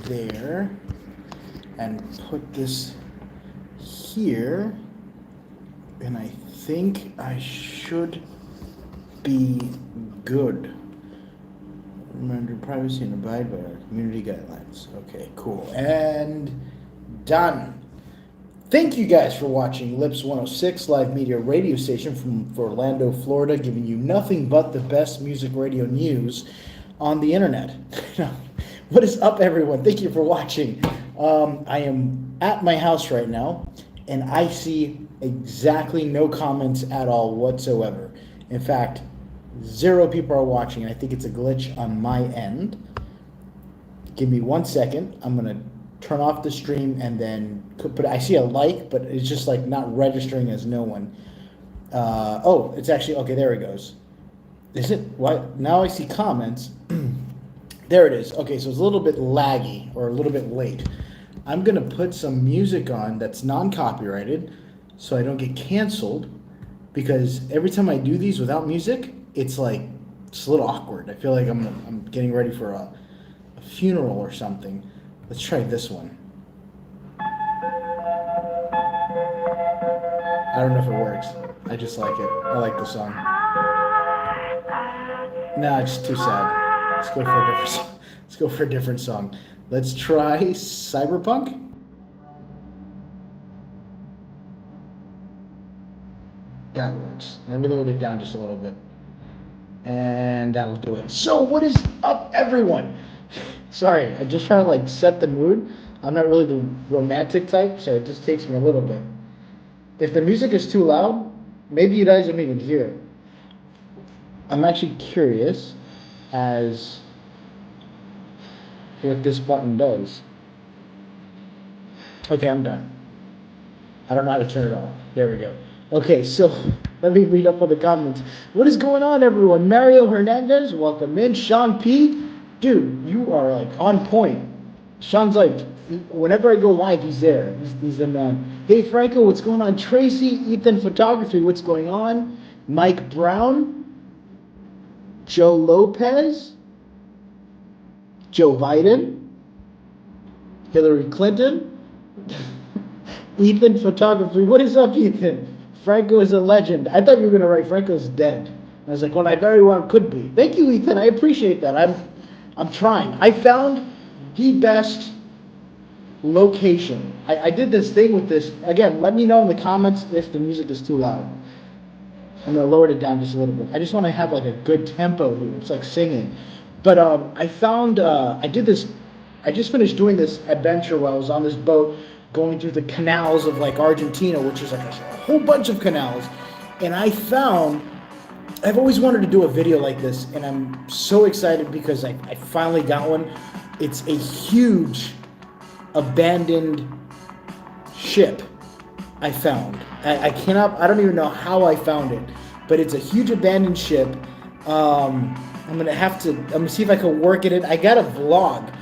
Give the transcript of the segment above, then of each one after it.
there and put this here, and I think I should be good. Remember privacy and abide by our community guidelines. Okay, cool. And done. Thank you guys for watching Lips 106 live media radio station from Orlando, Florida, giving you nothing but the best music radio news on the internet. What is up, everyone? Thank you for watching. I am at my house right now, and I see exactly no comments at all whatsoever. In fact, 0 people are watching, and I think it's a glitch on my end. Give me 1 second. I'm going to turn off the stream and then put, I see a like, but it's just like not registering as no one. Oh, it's actually, okay, there it goes. Is it? What? Now I see comments. There it is. Okay, so it's a little bit laggy or a little bit late. I'm going to put some music on that's non-copyrighted so I don't get canceled, because every time I do these without music, it's like, it's a little awkward. I feel like I'm getting ready for a funeral or something. Let's try this one. I don't know if it works. I just like it. I like the song. Nah, it's too sad. Let's go for a different song. Let's go for a different song. Let's try Cyberpunk. That works. Let me lower it down just a little bit. And that'll do it. So what is up, everyone? Sorry, I just try to like set the mood. I'm not really the romantic type, so it just takes me a little bit. If the music is too loud, maybe you guys don't even hear it. I'm actually curious as what this button does. Okay, I'm done. I don't know how to turn it off. There we go. Okay, so let me read up on the comments. What is going on, everyone? Mario Hernandez, welcome in. Sean P, dude, you are like on point. Sean's like, whenever I go live, he's there. He's the man. Hey, Franko, what's going on? Tracy, Ethan Photography, what's going on? Mike Brown, Joe Lopez, Joe Biden, Hillary Clinton, Ethan Photography. What is up, Ethan? Franko is a legend. I thought you were going to write Franko's dead. I was like, well, I very well could be. Thank you, Ethan. I appreciate that. I'm trying. I found the best location. I did this thing with this. Again, let me know in the comments if the music is too loud. I'm going to lower it down just a little bit. I just want to have like a good tempo here. It's like singing. But I found, I just finished doing this adventure while I was on this boat going through the canals of like Argentina, which is like a whole bunch of canals. And I found, I've always wanted to do a video like this, and I'm so excited because I finally got one. It's a huge abandoned ship I found. I don't even know how I found it, but it's a huge abandoned ship. I'm gonna see if I can work it in. I got a vlog.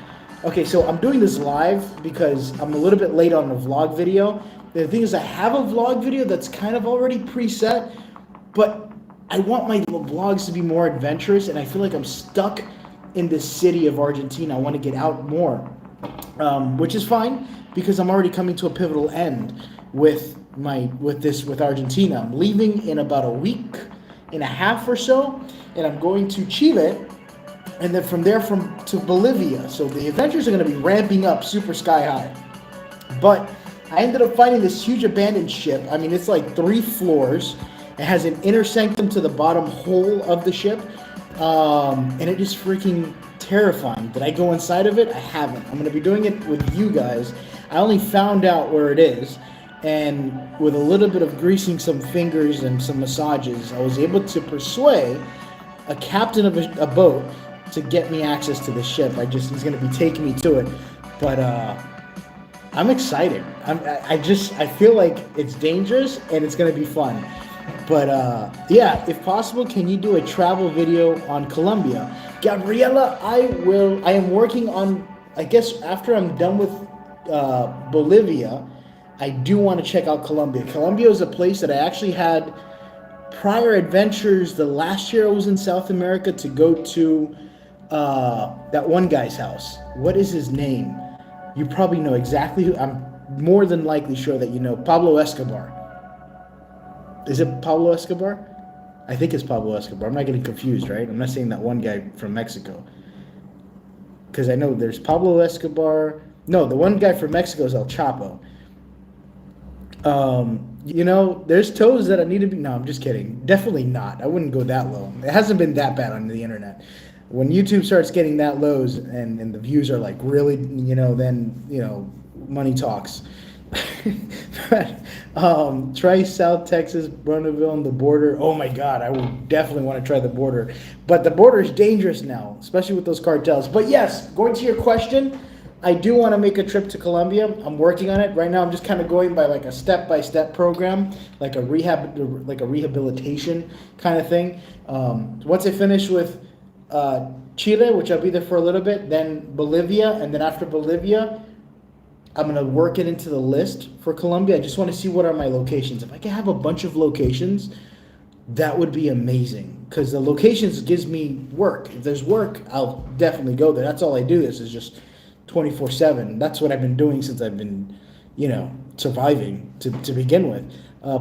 Okay, so I'm doing this live because I'm a little bit late on the vlog video. The thing is, I have a vlog video that's kind of already preset, but I want my vlogs to be more adventurous, and I feel like I'm stuck in this city of Argentina. I want to get out more, which is fine because I'm already coming to a pivotal end with Argentina. I'm leaving in about a week and a half or so, and I'm going to Chile, and then from there to Bolivia. So the adventures are going to be ramping up super sky high. But I ended up finding this huge abandoned ship. I mean, it's like 3 floors. It has an inner sanctum to the bottom hole of the ship. And it is freaking terrifying. Did I go inside of it? I haven't. I'm going to be doing it with you guys. I only found out where it is. And with a little bit of greasing some fingers and some massages, I was able to persuade a captain of a boat to get me access to the ship. He's going to be taking me to it. But I'm excited. I feel like it's dangerous and it's going to be fun. But yeah, if possible, can you do a travel video on Colombia? Gabriela, I am working on, I guess after I'm done with Bolivia, I do want to check out Colombia. Colombia is a place that I actually had prior adventures the last year I was in South America to go to that one guy's house. What is his name? You probably know exactly who. I'm more than likely sure that you know Pablo Escobar. Is it Pablo Escobar? I think it's Pablo Escobar. I'm not getting confused, right? I'm not saying that one guy from Mexico. Because I know there's Pablo Escobar. No, the one guy from Mexico is El Chapo. There's toes that I need to be. No, I'm just kidding. Definitely not. I wouldn't go that low. It hasn't been that bad on the internet. When YouTube starts getting that lows and the views are like really, then money talks. But try South Texas, Bonneville, and the border. Oh my God, I would definitely want to try the border. But the border is dangerous now, especially with those cartels. But yes, going to your question, I do want to make a trip to Colombia. I'm working on it right now. I'm just kind of going by like a step-by-step program, like a rehabilitation kind of thing. Once I finish with Chile, which I'll be there for a little bit, then Bolivia, and then after Bolivia, I'm going to work it into the list for Colombia. I just want to see what are my locations. If I can have a bunch of locations, that would be amazing, because the locations gives me work. If there's work, I'll definitely go there. That's all I do. This is just 24/7. That's what I've been doing since I've been, surviving to begin with.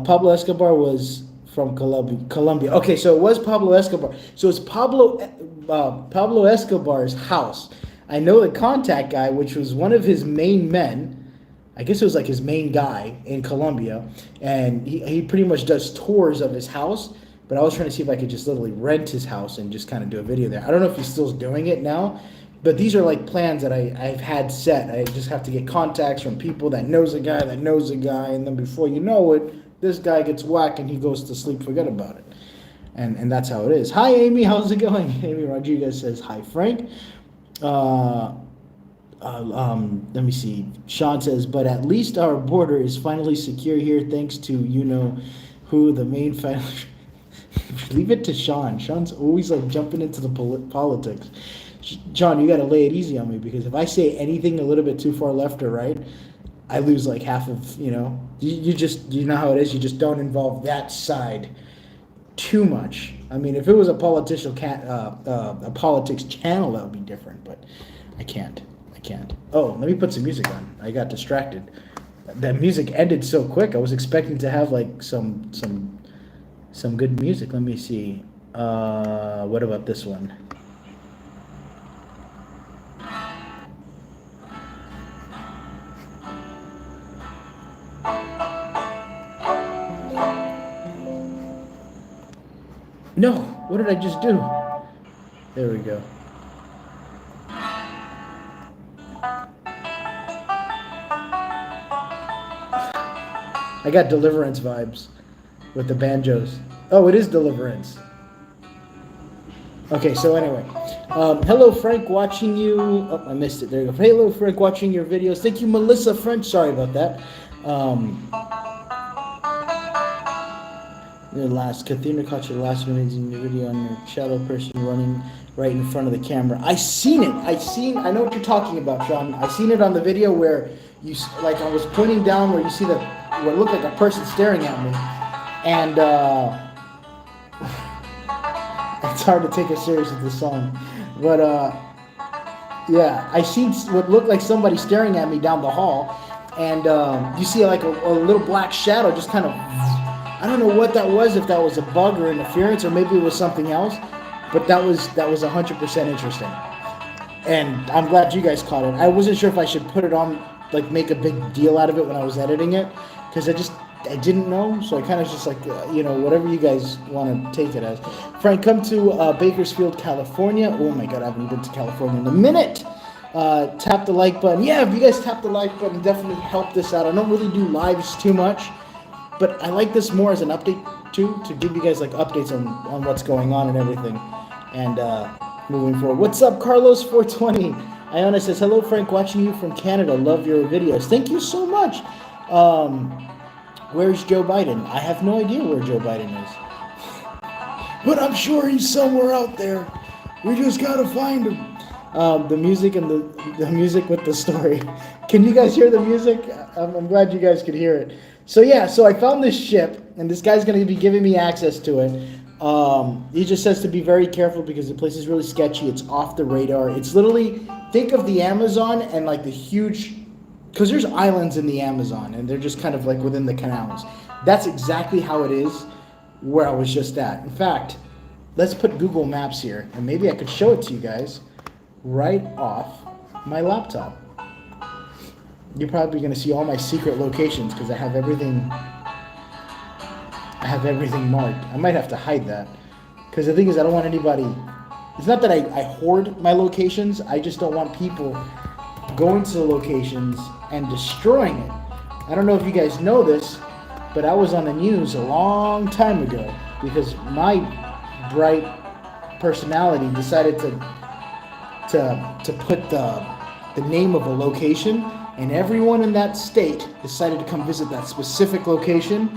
Pablo Escobar was from Colombia. Okay, so it was Pablo Escobar. So it's Pablo Escobar's house. I know the contact guy, which was one of his main men. I guess it was like his main guy in Colombia, and he pretty much does tours of his house. But I was trying to see if I could just literally rent his house and just kind of do a video there. I don't know if he's still doing it now, but these are like plans that I've had set. I just have to get contacts from people that knows a guy that knows a guy, and then before you know it, this guy gets whacked and he goes to sleep, forget about it. And that's how it is. Hi, Amy. How's it going? Amy Rodriguez says, hi, Frank. Let me see. Sean says, but at least our border is finally secure here thanks to who the main family. Leave it to Sean. Sean's always like jumping into the politics. John, you got to lay it easy on me, because if I say anything a little bit too far left or right, I lose like half of, you know how it is. You just don't involve that side too much. I mean, if it was a politics channel, that would be different, but I can't. Oh, let me put some music on. I got distracted. That music ended so quick. I was expecting to have like some good music. Let me see. What about this one? No, what did I just do? There we go. I got Deliverance vibes with the banjos. Oh, it is Deliverance. Okay, so anyway. Hello, Frank, watching you. Oh, I missed it. There you go. Hello, Frank, watching your videos. Thank you, Melissa French. Sorry about that. Your last Kathina caught your last minutes in your video on your shadow person running right in front of the camera. I seen it. I know what you're talking about, Sean. I seen it on the video where you, like, I was pointing down where you see what looked like a person staring at me, and it's hard to take it serious with this song, but yeah, I seen what looked like somebody staring at me down the hall, and you see like a little black shadow just kind of. I don't know what that was, if that was a bug or interference, or maybe it was something else, but that was 100% interesting. And I'm glad you guys caught it. I wasn't sure if I should put it on, like make a big deal out of it when I was editing it, because I didn't know, so I kind of just like, whatever you guys want to take it as. Frank, come to Bakersfield, California. Oh my God, I haven't been to California in a minute. Tap the like button. Yeah, if you guys tap the like button, definitely help this out. I don't really do lives too much, but I like this more as an update too, to give you guys like updates on what's going on and everything, and moving forward. What's up, Carlos 420? Iona says, hello, Frank, watching you from Canada. Love your videos. Thank you so much. Where's Joe Biden? I have no idea where Joe Biden is, but I'm sure he's somewhere out there. We just gotta find him. The music and the music with the story. Can you guys hear the music? I'm glad you guys could hear it. So yeah, so I found this ship, and this guy's going to be giving me access to it. He just says to be very careful because the place is really sketchy. It's off the radar. It's literally think of the Amazon and like the huge, because there's islands in the Amazon and they're just kind of like within the canals. That's exactly how it is where I was just at. In fact, let's put Google Maps here and maybe I could show it to you guys right off my laptop. You're probably going to see all my secret locations because I have everything marked. I might have to hide that because the thing is I don't want anybody, it's not that I hoard my locations, I just don't want people going to the locations and destroying it. I don't know if you guys know this, but I was on the news a long time ago because my bright personality decided to put the name of a location, and everyone in that state decided to come visit that specific location,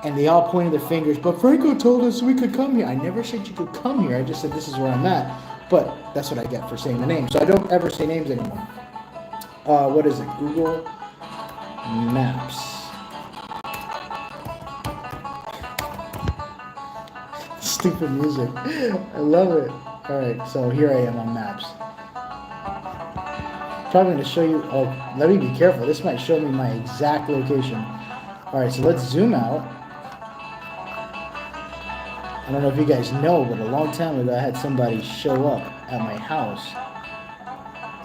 and they all pointed their fingers, but Franco told us we could come here. I never said you could come here, I just said this is where I'm at, but that's what I get for saying the name, so I don't ever say names anymore. What is it? Google Maps. Stupid music. I love it. Alright, so here I am on Maps. Probably going to show you, oh, let me be careful. This might show me my exact location. Alright, so let's zoom out. I don't know if you guys know, but a long time ago I had somebody show up at my house.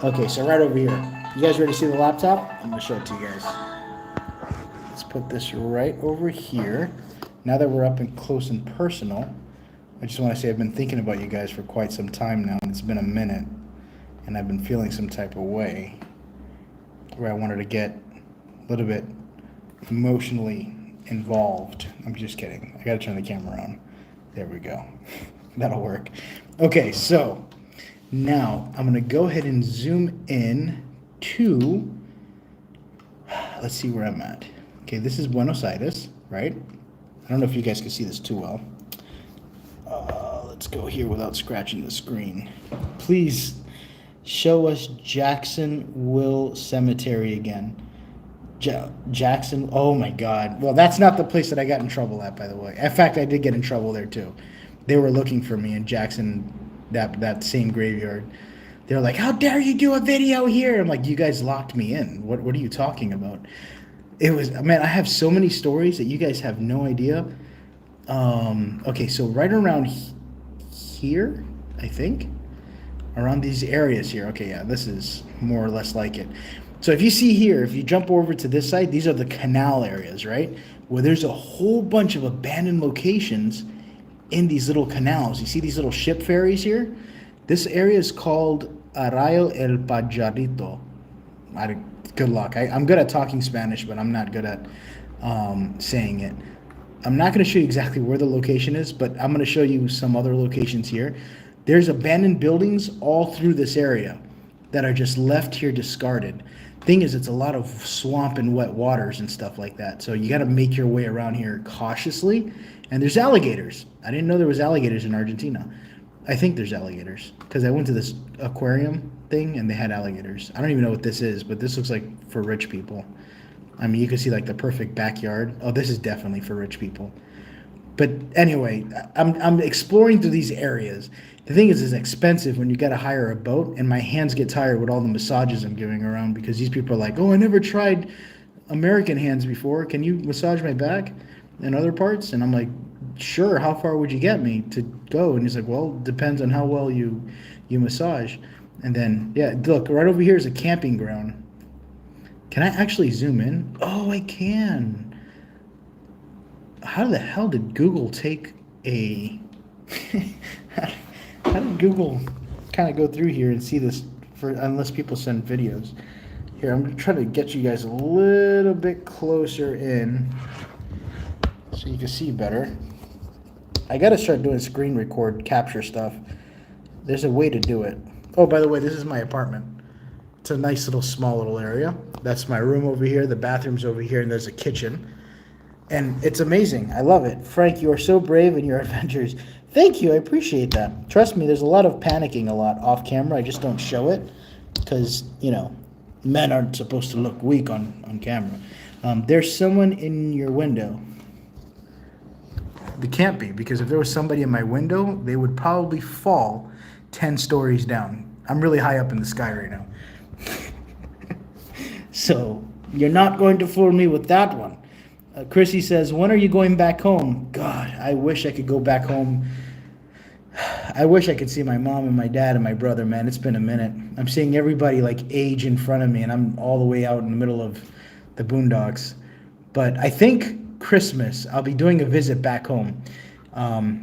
Okay, so right over here. You guys ready to see the laptop? I'm going to show it to you guys. Let's put this right over here. Now that we're up and close and personal, I just want to say I've been thinking about you guys for quite some time now, and it's been a minute, and I've been feeling some type of way where I wanted to get a little bit emotionally involved. I'm just kidding. I got to turn the camera on. There we go. That'll work. Okay, so now I'm going to go ahead and zoom in to, let's see where I'm at. Okay, this is Buenos Aires, right? I don't know if you guys can see this too well. Let's go here without scratching the screen. Please show us Jacksonville Cemetery again. Jackson, oh my God. Well, that's not the place that I got in trouble at, by the way. In fact, I did get in trouble there too. They were looking for me in Jackson, that same graveyard. They're like, how dare you do a video here? I'm like, you guys locked me in. What are you talking about? It was, man, I have so many stories that you guys have no idea. Okay, so right around here, I think, around these areas here. Okay, yeah, this is more or less like it. So if you see here, if you jump over to this side, these are the canal areas, right? Where there's a whole bunch of abandoned locations in these little canals. You see these little ship ferries here? This area is called Arroyo El Pajarito. Good luck. I'm good at talking Spanish, but I'm not good at saying it. I'm not going to show you exactly where the location is, but I'm going to show you some other locations here. There's abandoned buildings all through this area that are just left here discarded. Thing is, it's a lot of swamp and wet waters and stuff like that. So you got to make your way around here cautiously. And there's alligators. I didn't know there was alligators in Argentina. I think there's alligators because I went to this aquarium thing and they had alligators. I don't even know what this is, but this looks like for rich people. I mean, you can see like the perfect backyard. Oh, this is definitely for rich people. But anyway, I'm exploring through these areas. The thing is, it's expensive when you got to hire a boat, and my hands get tired with all the massages I'm giving around because these people are like, oh, I never tried American hands before. Can you massage my back and other parts? And I'm like, sure, how far would you get me to go? And he's like, well, depends on how well you massage. And then, yeah, look, right over here is a camping ground. Can I actually zoom in? Oh, I can. How the hell did Google take a... How did Google kind of go through here and see this, unless people send videos? Here, I'm going to try to get you guys a little bit closer in so you can see better. I got to start doing screen record, capture stuff. There's a way to do it. Oh, by the way, this is my apartment. It's a nice little small little area. That's my room over here. The bathroom's over here, and there's a kitchen. And it's amazing. I love it. Frank, you are so brave in your adventures. Thank you. I appreciate that. Trust me, there's a lot of panicking a lot off camera. I just don't show it because, men aren't supposed to look weak on camera. There's someone in your window. It can't be, because if there was somebody in my window, they would probably fall 10 stories down. I'm really high up in the sky right now. So you're not going to fool me with that one. Chrissy says, when are you going back home? God, I wish I could go back home. I wish I could see my mom and my dad and my brother, man. It's been a minute. I'm seeing everybody like age in front of me, and I'm all the way out in the middle of the boondocks. But I think Christmas, I'll be doing a visit back home,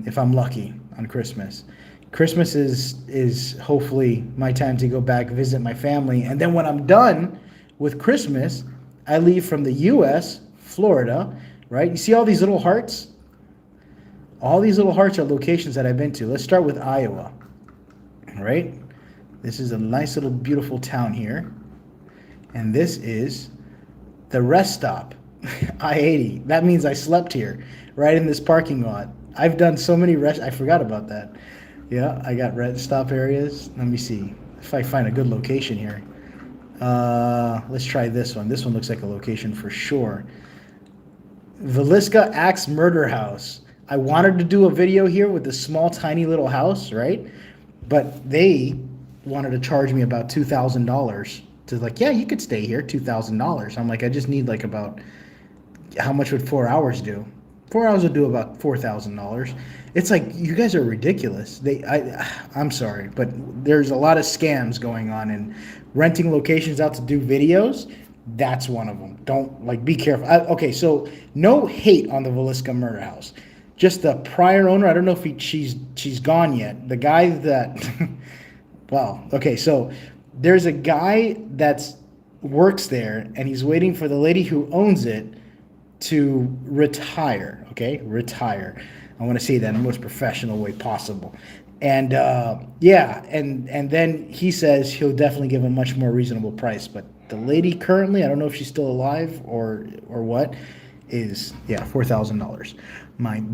if I'm lucky on Christmas. Christmas is hopefully my time to go back, visit my family. And then when I'm done with Christmas, I leave from the U.S., Florida, right? You see all these little hearts? All these little hearts are locations that I've been to. Let's start with Iowa, right? This is a nice little beautiful town here. And this is the rest stop, I-80. That means I slept here, right in this parking lot. I've done so many I forgot about that. Yeah, I got rest stop areas. Let me see if I find a good location here. Let's try this one. This one looks like a location for sure. Villisca Axe Murder House. I wanted to do a video here with this small, tiny little house, right? But they wanted to charge me about $2,000 to like, yeah, you could stay here, $2,000. I'm like, I just need like about, how much would 4 hours do? 4 hours would do about $4,000. It's like, you guys are ridiculous. I'm sorry, but there's a lot of scams going on, and renting locations out to do videos, that's one of them. Don't, like, be careful. Okay, so no hate on the Villisca Murder House. Just the prior owner, I don't know if she's gone yet. The guy that, wow. Okay, so there's a guy that's works there, and he's waiting for the lady who owns it to retire. Okay, retire. I want to say that in the most professional way possible. And yeah, and then he says he'll definitely give a much more reasonable price. But the lady currently, I don't know if she's still alive or what, is, yeah, $4,000.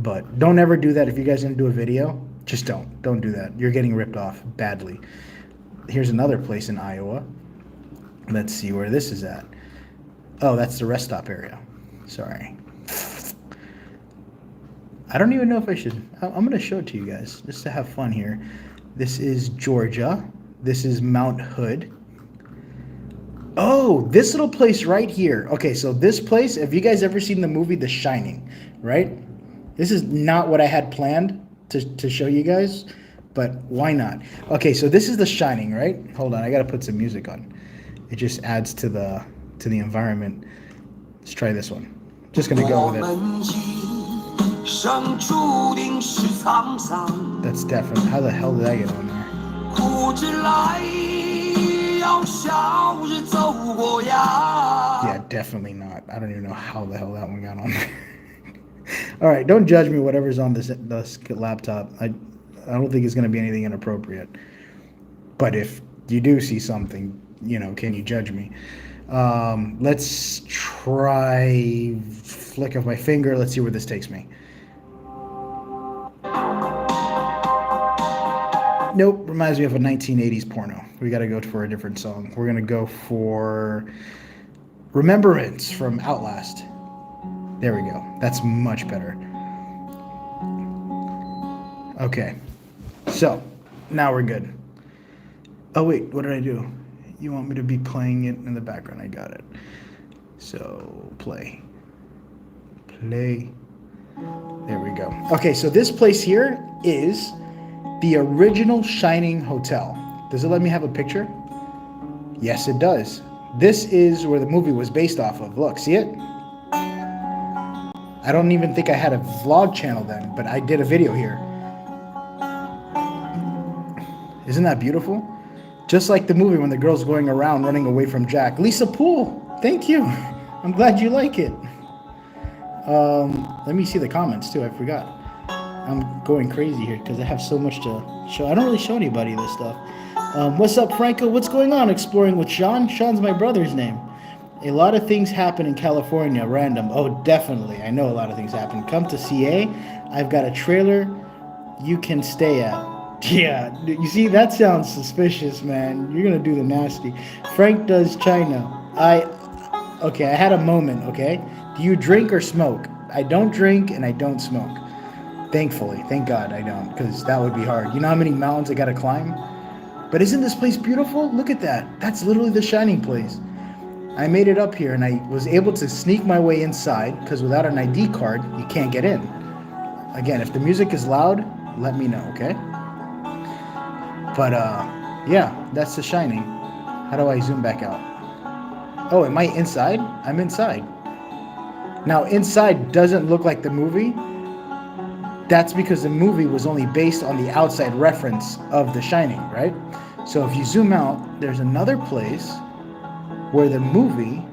But don't ever do that. If you guys are gonna do a video, just don't do that. You're getting ripped off badly. Here's another place in Iowa. Let's see where this is at. Oh, that's the rest stop area. Sorry. I don't even know if I should. I'm going to show it to you guys just to have fun here. This is Georgia. This is Mount Hood. Oh, this little place right here. Okay, so this place, have you guys ever seen the movie The Shining, right? This is not what I had planned to show you guys, but why not? Okay, so this is The Shining, right? Hold on, I got to put some music on. It just adds to the environment. Let's try this one. Just going to go with it. That's definitely. How the hell did I get on there? Yeah, definitely not. I don't even know how the hell that one got on there. All right, don't judge me. Whatever's on this laptop, I don't think it's going to be anything inappropriate. But if you do see something, can you judge me? Let's try flick of my finger. Let's see where this takes me. Nope, reminds me of a 1980s porno. We got to go for a different song. We're going to go for Remembrance from Outlast. There we go. That's much better. Okay. So, now we're good. Oh, wait, what did I do? You want me to be playing it in the background? I got it. So, play. Play. There we go. Okay, so this place here is the original Shining Hotel. Does it let me have a picture? Yes, it does. This is where the movie was based off of. Look, see it? I don't even think I had a vlog channel then, but I did a video here. Isn't that beautiful? Just like the movie when the girl's going around running away from Jack. Lisa Poole, thank you. I'm glad you like it. Let me see the comments too, I forgot. I'm going crazy here because I have so much to show. I don't really show anybody this stuff. What's up, Franko? What's going on? Exploring with Sean? Sean's my brother's name. A lot of things happen in California, random. Oh, definitely. I know a lot of things happen. Come to CA. I've got a trailer you can stay at. Yeah, you see, that sounds suspicious, man. You're going to do the nasty. Frank does China. Okay, I had a moment, okay? Do you drink or smoke? I don't drink and I don't smoke. Thankfully, thank God I don't, because that would be hard. You know how many mountains I got to climb? But isn't this place beautiful? Look at that. That's literally the Shining place. I made it up here, and I was able to sneak my way inside, because without an ID card, you can't get in. Again, if the music is loud, let me know, okay? But, yeah, that's the Shining. How do I zoom back out? Oh, am I inside? I'm inside. Now, inside doesn't look like the movie. That's because the movie was only based on the outside reference of The Shining, right? So if you zoom out, there's another place where the movie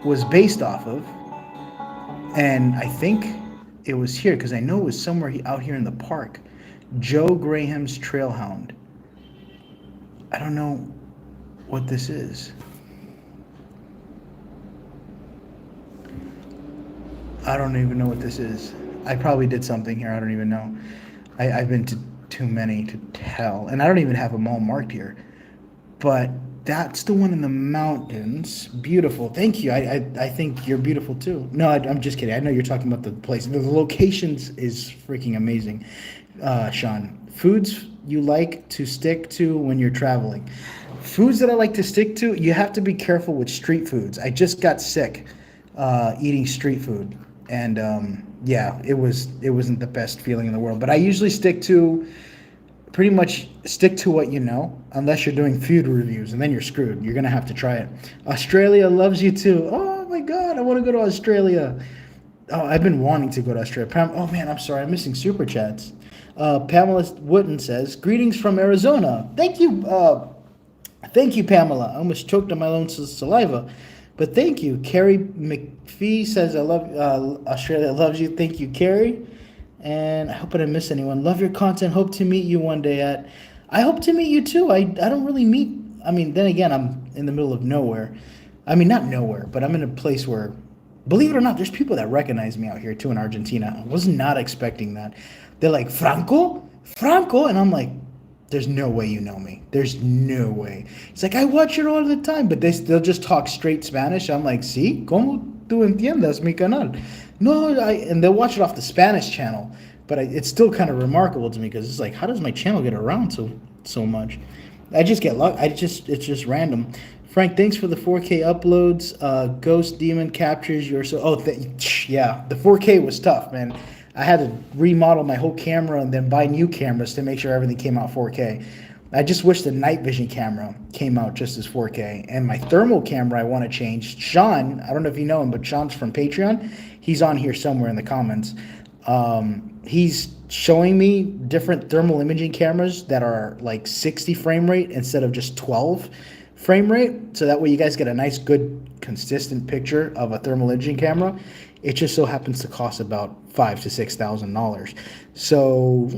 was based off of. And I think it was here, because I know it was somewhere out here in the park. Joe Graham's Trailhound. I don't know what this is. I don't even know what this is. I probably did something here. I don't even know. I've been to too many to tell. And I don't even have them all marked here. But that's the one in the mountains. Beautiful. Thank you. I think you're beautiful too. No, I'm just kidding. I know you're talking about the place. The locations is freaking amazing, Sean. Foods you like to stick to when you're traveling. Foods that I like to stick to, you have to be careful with street foods. I just got sick eating street food. And yeah, it wasn't the best feeling in the world. But I usually pretty much stick to what you know, unless you're doing food reviews, and then you're screwed. You're going to have to try it. Australia loves you too. Oh my God, I want to go to Australia. Oh, I've been wanting to go to Australia. Oh man, I'm sorry, I'm missing super chats. Pamela Wooden says, greetings from Arizona. Thank you, Pamela. I almost choked on my own saliva. But thank you. Carrie McPhee says, I love Australia loves you. Thank you, Carrie. And I hope I didn't miss anyone. Love your content. Hope to meet you one day I hope to meet you too. I don't really meet. I mean, then again, I'm in the middle of nowhere. I mean, not nowhere, but I'm in a place where, believe it or not, there's people that recognize me out here too in Argentina. I was not expecting that. They're like, Franko? And I'm like, there's no way you know me. There's no way. It's like, I watch it all the time, but they'll just talk straight Spanish. I'm like, ¿sí? ¿Cómo tú entiendes mi canal? No, and they'll watch it off the Spanish channel, but it's still kind of remarkable to me, because it's like, how does my channel get around so much? I just get luck. It's just random. Frank, thanks for the 4K uploads. Ghost Demon captures your yeah, the 4K was tough, man. I had to remodel my whole camera and then buy new cameras to make sure everything came out 4K. I just wish the night vision camera came out just as 4K. And my thermal camera I want to change. Sean, I don't know if you know him, but Sean's from Patreon. He's on here somewhere in the comments. He's showing me different thermal imaging cameras that are like 60 frame rate instead of just 12 frame rate. So that way you guys get a nice, good, consistent picture of a thermal imaging camera. It just so happens to cost about $5,000 to $6,000. So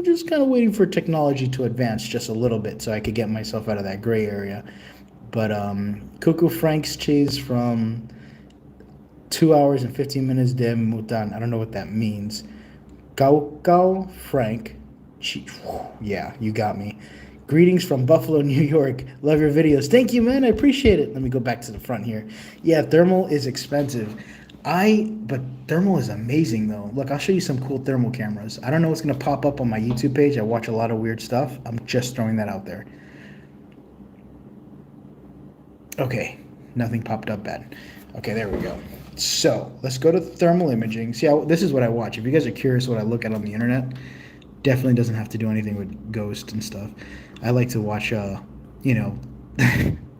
just kind of waiting for technology to advance just a little bit so I could get myself out of that gray area. But Cuckoo Frank's cheese from 2 hours and 15 minutes de Mutan. I don't know what that means. Gao Frank. Yeah, you got me. Greetings from Buffalo, New York. Love your videos. Thank you, man. I appreciate it. Let me go back to the front here. Yeah, thermal is expensive. But thermal is amazing though. Look, I'll show you some cool thermal cameras. I don't know what's going to pop up on my YouTube page. I watch a lot of weird stuff. I'm just throwing that out there. Okay, nothing popped up bad. Okay, there we go. So let's go to thermal imaging. See, this is what I watch. If you guys are curious what I look at on the internet, definitely doesn't have to do anything with ghosts and stuff. I like to watch,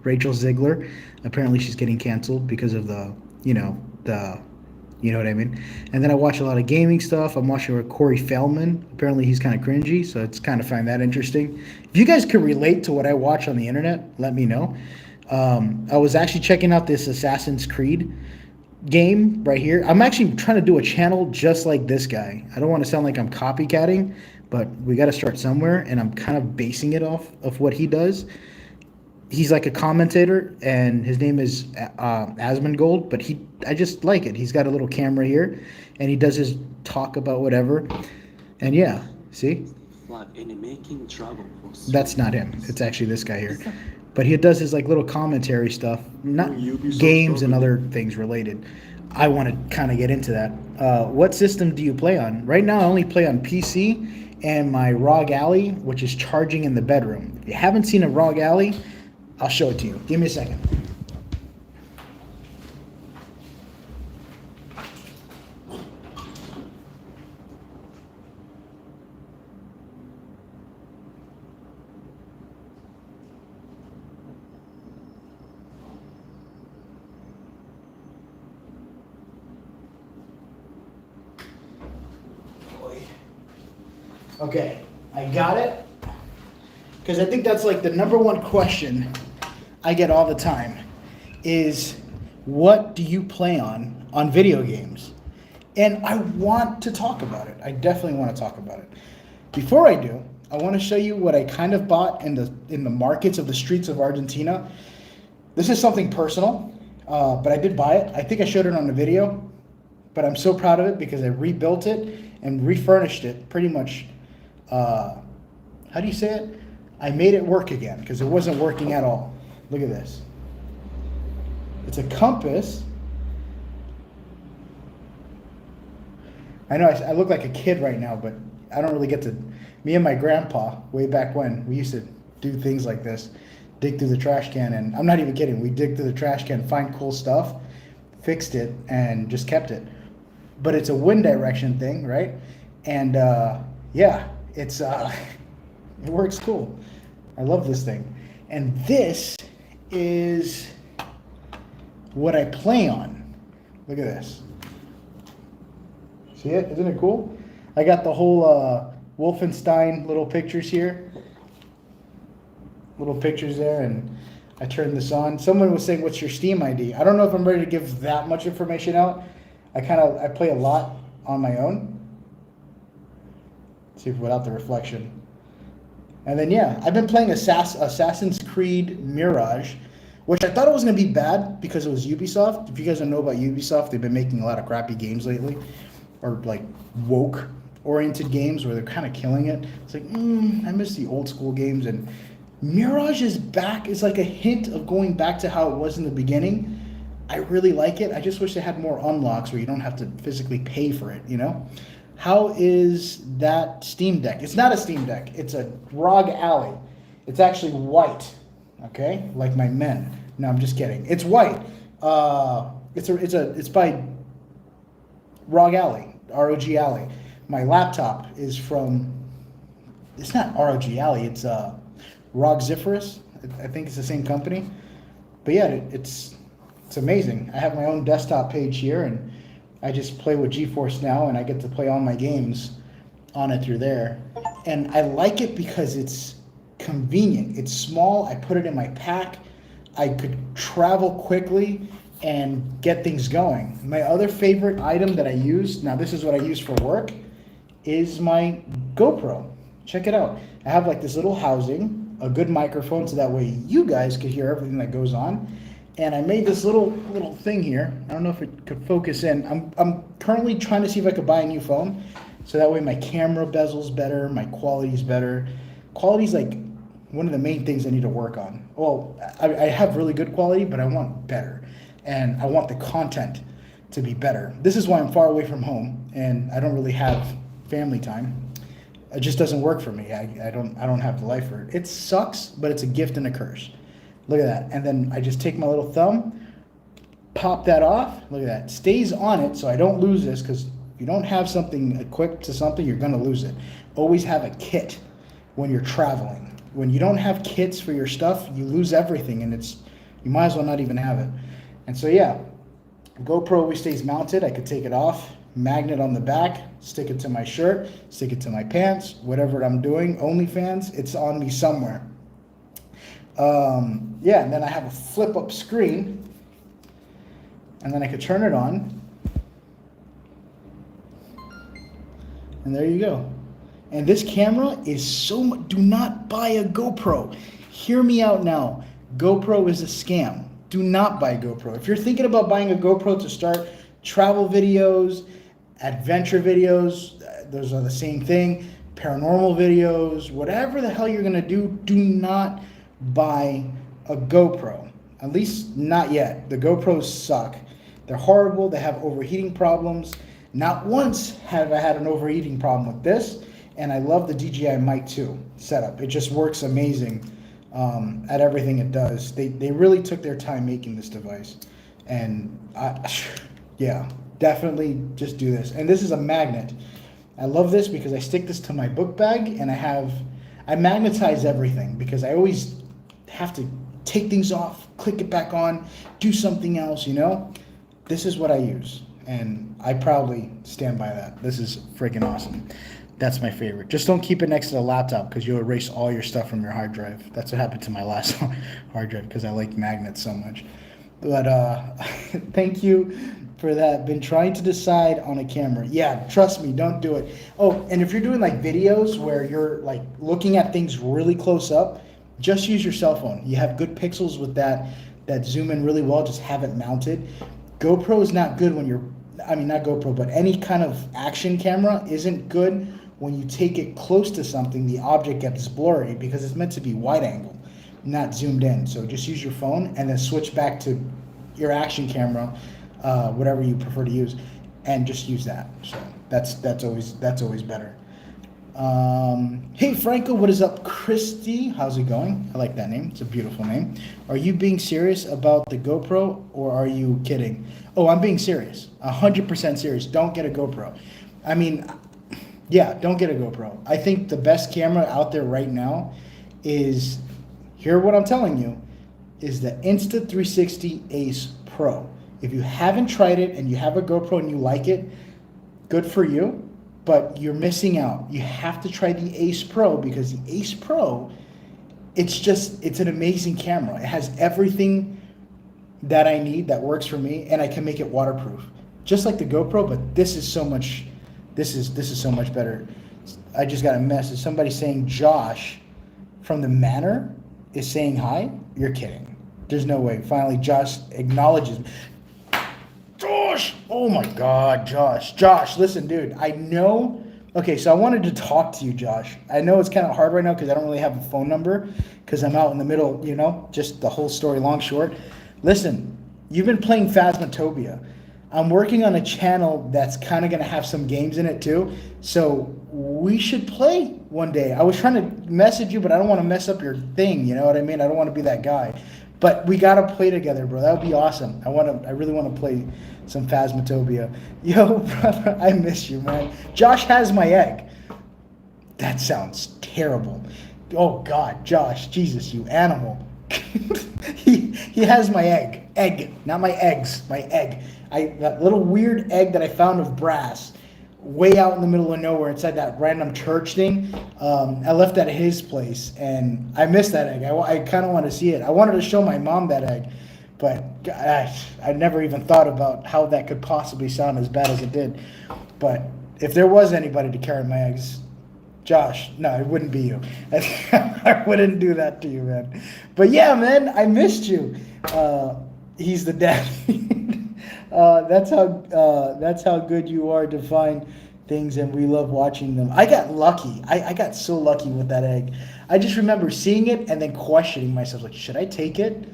Rachel Ziegler. Apparently she's getting canceled because of you know what I mean? And then I watch a lot of gaming stuff. I'm watching Corey Feldman. Apparently he's kind of cringy, so it's kind of find that interesting. If you guys can relate to what I watch on the internet, let me know. I was actually checking out this Assassin's Creed game right here. I'm actually trying to do a channel just like this guy. I don't want to sound like I'm copycatting, but we got to start somewhere, and I'm kind of basing it off of what he does. He's like a commentator, and his name is Asmongold, but I just like it. He's got a little camera here, and he does his talk about whatever. And yeah, see? That's not him. It's actually this guy here. But he does his like little commentary stuff, not games and other things related. I want to kind of get into that. What system do you play on? Right now, I only play on PC and my ROG Alley, which is charging in the bedroom. If you haven't seen a ROG Alley, I'll show it to you. Give me a second. Okay, I got it. Because I think that's like the number one question I get all the time is, what do you play on video games? And I want to talk about it. I definitely want to talk about it. Before I do, I want to show you what I kind of bought in the markets of the streets of Argentina. This is something personal, but I did buy it. I think I showed it on the video, but I'm so proud of it because I rebuilt it and refurnished it pretty much. How do you say it? I made it work again because it wasn't working at all. Look at this. It's a compass. I know I look like a kid right now, but I don't really get to. Me and my grandpa, way back when, we used to do things like this. Dig through the trash can, and I'm not even kidding. We dig through the trash can, find cool stuff, fixed it, and just kept it. But it's a wind direction thing, right? And yeah, it's it works cool. I love this thing. And this is what I play on. Look at this. See it? Isn't it cool? I got the whole Wolfenstein little pictures here. Little pictures there, and I turned this on. Someone was saying, what's your Steam ID? I don't know if I'm ready to give that much information out. I play a lot on my own. Let's see if without the reflection. And then yeah, I've been playing Assassin's Creed Mirage, which I thought it was going to be bad because it was Ubisoft. If you guys don't know about Ubisoft, they've been making a lot of crappy games lately, or like woke-oriented games where they're kind of killing it. It's like, I miss the old school games, and Mirage is back. It's like a hint of going back to how it was in the beginning. I really like it. I just wish they had more unlocks where you don't have to physically pay for it, you know? How is that Steam Deck? It's not a Steam Deck. It's a ROG Alley. It's actually white, okay? Like my men. No, I'm just kidding. It's white. It's by ROG Alley, ROG Alley. My laptop is from, it's not ROG Alley, it's ROG Zephyrus. I think it's the same company. But yeah, it's amazing. I have my own desktop page here, and I just play with GeForce Now, and I get to play all my games on it through there. And I like it because it's convenient. It's small. I put it in my pack. I could travel quickly and get things going. My other favorite item that I use, now this is what I use for work, is my GoPro. Check it out. I have like this little housing, a good microphone, so that way you guys could hear everything that goes on. And I made this little thing here. I don't know if it could focus in. I'm currently trying to see if I could buy a new phone, so that way my camera bezel's better, my quality's better. Quality's like one of the main things I need to work on. Well, I have really good quality, but I want better, and I want the content to be better. This is why I'm far away from home, and I don't really have family time. It just doesn't work for me. I don't have the life for it. It sucks, but it's a gift and a curse. Look at that. And then I just take my little thumb, pop that off. Look at that. Stays on it so I don't lose this, because if you don't have something equipped to something, you're going to lose it. Always have a kit when you're traveling. When you don't have kits for your stuff, you lose everything, and you might as well not even have it. And so yeah, GoPro always stays mounted. I could take it off, magnet on the back, stick it to my shirt, stick it to my pants, whatever I'm doing. OnlyFans, it's on me somewhere. Yeah, and then I have a flip-up screen, and then I could turn it on, and there you go. And this camera is do not buy a GoPro. Hear me out now. GoPro is a scam. Do not buy a GoPro. If you're thinking about buying a GoPro to start travel videos, adventure videos, those are the same thing, paranormal videos, whatever the hell you're gonna do not buy a GoPro. At least not yet. The GoPros suck. They're horrible. They have overheating problems. Not once have I had an overheating problem with this, and I love the DJI Mic 2 setup. It just works amazing at everything it does. They really took their time making this device, and yeah, definitely just do this. And this is a magnet. I love this because I stick this to my book bag, and I magnetize everything because I always have to take things off, click it back on, do something else, you know? This is what I use, and I proudly stand by that. This is freaking awesome. That's my favorite. Just don't keep it next to the laptop because you'll erase all your stuff from your hard drive. That's what happened to my last hard drive because I like magnets so much. But thank you for that. Been trying to decide on a camera. Yeah, trust me, don't do it. Oh, and if you're doing like videos where you're like looking at things really close up, just use your cell phone. You have good pixels with that zoom in really well. Just have it mounted. GoPro is not good when you're, I mean, not GoPro, but any kind of action camera isn't good when you take it close to something. The object gets blurry because it's meant to be wide angle, not zoomed in. So just use your phone and then switch back to your action camera, whatever you prefer to use, and just use that. So that's always better. Hey Franko, what is up? Christy, how's it going? I like that name. It's a beautiful name. Are you being serious about the GoPro or are you kidding? Oh, I'm being serious. 100% serious. Don't get a GoPro. I mean, yeah, don't get a GoPro. I think the best camera out there right now is, hear what I'm telling you, is the Insta360 Ace Pro. If you haven't tried it and you have a GoPro and you like it, good for you. But you're missing out. You have to try the Ace Pro because the Ace Pro, it's an amazing camera. It has everything that I need that works for me, and I can make it waterproof. Just like the GoPro, but this is so much better. I just got a message. Somebody saying Josh from the Manor is saying hi. You're kidding. There's no way. Finally, Josh acknowledges me. Josh! Oh my God, Josh. Josh, listen, dude, I know. Okay, so I wanted to talk to you, Josh. I know it's kind of hard right now because I don't really have a phone number because I'm out in the middle, you know, just the whole story long short. Listen, you've been playing Phasmophobia. I'm working on a channel that's kind of going to have some games in it too. So we should play one day. I was trying to message you, but I don't want to mess up your thing. You know what I mean? I don't want to be that guy. But we got to play together, bro. That would be awesome. I really want to play some Phasmophobia. Yo, brother, I miss you, man. Josh has my egg. That sounds terrible. Oh, God, Josh, Jesus, you animal. He has my egg. Egg, not my eggs, my egg. That little weird egg that I found of brass way out in the middle of nowhere inside that random church thing. I left that at his place, and I missed that egg. I kind of want to see it. I wanted to show my mom that egg, but gosh, I never even thought about how that could possibly sound as bad as it did. But if there was anybody to carry my eggs, Josh, no, it wouldn't be you. I wouldn't do that to you, man. But yeah, man, I missed you. He's the dad. That's how good you are to find things, and we love watching them. I got lucky. I got so lucky with that egg. I just remember seeing it and then questioning myself, like, should I take it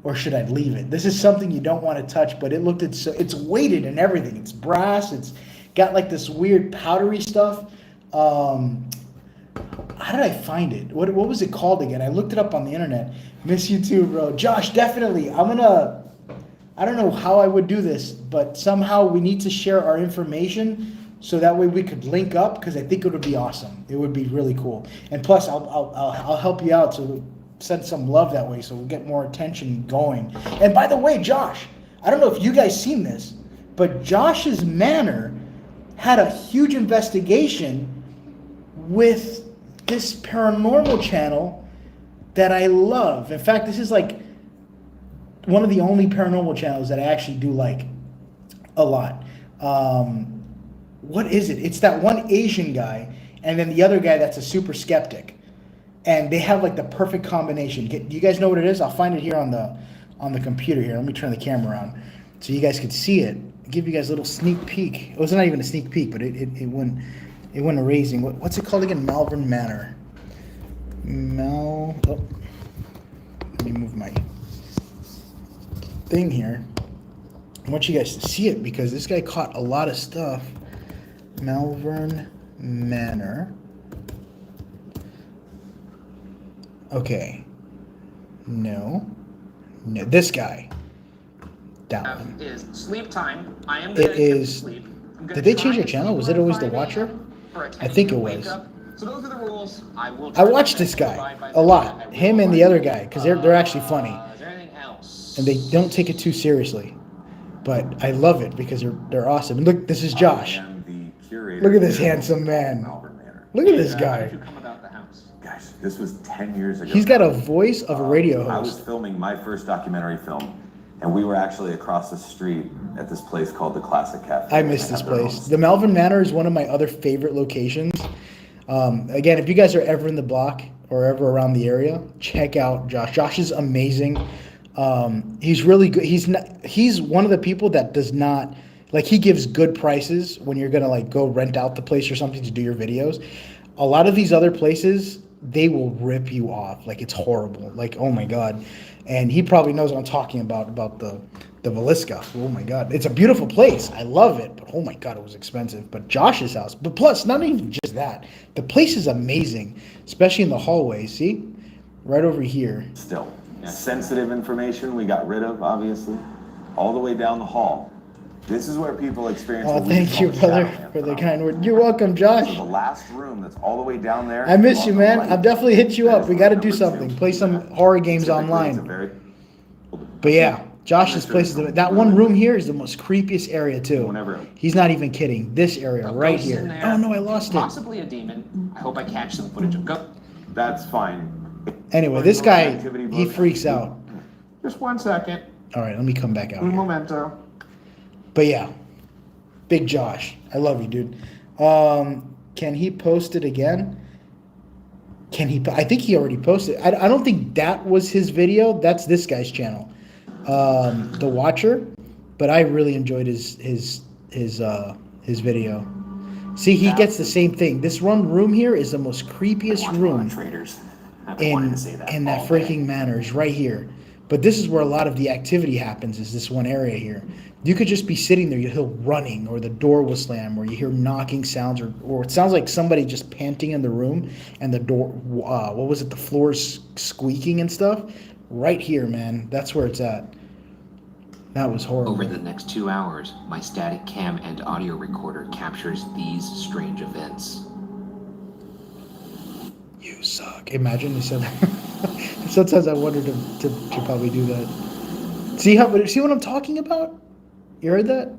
or should I leave it? This is something you don't want to touch, but it's weighted and everything. It's brass. It's got like this weird powdery stuff. How did I find it? What was it called again? I looked it up on the internet. Miss you too, bro. Josh, definitely. I don't know how I would do this, but somehow we need to share our information so that way we could link up, because I think it would be awesome. It would be really cool. And plus, I'll help you out, so send some love that way so we'll get more attention going. And by the way, Josh, I don't know if you guys seen this, but Josh's Manor had a huge investigation with this paranormal channel that I love. In fact, this is like one of the only paranormal channels that I actually do like a lot. What is it? It's that one Asian guy and then the other guy that's a super skeptic. And they have like the perfect combination. Do you guys know what it is? I'll find it here on the computer here. Let me turn the camera on so you guys can see it. I'll give you guys a little sneak peek. It was not even a sneak peek, but it went erasing. What's it called again? Malvern Manor. Let me move my thing here. I want you guys to see it because this guy caught a lot of stuff. Malvern Manor. Okay. No. No. This guy. That one. Is sleep time. I am It gonna is. sleep. Did they change their channel? Was it always The Watcher? I think it was. So those are the rules. I watched this guy a lot. Him and the other guy, because they're actually funny. Is there anything else? And they don't take it too seriously. But I love it because they're awesome. And look, this is Josh. Look at this handsome man. Look at this guy. How did you come about the house? Gosh, this was 10 years ago. He's got a voice of a radio I was host. filming my first documentary film, and we were actually across the street at this place called the Classic Cafe. I miss this place. The Melvin Manor is one of my other favorite locations. Again, if you guys are ever in the block or ever around the area, check out Josh. Josh is amazing. He's really good. He's one of the people that does not, like, he gives good prices when you're gonna like go rent out the place or something to do your videos. A lot of these other places, they will rip you off. Like, it's horrible. Like, oh my God. And he probably knows what I'm talking about the Velisca. Oh my God. It's a beautiful place. I love it. But oh my God, it was expensive. But Josh's house, but plus, not even just that. The place is amazing, especially in the hallway. See? Right over here. Still, sensitive information we got rid of, obviously, all the way down the hall. This is where people experience. Oh, thank you, brother, for the kind word. You're welcome, Josh. So the last room that's all the way down there. I miss you, man. I've definitely hit you up. We got to do something. Play some horror games online. But yeah, Josh's place is that one room here is the most creepiest area too. He's not even kidding. This area right here. Oh no, I lost it. Possibly a demon. I hope I catch some footage of go. That's fine. Anyway, this guy, he freaks out. Just 1 second. All right, let me come back out Un here. momento. But yeah, big Josh. I love you, dude. Can he post it again? I think he already posted. I don't think that was his video. That's this guy's channel, The Watcher. But I really enjoyed his video. See, he gets the same thing. This room here is the most creepiest room in that freaking manor is right here. But this is where a lot of the activity happens, is this one area here. You could just be sitting there, you hear running, or the door will slam, or you hear knocking sounds, or it sounds like somebody just panting in the room, and the door, the floor's squeaking and stuff. Right here, man. That's where it's at. That was horrible. Over the next 2 hours, my static cam and audio recorder captures these strange events. You suck. Imagine they said that. Sometimes I wonder to probably do that. See what I'm talking about? You heard that?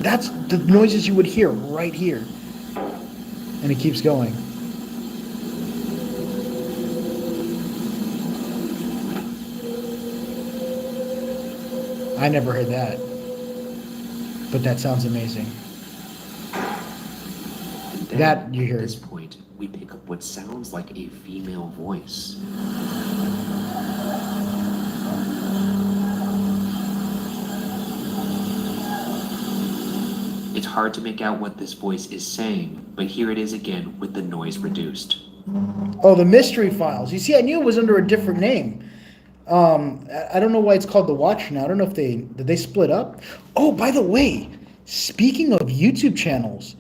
That's the noises you would hear right here. And it keeps going. I never heard that. But that sounds amazing. Then, that you hear. At this point, we pick up what sounds like a female voice. It's hard to make out what this voice is saying, but here it is again with the noise reduced. Oh, the Mystery Files. You see, I knew it was under a different name. I don't know why it's called The Watcher now. I don't know if did they split up? Oh, by the way, speaking of YouTube channels,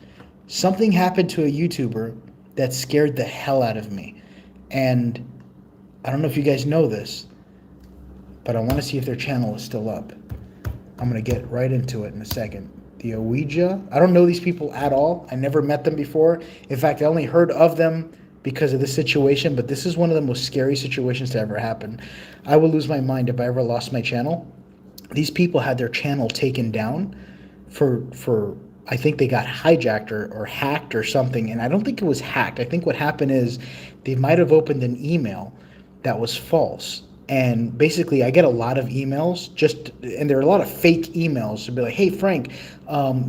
something happened to a YouTuber that scared the hell out of me. And I don't know if you guys know this, but I want to see if their channel is still up. I'm going to get right into it in a second. The Ouija. I don't know these people at all. I never met them before. In fact, I only heard of them because of this situation, but this is one of the most scary situations to ever happen. I would lose my mind if I ever lost my channel. These people had their channel taken down for I think they got hijacked or hacked or something, and I don't think it was hacked. I think what happened is they might have opened an email that was false. And basically, I get a lot of emails, and there are a lot of fake emails to be like, hey, Frank,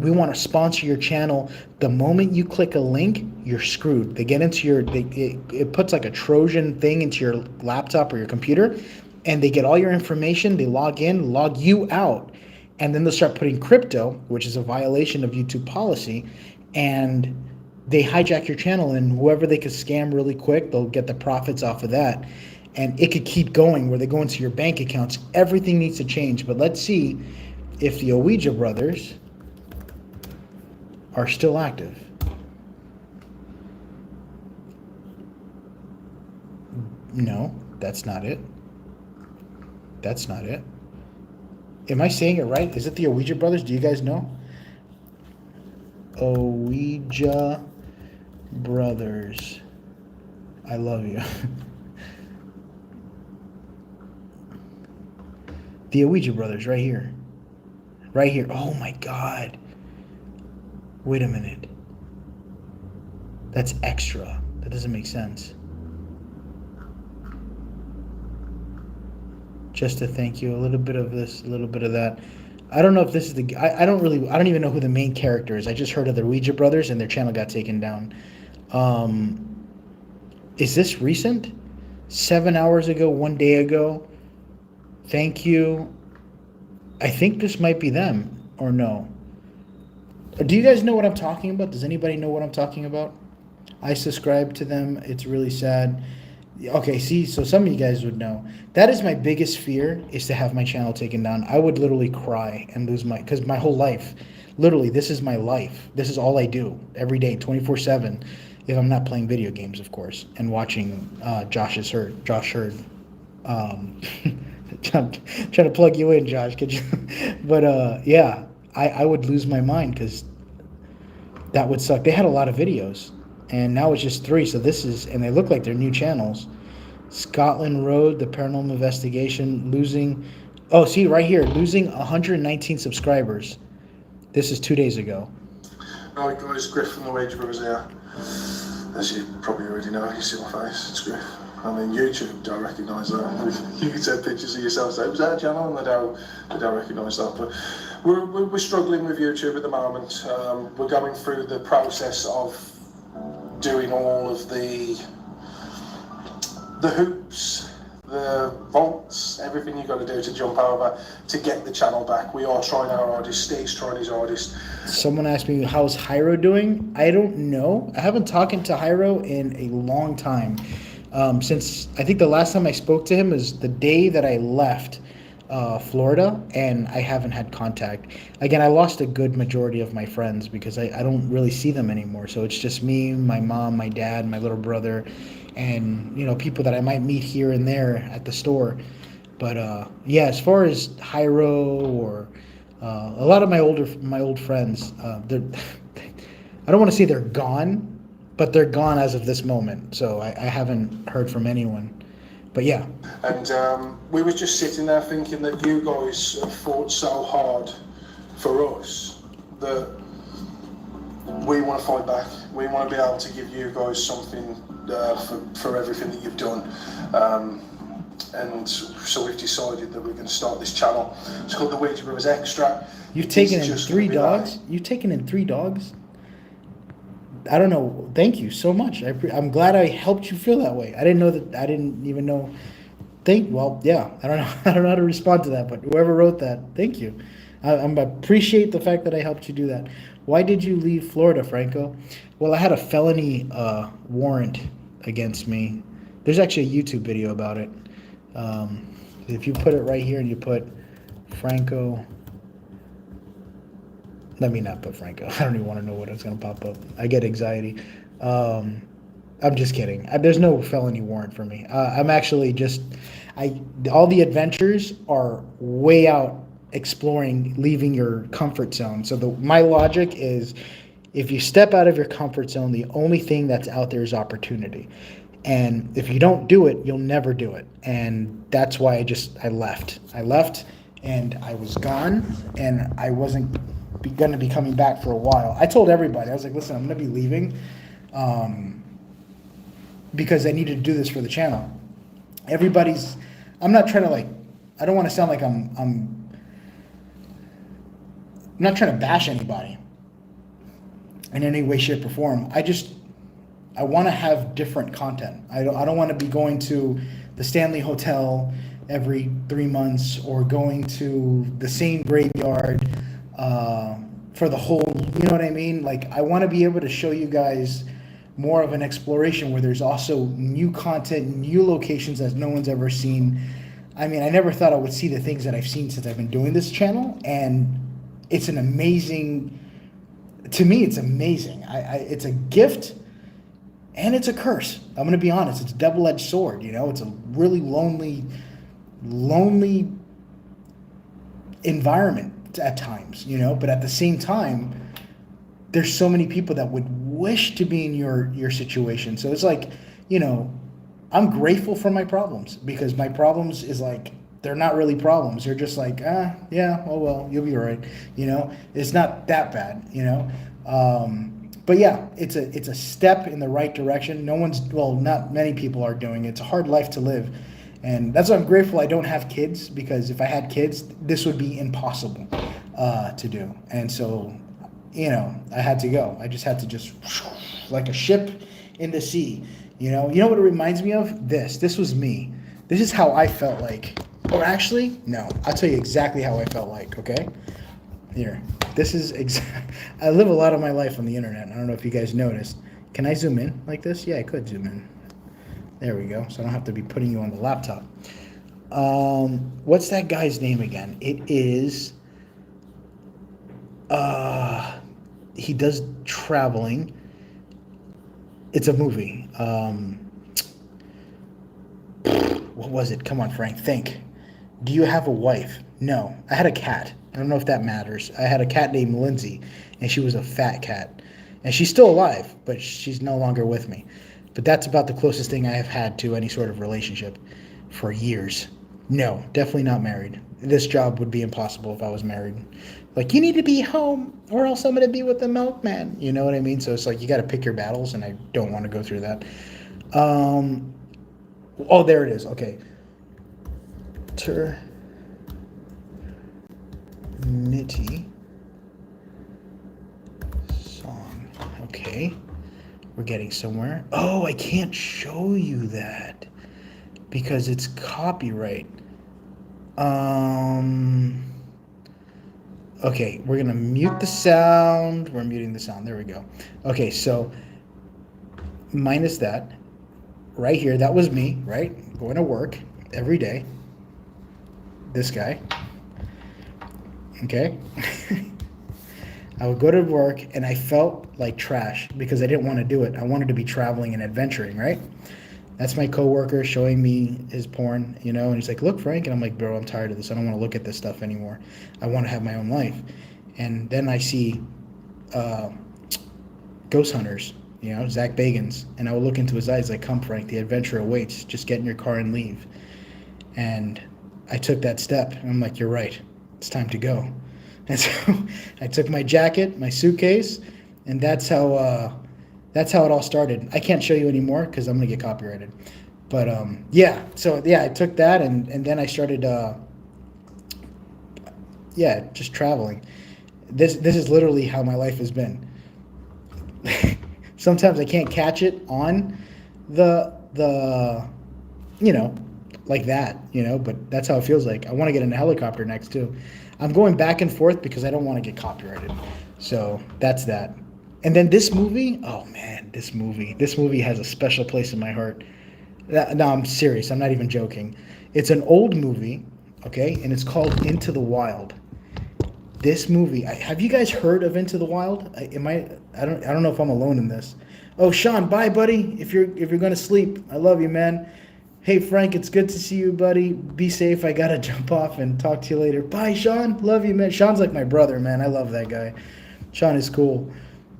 we want to sponsor your channel. The moment you click a link, you're screwed. They get into it puts like a Trojan thing into your laptop or your computer, and they get all your information. They log in, log you out, and then they'll start putting crypto, which is a violation of YouTube policy, and they hijack your channel, and whoever they could scam really quick, they'll get the profits off of that. And it could keep going where they go into your bank accounts. Everything needs to change. But let's see if the Ouija brothers are still active. No, that's not it. That's not it. Am I saying it right? Is it the Ouija brothers? Do you guys know? Ouija brothers. I love you. The Ouija brothers, right here. Right here. Oh my God. Wait a minute. That's extra. That doesn't make sense. Just to thank you. A little bit of this, a little bit of that. I don't know if this is the... I don't even know who the main character is. I just heard of the Ouija brothers and their channel got taken down. Is this recent? 7 hours ago, 1 day ago. Thank you. I think this might be them, or no. Do you guys know what I'm talking about? Does anybody know what I'm talking about? I subscribe to them. It's really sad. Okay, see, so some of you guys would know. That is my biggest fear, is to have my channel taken down. I would literally cry and lose because my whole life, literally, this is my life. This is all I do every day, 24/7, if I'm not playing video games, of course, and watching Josh Hurd. Trying to plug you in, Josh. Could you? But yeah, I would lose my mind because that would suck. They had a lot of videos, and now it's just 3. So this is, and they look like they're new channels. Scotland Road, the Paranormal Investigation, losing. Oh, see right here, losing 119 subscribers. This is 2 days ago. Right guys, Griff from the Ouija Brothers here. As you probably already know, you see my face, it's Griff. I mean, YouTube don't recognise that. You can take pictures of yourself, say, was that a channel? And they don't recognise that. But we're struggling with YouTube at the moment. We're going through the process of doing all of the hoops, the vaults, everything you've got to do to jump over to get the channel back. We are trying our hardest. Steve's trying his hardest. Someone asked me, how's Hyro doing? I don't know. I haven't talked to Hyro in a long time. Since I think the last time I spoke to him is the day that I left Florida, and I haven't had contact. Again, I lost a good majority of my friends because I don't really see them anymore. So it's just me, my mom, my dad, my little brother, and people that I might meet here and there at the store. But yeah, as far as Hyro or a lot of my old friends, they're I don't want to say they're gone, but they're gone as of this moment. So I haven't heard from anyone. But yeah. And we were just sitting there thinking that you guys have fought so hard for us that we want to fight back. We want to be able to give you guys something for everything that you've done. And so we've decided that we're going to start this channel. It's called the Ouija Brothers Extra. You've taken in 3 dogs? You've taken in 3 dogs? I don't know. Thank you so much. I'm glad I helped you feel that way. I didn't know that. I didn't even know. Well, yeah. I don't know. I don't know how to respond to that. But whoever wrote that, thank you. I appreciate the fact that I helped you do that. Why did you leave Florida, Franco? Well, I had a felony warrant against me. There's actually a YouTube video about it. If you put it right here and you put Franco. Let me not put Franco. I don't even want to know what it's going to pop up. I get anxiety. I'm just kidding. There's no felony warrant for me. I'm actually just... all the adventures are way out exploring, leaving your comfort zone. So my logic is, if you step out of your comfort zone, the only thing that's out there is opportunity. And if you don't do it, you'll never do it. And that's why I left. I left and I was gone, and I wasn't going to be coming back for a while. I told everybody, I was like, listen, I'm going to be leaving because I needed to do this for the channel. I'm not trying to I don't want to sound like I'm not trying to bash anybody in any way, shape, or form. I want to have different content. I don't want to be going to the Stanley Hotel every 3 months or going to the same graveyard for the whole, you know what I mean? I want to be able to show you guys more of an exploration where there's also new content, new locations that no one's ever seen. I mean, I never thought I would see the things that I've seen since I've been doing this channel, and it's an amazing... to me, it's amazing. It's a gift and it's a curse. I'm going to be honest. It's a double-edged sword. You know, it's a really lonely environment at times, you know, but at the same time, there's so many people that would wish to be in your situation. So it's like, you know, I'm grateful for my problems, because my problems is like, they're not really problems. They're just like, yeah, oh well, you'll be all right. You know, it's not that bad, you know. But yeah, it's a step in the right direction. Not many people are doing it. It's a hard life to live. And that's why I'm grateful I don't have kids, because if I had kids, this would be impossible to do. And so, you know, I had to go. I just had to like a ship in the sea. You know what it reminds me of? This was me. This is how I felt like. Or actually, no, I'll tell you exactly how I felt like, okay? Here. This is I live a lot of my life on the internet. I don't know if you guys noticed. Can I zoom in like this? Yeah, I could zoom in. There we go. So I don't have to be putting you on the laptop. What's that guy's name again? It is, he does traveling. It's a movie. What was it? Come on, Frank, think. Do you have a wife? No. I had a cat. I don't know if that matters. I had a cat named Lindsay, and she was a fat cat. And she's still alive, but she's no longer with me. But that's about the closest thing I have had to any sort of relationship for years. No, definitely not married. This job would be impossible if I was married. Like, you need to be home or else I'm going to be with the milkman. You know what I mean? So it's like you got to pick your battles, and I don't want to go through that. Oh, there it is. Okay. Nitty song. Okay. We're getting somewhere. Oh, I can't show you that because it's copyright. Okay, we're gonna mute the sound. We're muting the sound. There we go. Okay, so minus that. Right here, that was me, right? Going to work every day. This guy. Okay. I would go to work and I felt like trash because I didn't want to do it. I wanted to be traveling and adventuring, right? That's my coworker showing me his porn, you know, and he's like, look, Frank. And I'm like, bro, I'm tired of this. I don't want to look at this stuff anymore. I want to have my own life. And then I see Ghost Hunters, you know, Zach Bagans. And I would look into his eyes like, come, Frank, the adventure awaits. Just get in your car and leave. And I took that step. And I'm like, you're right. It's time to go. And so I took my jacket, my suitcase, and that's how it all started. I can't show you anymore because I'm gonna get copyrighted. But yeah, so yeah, I took that and then I started just traveling. This is literally how my life has been. Sometimes I can't catch it on the you know, like that, you know, but that's how it feels like. I want to get in a helicopter next too. I'm going back and forth because I don't want to get copyrighted. So that's that. And then this movie, oh man, this movie has a special place in my heart. No, I'm serious. I'm not even joking. It's an old movie, okay, and it's called Into the Wild. This movie, have you guys heard of Into the Wild? I don't know if I'm alone in this. Oh, Sean, bye, buddy. If you're gonna sleep, I love you, man. Hey, Frank, it's good to see you, buddy. Be safe. I gotta jump off and talk to you later. Bye, Sean. Love you, man. Sean's like my brother, man. I love that guy. Sean is cool.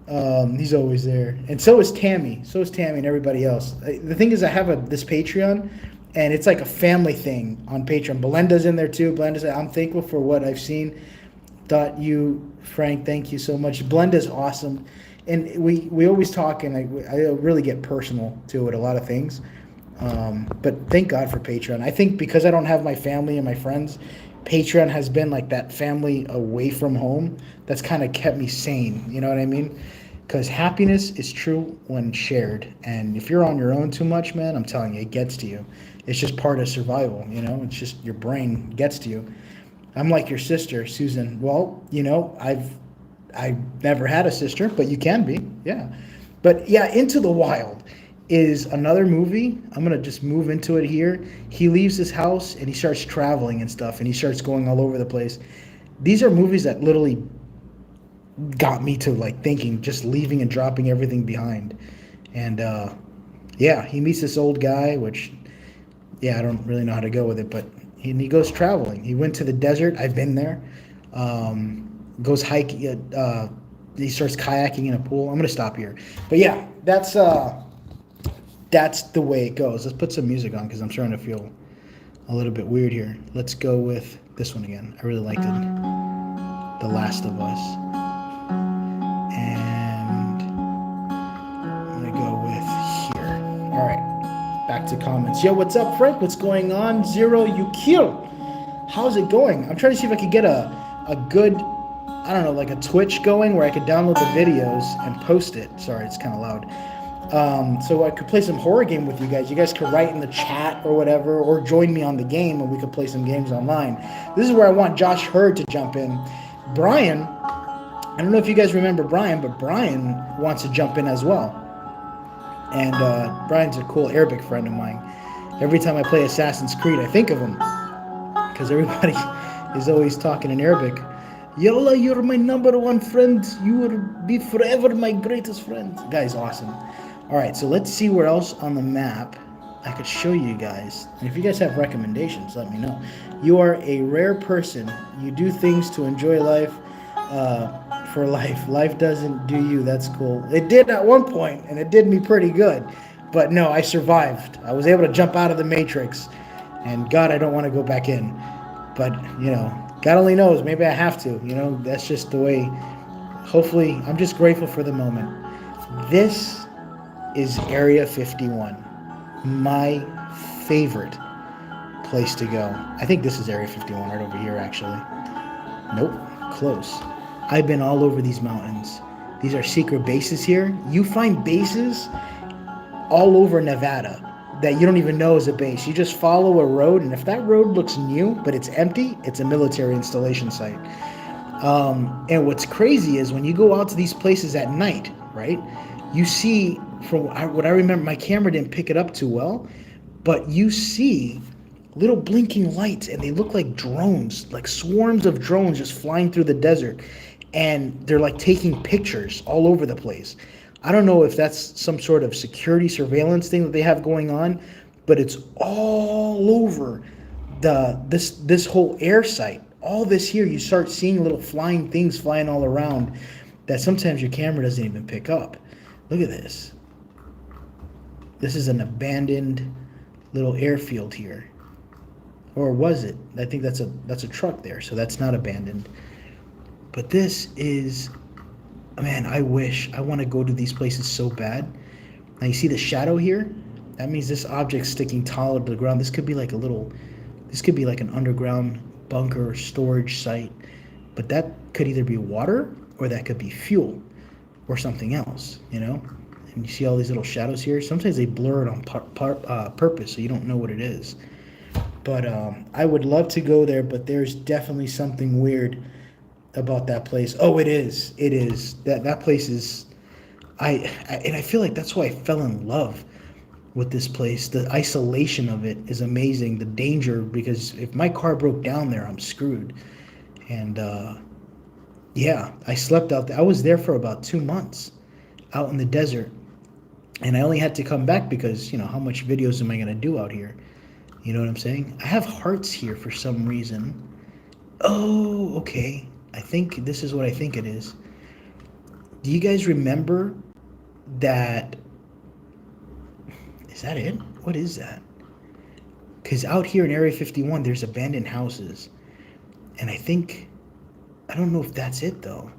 He's always there. And so is Tammy. So is Tammy and everybody else. The thing is, I have this Patreon, and it's like a family thing on Patreon. Belinda's in there, too. Belinda said, I'm thankful for what I've seen. Frank, thank you so much. Belinda's awesome. And we always talk, and I really get personal, too, with a lot of things. But thank God for Patreon. I think because I don't have my family and my friends, Patreon has been like that family away from home that's kind of kept me sane. You know what I mean? Because happiness is true when shared. And if you're on your own too much, man, I'm telling you, it gets to you. It's just part of survival, you know? It's just your brain gets to you. I'm like your sister, Susan. Well, you know, I've never had a sister, but you can be. Yeah. But yeah, Into the Wild is another movie. I'm going to just move into it here. He leaves his house and he starts traveling and stuff, and he starts going all over the place. These are movies that literally got me to like thinking, just leaving and dropping everything behind. And yeah, he meets this old guy, which, yeah, I don't really know how to go with it, but he goes traveling. He went to the desert. I've been there. Goes hiking. He starts kayaking in a pool. I'm gonna stop here, but yeah, that's the way it goes. Let's put some music on because I'm starting to feel a little bit weird here. Let's go with this one again. I really liked it, The Last of Us, and I'm gonna go with here. All right, back to comments. Yo, what's up, Frank? What's going on? Zero, you kill. How's it going? I'm trying to see if I could get a good, I don't know, like a Twitch going where I could download the videos and post it. Sorry, it's kind of loud. So I could play some horror game with you guys. You guys could write in the chat or whatever, or join me on the game and we could play some games online. This is where I want Josh Hurd to jump in. Brian, I don't know if you guys remember Brian, but Brian wants to jump in as well. And Brian's a cool Arabic friend of mine. Every time I play Assassin's Creed, I think of him because everybody is always talking in Arabic. Yola, you're my number one friend. You will be forever my greatest friend. Guy's awesome. All right, so let's see where else on the map I could show you guys. And if you guys have recommendations, let me know. You are a rare person. You do things to enjoy life for life. Life doesn't do you. That's cool. It did at one point, and it did me pretty good. But no, I survived. I was able to jump out of the Matrix. And God, I don't want to go back in. But, you know, God only knows. Maybe I have to. You know, that's just the way. Hopefully, I'm just grateful for the moment. This is Area 51. My favorite place to go. I think this is Area 51 right over here, actually. Nope, close. I've been all over these mountains. These are secret bases here. You find bases all over Nevada that you don't even know is a base. You just follow a road, and if that road looks new, but it's empty, it's a military installation site. And what's crazy is when you go out to these places at night, right, you see, from what I remember, my camera didn't pick it up too well, but you see little blinking lights, and they look like drones, like swarms of drones just flying through the desert, and they're like taking pictures all over the place. I don't know if that's some sort of security surveillance thing that they have going on, but it's all over this whole air site. All this here, you start seeing little flying things flying all around that sometimes your camera doesn't even pick up. Look at this. This is an abandoned little airfield here. Or was it? I think that's a truck there, so that's not abandoned. But this is, man, I want to go to these places so bad. Now you see the shadow here? That means this object's sticking taller to the ground. This could be like an underground bunker or storage site. But that could either be water or that could be fuel or something else, you know? And you see all these little shadows here? Sometimes they blur it on purpose so you don't know what it is. But I would love to go there, but there's definitely something weird about that place. Oh, it is. It is. That place is... I feel like that's why I fell in love with this place. The isolation of it is amazing. The danger, because if my car broke down there, I'm screwed. And yeah, I slept out there. I was there for about 2 months out in the desert. And I only had to come back because, you know, how much videos am I going to do out here? You know what I'm saying? I have hearts here for some reason. Oh, okay. I think this is what I think it is. Do you guys remember that? Is that it? What is that? Because out here in Area 51, there's abandoned houses. And I don't know if that's it, though.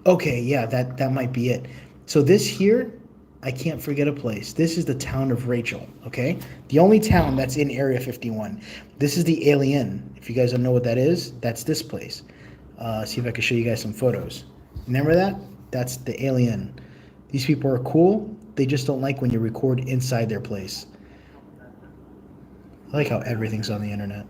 Okay, yeah, that might be it. So this here, I can't forget a place. This is the town of Rachel, okay? The only town that's in Area 51. This is the Alien. If you guys don't know what that is, that's this place. See if I can show you guys some photos. Remember that? That's the Alien. These people are cool. They just don't like when you record inside their place. I like how everything's on the internet.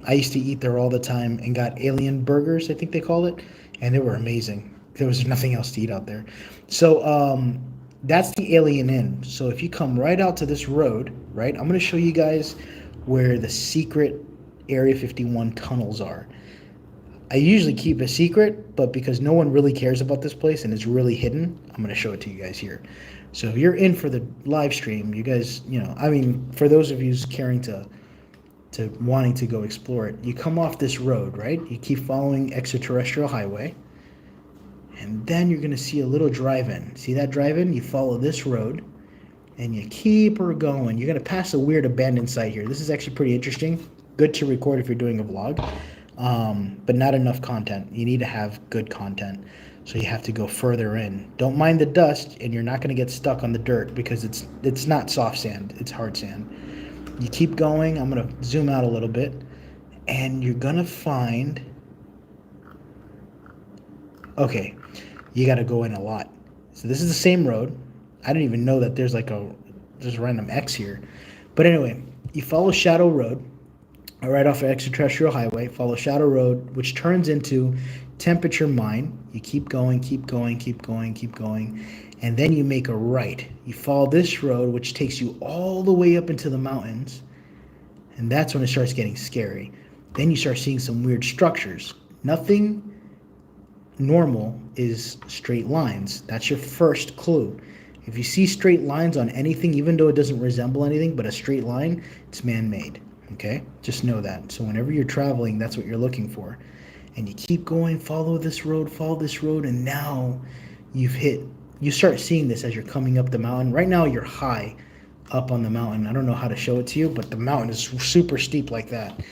I used to eat there all the time and got alien burgers, I think they call it, and they were amazing. There was nothing else to eat out there. So that's the Alien Inn. So if you come right out to this road, right, I'm going to show you guys where the secret Area 51 tunnels are. I usually keep a secret, but because no one really cares about this place and it's really hidden, I'm going to show it to you guys here. So if you're in for the live stream, you guys, for those of you who's caring to wanting to go explore it, you come off this road, right? You keep following extraterrestrial highway, and then you're going to see a little drive-in. See that drive-in? You follow this road, and you keep her going. You're going to pass a weird abandoned site here. This is actually pretty interesting. Good to record if you're doing a vlog, but not enough content. You need to have good content, so you have to go further in. Don't mind the dust, and you're not going to get stuck on the dirt because it's not soft sand. It's hard sand. You keep going. I'm going to zoom out a little bit, and you're going to find... Okay, you got to go in a lot. So this is the same road. I didn't even know that there's a random X here. But anyway, you follow Shadow Road, right off of Extraterrestrial Highway. Follow Shadow Road, which turns into Temperature Mine. You keep going, keep going, keep going, keep going. And then you make a right. You follow this road, which takes you all the way up into the mountains. And that's when it starts getting scary. Then you start seeing some weird structures. Nothing normal is straight lines. That's your first clue. If you see straight lines on anything, even though it doesn't resemble anything, but a straight line, it's man-made. Okay? Just know that. So whenever you're traveling, that's what you're looking for. And you keep going, follow this road, and now you start seeing this as you're coming up the mountain. Right now you're high up on the mountain. I don't know how to show it to you, but the mountain is super steep like that.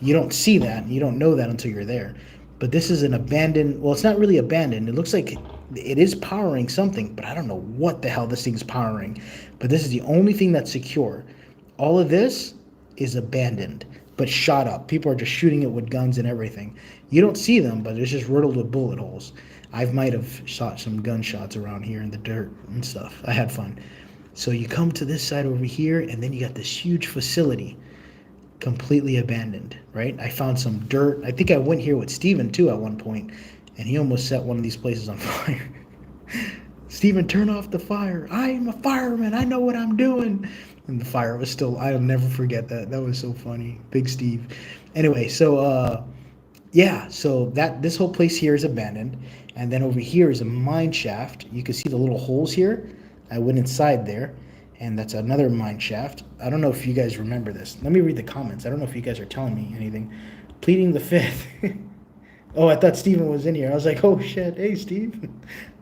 You don't see that, you don't know that until you're there. But this is an abandoned, well, it's not really abandoned. It looks like it is powering something, but I don't know what the hell this thing's powering. But this is the only thing that's secure. All of this is abandoned, but shot up. People are just shooting it with guns and everything. You don't see them, but it's just riddled with bullet holes. I might have shot some gunshots around here in the dirt and stuff. I had fun. So you come to this side over here, and then you got this huge facility, completely abandoned, right? I found some dirt. I think I went here with Steven too at one point, and he almost set one of these places on fire. Steven, turn off the fire. I'm a fireman. I know what I'm doing. And the fire was still, I'll never forget that. That was so funny. Big Steve. Anyway, so this whole place here is abandoned. And then over here is a mine shaft. You can see the little holes here. I went inside there, and that's another mine shaft. I don't know if you guys remember this. Let me read the comments. I don't know if you guys are telling me anything. Pleading the fifth. Oh, I thought Steven was in here. I was like, oh shit. Hey, Steve.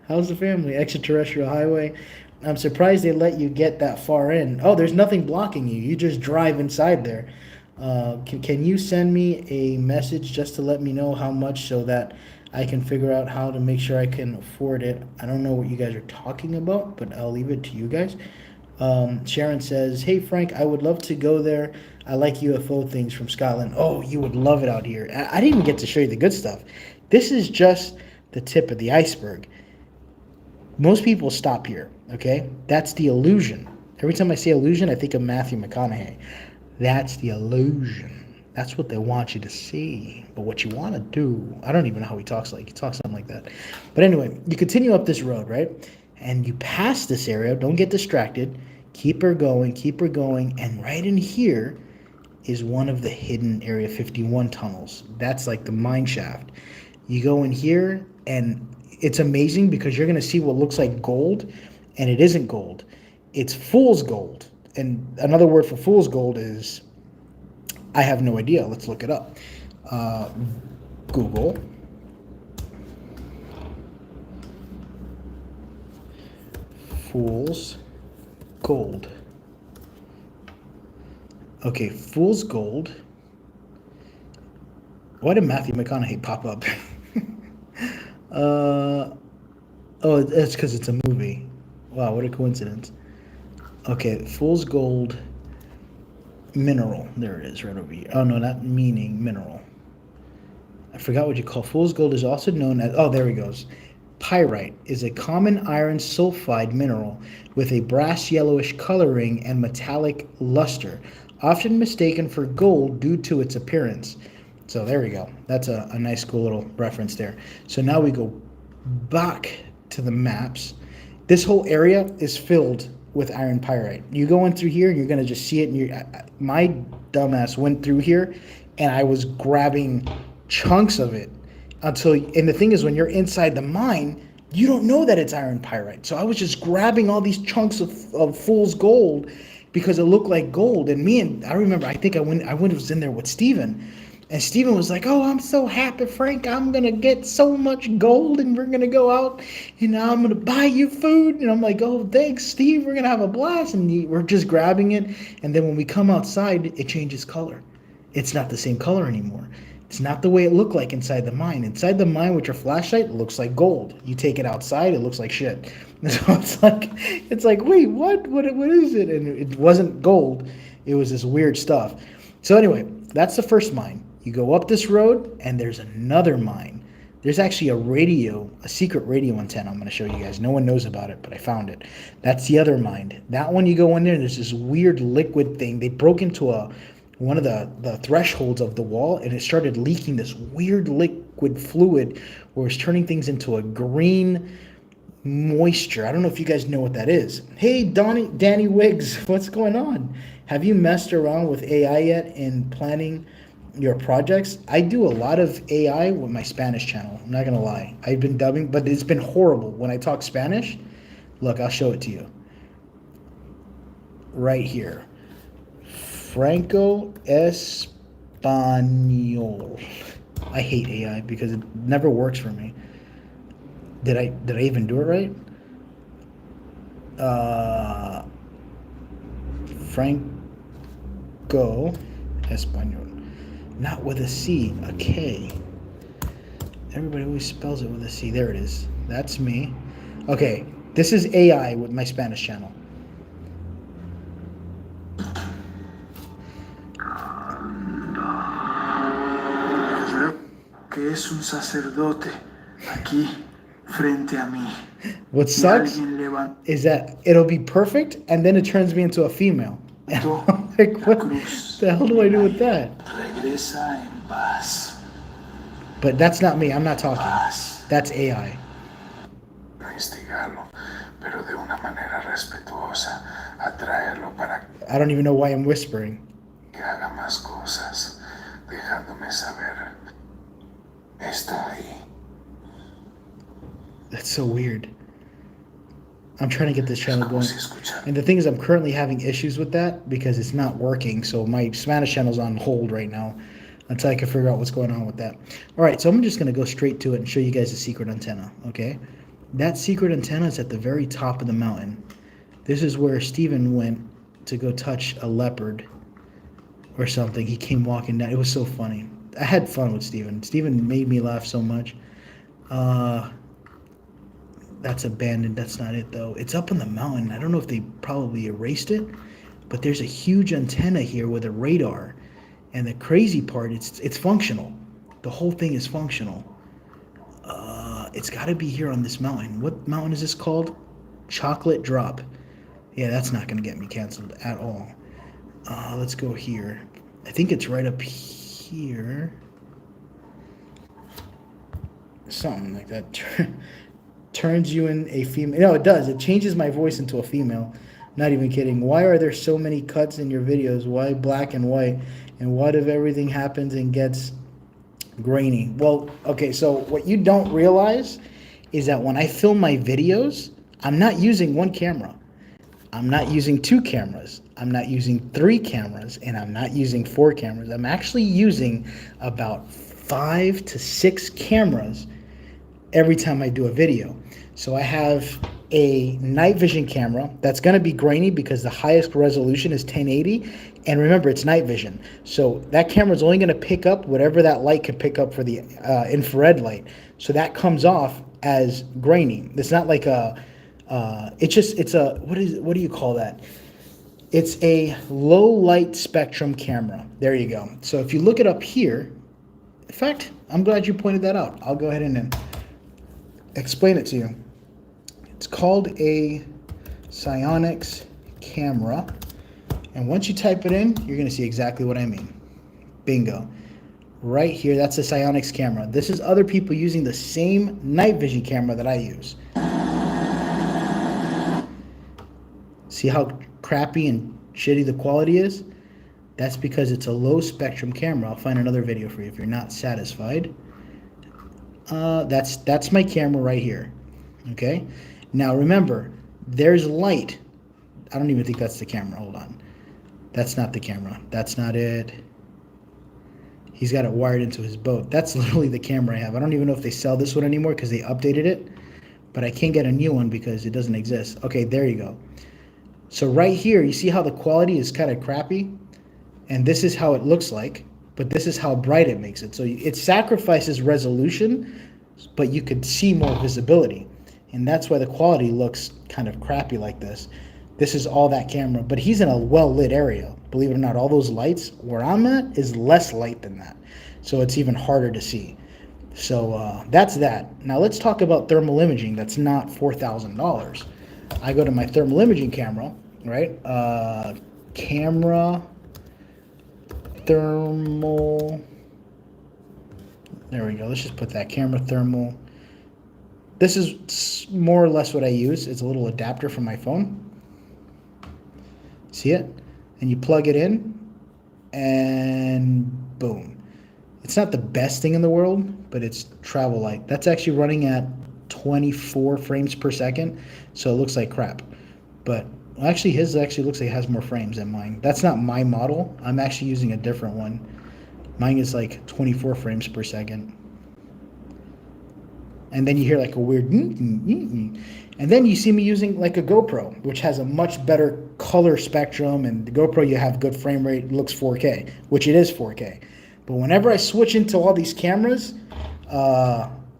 How's the family? Extraterrestrial Highway. I'm surprised they let you get that far in. Oh, there's nothing blocking you. You just drive inside there. Can you send me a message just to let me know how much so that I can figure out how to make sure I can afford it? I don't know what you guys are talking about, but I'll leave it to you guys. Sharon says, hey, Frank, I would love to go there. I like UFO things from Scotland. Oh, you would love it out here. I didn't even get to show you the good stuff. This is just the tip of the iceberg. Most people stop here, okay? That's the illusion. Every time I say illusion, I think of Matthew McConaughey. That's the illusion. That's what they want you to see. But what you want to do, I don't even know how he talks like. He talks something like that. But anyway, you continue up this road, right? And you pass this area. Don't get distracted. Keep her going, and right in here is one of the hidden Area 51 tunnels. That's like the mine shaft. You go in here, and it's amazing because you're going to see what looks like gold, and it isn't gold. It's fool's gold. And another word for fool's gold is, I have no idea. Let's look it up. Google. Fool's gold. Okay, fool's gold. Why did Matthew McConaughey pop up? Oh, that's because it's a movie. Wow, what a coincidence. Okay, fool's gold mineral. There it is, right over here. Oh, no, not meaning, mineral. I forgot what you call fool's gold. Is also known as, oh, there he goes. Pyrite is a common iron sulfide mineral with a brass yellowish coloring and metallic luster, often mistaken for gold due to its appearance. So there we go. That's a nice cool little reference there. So now we go back to the maps. This whole area is filled with iron pyrite. You go in through here and you're going to just see it. And my dumbass went through here and I was grabbing chunks of it and the thing is, when you're inside the mine, you don't know that it's iron pyrite. So I was just grabbing all these chunks of fool's gold because it looked like gold. And I remember, I think I was in there with Steven. And Steven was like, oh, I'm so happy, Frank. I'm going to get so much gold and we're going to go out and I'm going to buy you food. And I'm like, oh, thanks, Steve. We're going to have a blast. And we're just grabbing it. And then when we come outside, it changes color. It's not the same color anymore. It's not the way it looked like inside the mine. Inside the mine with your flashlight, it looks like gold. You take it outside, it looks like shit. So it's like, wait, what is it? And it wasn't gold. It was this weird stuff. So anyway, that's the first mine. You go up this road, and there's another mine. There's actually a secret radio antenna I'm going to show you guys. No one knows about it, but I found it. That's the other mine. That one, you go in there, and there's this weird liquid thing. They broke into one of the thresholds of the wall, and it started leaking this weird liquid fluid where it's turning things into a green moisture. I don't know if you guys know what that is. Hey, Danny Wiggs, what's going on? Have you messed around with AI yet in planning your projects? I do a lot of AI with my Spanish channel. I'm not going to lie. I've been dubbing, but it's been horrible. When I talk Spanish, look, I'll show it to you. Right here. Franko Espanol. I hate AI because it never works for me. Did I even do it right? Franko Espanol. Not with a C, a K. Everybody always spells it with a C. There it is. That's me. Okay, this is AI with my Spanish channel. Que es un sacerdote aquí frente a mí. What sucks is that it'll be perfect and then it turns me into a female. And I'm like, what the hell do I do with that? Regresa en paz. But that's not me. I'm not talking. That's AI. No instigarlo, pero de una manera respetuosa, atraerlo para I don't even know why I'm whispering. que haga más cosas, dejándome saber. Está ahí. That's so weird. I'm trying to get this channel going. And the thing is, I'm currently having issues with that because it's not working. So my Spanish channel's on hold right now until I can figure out what's going on with that. All right, so I'm just going to go straight to it and show you guys the secret antenna, okay? That secret antenna is at the very top of the mountain. This is where Steven went to go touch a leopard or something. He came walking down. It was so funny. I had fun with Steven. Steven made me laugh so much. That's abandoned. That's not it, though. It's up on the mountain. I don't know if they probably erased it, but there's a huge antenna here with a radar. And the crazy part, it's functional. The whole thing is functional. It's got to be here on this mountain. What mountain is this called? Chocolate Drop. Yeah, that's not going to get me canceled at all. Let's go here. I think it's right up here. Something like that. Turns you in a female. No, it does. It changes my voice into a female. Not even kidding. Why are there so many cuts in your videos? Why black and white? And what if everything happens and gets grainy? Well, okay, so what you don't realize is that when I film my videos, I'm not using one camera. I'm not using 2 cameras. I'm not using 3 cameras. And I'm not using 4 cameras. I'm actually using about 5 to 6 cameras every time I do a video. So I have a night vision camera that's going to be grainy because the highest resolution is 1080. And remember, it's night vision. So that camera is only going to pick up whatever that light can pick up for the infrared light. So that comes off as grainy. It's not like what do you call that? It's a low light spectrum camera. There you go. So if you look it up here, in fact, I'm glad you pointed that out. I'll go ahead and explain it to you. It's called a Psionics camera. And once you type it in, you're going to see exactly what I mean. Bingo. Right here, that's a Psionics camera. This is other people using the same night vision camera that I use. See how crappy and shitty the quality is? That's because it's a low spectrum camera. I'll find another video for you if you're not satisfied. That's my camera right here. Okay. Now remember, there's light. I don't even think that's the camera. Hold on. That's not the camera. That's not it. He's got it wired into his boat. That's literally the camera I have. I don't even know if they sell this one anymore because they updated it. But I can't get a new one because it doesn't exist. Okay, there you go. So right here, you see how the quality is kind of crappy? And this is how it looks like. But this is how bright it makes it. So it sacrifices resolution, but you could see more visibility. And that's why the quality looks kind of crappy like this. This is all that camera, but he's in a well-lit area. Believe it or not, all those lights where I'm at is less light than that. So it's even harder to see. So that's that. Now let's talk about thermal imaging. That's not $4,000. I go to my thermal imaging camera, right? Camera, thermal. There we go. Let's just put that camera thermal. This is more or less what I use. It's a little adapter from my phone. See it? And you plug it in and boom. It's not the best thing in the world, but it's travel light. That's actually running at 24 frames per second, so it looks like crap. But actually his actually looks like it has more frames than mine. That's not my model. I'm actually using a different one. Mine is like 24 frames per second. And then you hear like a weird and then you see me using like a GoPro, which has a much better color spectrum, and the GoPro you have good frame rate, it looks 4K, which it is 4K. But whenever I switch into all these cameras,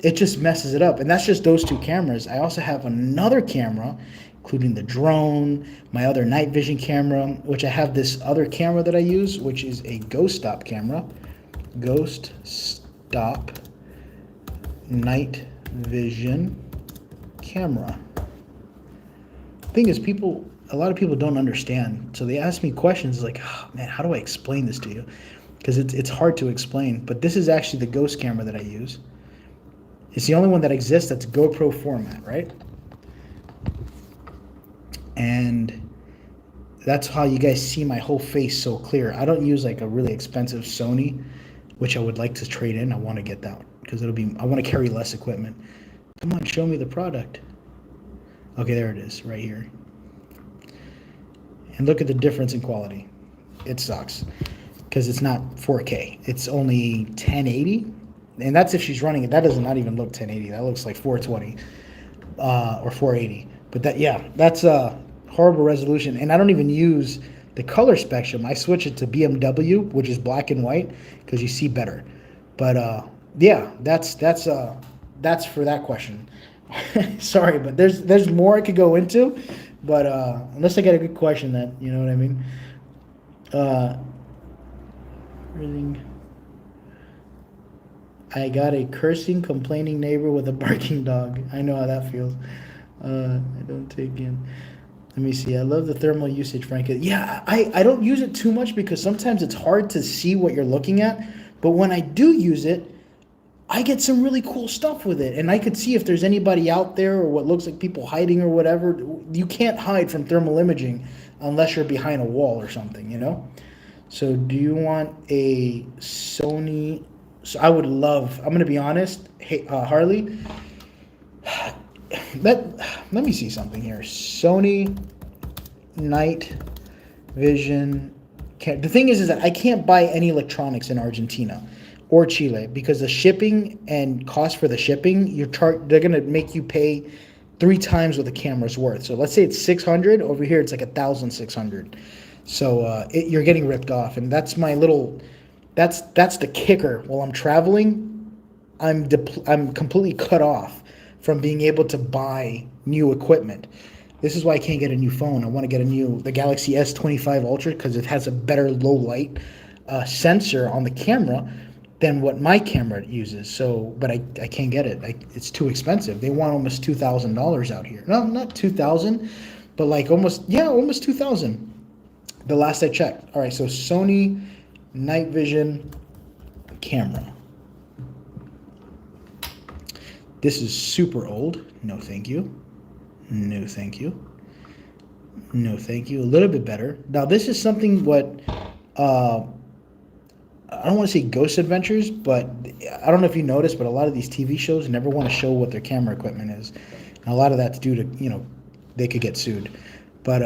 it just messes it up. And that's just those two cameras. I also have another camera, including the drone, my other night vision camera, which I have this other camera that I use, which is a ghost stop camera. Ghost stop night vision camera. Thing is, a lot of people don't understand. So they ask me questions like, oh, man, how do I explain this to you? Because it's hard to explain. But this is actually the ghost camera that I use. It's the only one that exists that's GoPro format, right? And that's how you guys see my whole face so clear. I don't use like a really expensive Sony, which I would like to trade in. I want to get that because I want to carry less equipment. Come on, show me the product. Okay, there it is, right here. And look at the difference in quality. It sucks because it's not 4K. It's only 1080. And that's if she's running it. That does not even look 1080. That looks like 420 or 480. But that's a horrible resolution. And I don't even use the color spectrum. I switch it to BMW, which is black and white, because you see better. But yeah, that's for that question. Sorry, but there's more I could go into. But unless I get a good question, then you know what I mean. Everything. I got a cursing, complaining neighbor with a barking dog. I know how that feels. I don't take in. Let me see. I love the thermal usage, Frank. Yeah, I don't use it too much because sometimes it's hard to see what you're looking at. But when I do use it, I get some really cool stuff with it. And I could see if there's anybody out there or what looks like people hiding or whatever. You can't hide from thermal imaging unless you're behind a wall or something, you know? So do you want a Sony... So I would love, I'm going to be honest, hey, Harley, let me see something here. Sony night vision. The thing is that I can't buy any electronics in Argentina or Chile because the shipping and cost for the shipping, they're going to make you pay 3 times what the camera's worth. So let's say it's $600. Over here, it's like $1,600. So you're getting ripped off. And that's my little... That's the kicker. While I'm traveling, I'm completely cut off from being able to buy new equipment. This is why I can't get a new phone. I want to get the Galaxy S25 Ultra because it has a better low light sensor on the camera than what my camera uses. So, but I can't get it. It's too expensive. They want almost $2,000 out here. No, not 2,000, but like almost 2,000. The last I checked. All right, so Sony night vision camera. This is super old. No thank you. No thank you. No thank you. A little bit better. Now this is something what I don't want to say ghost adventures, but I don't know if you noticed, but a lot of these TV shows never want to show what their camera equipment is. And a lot of that's due to, they could get sued. But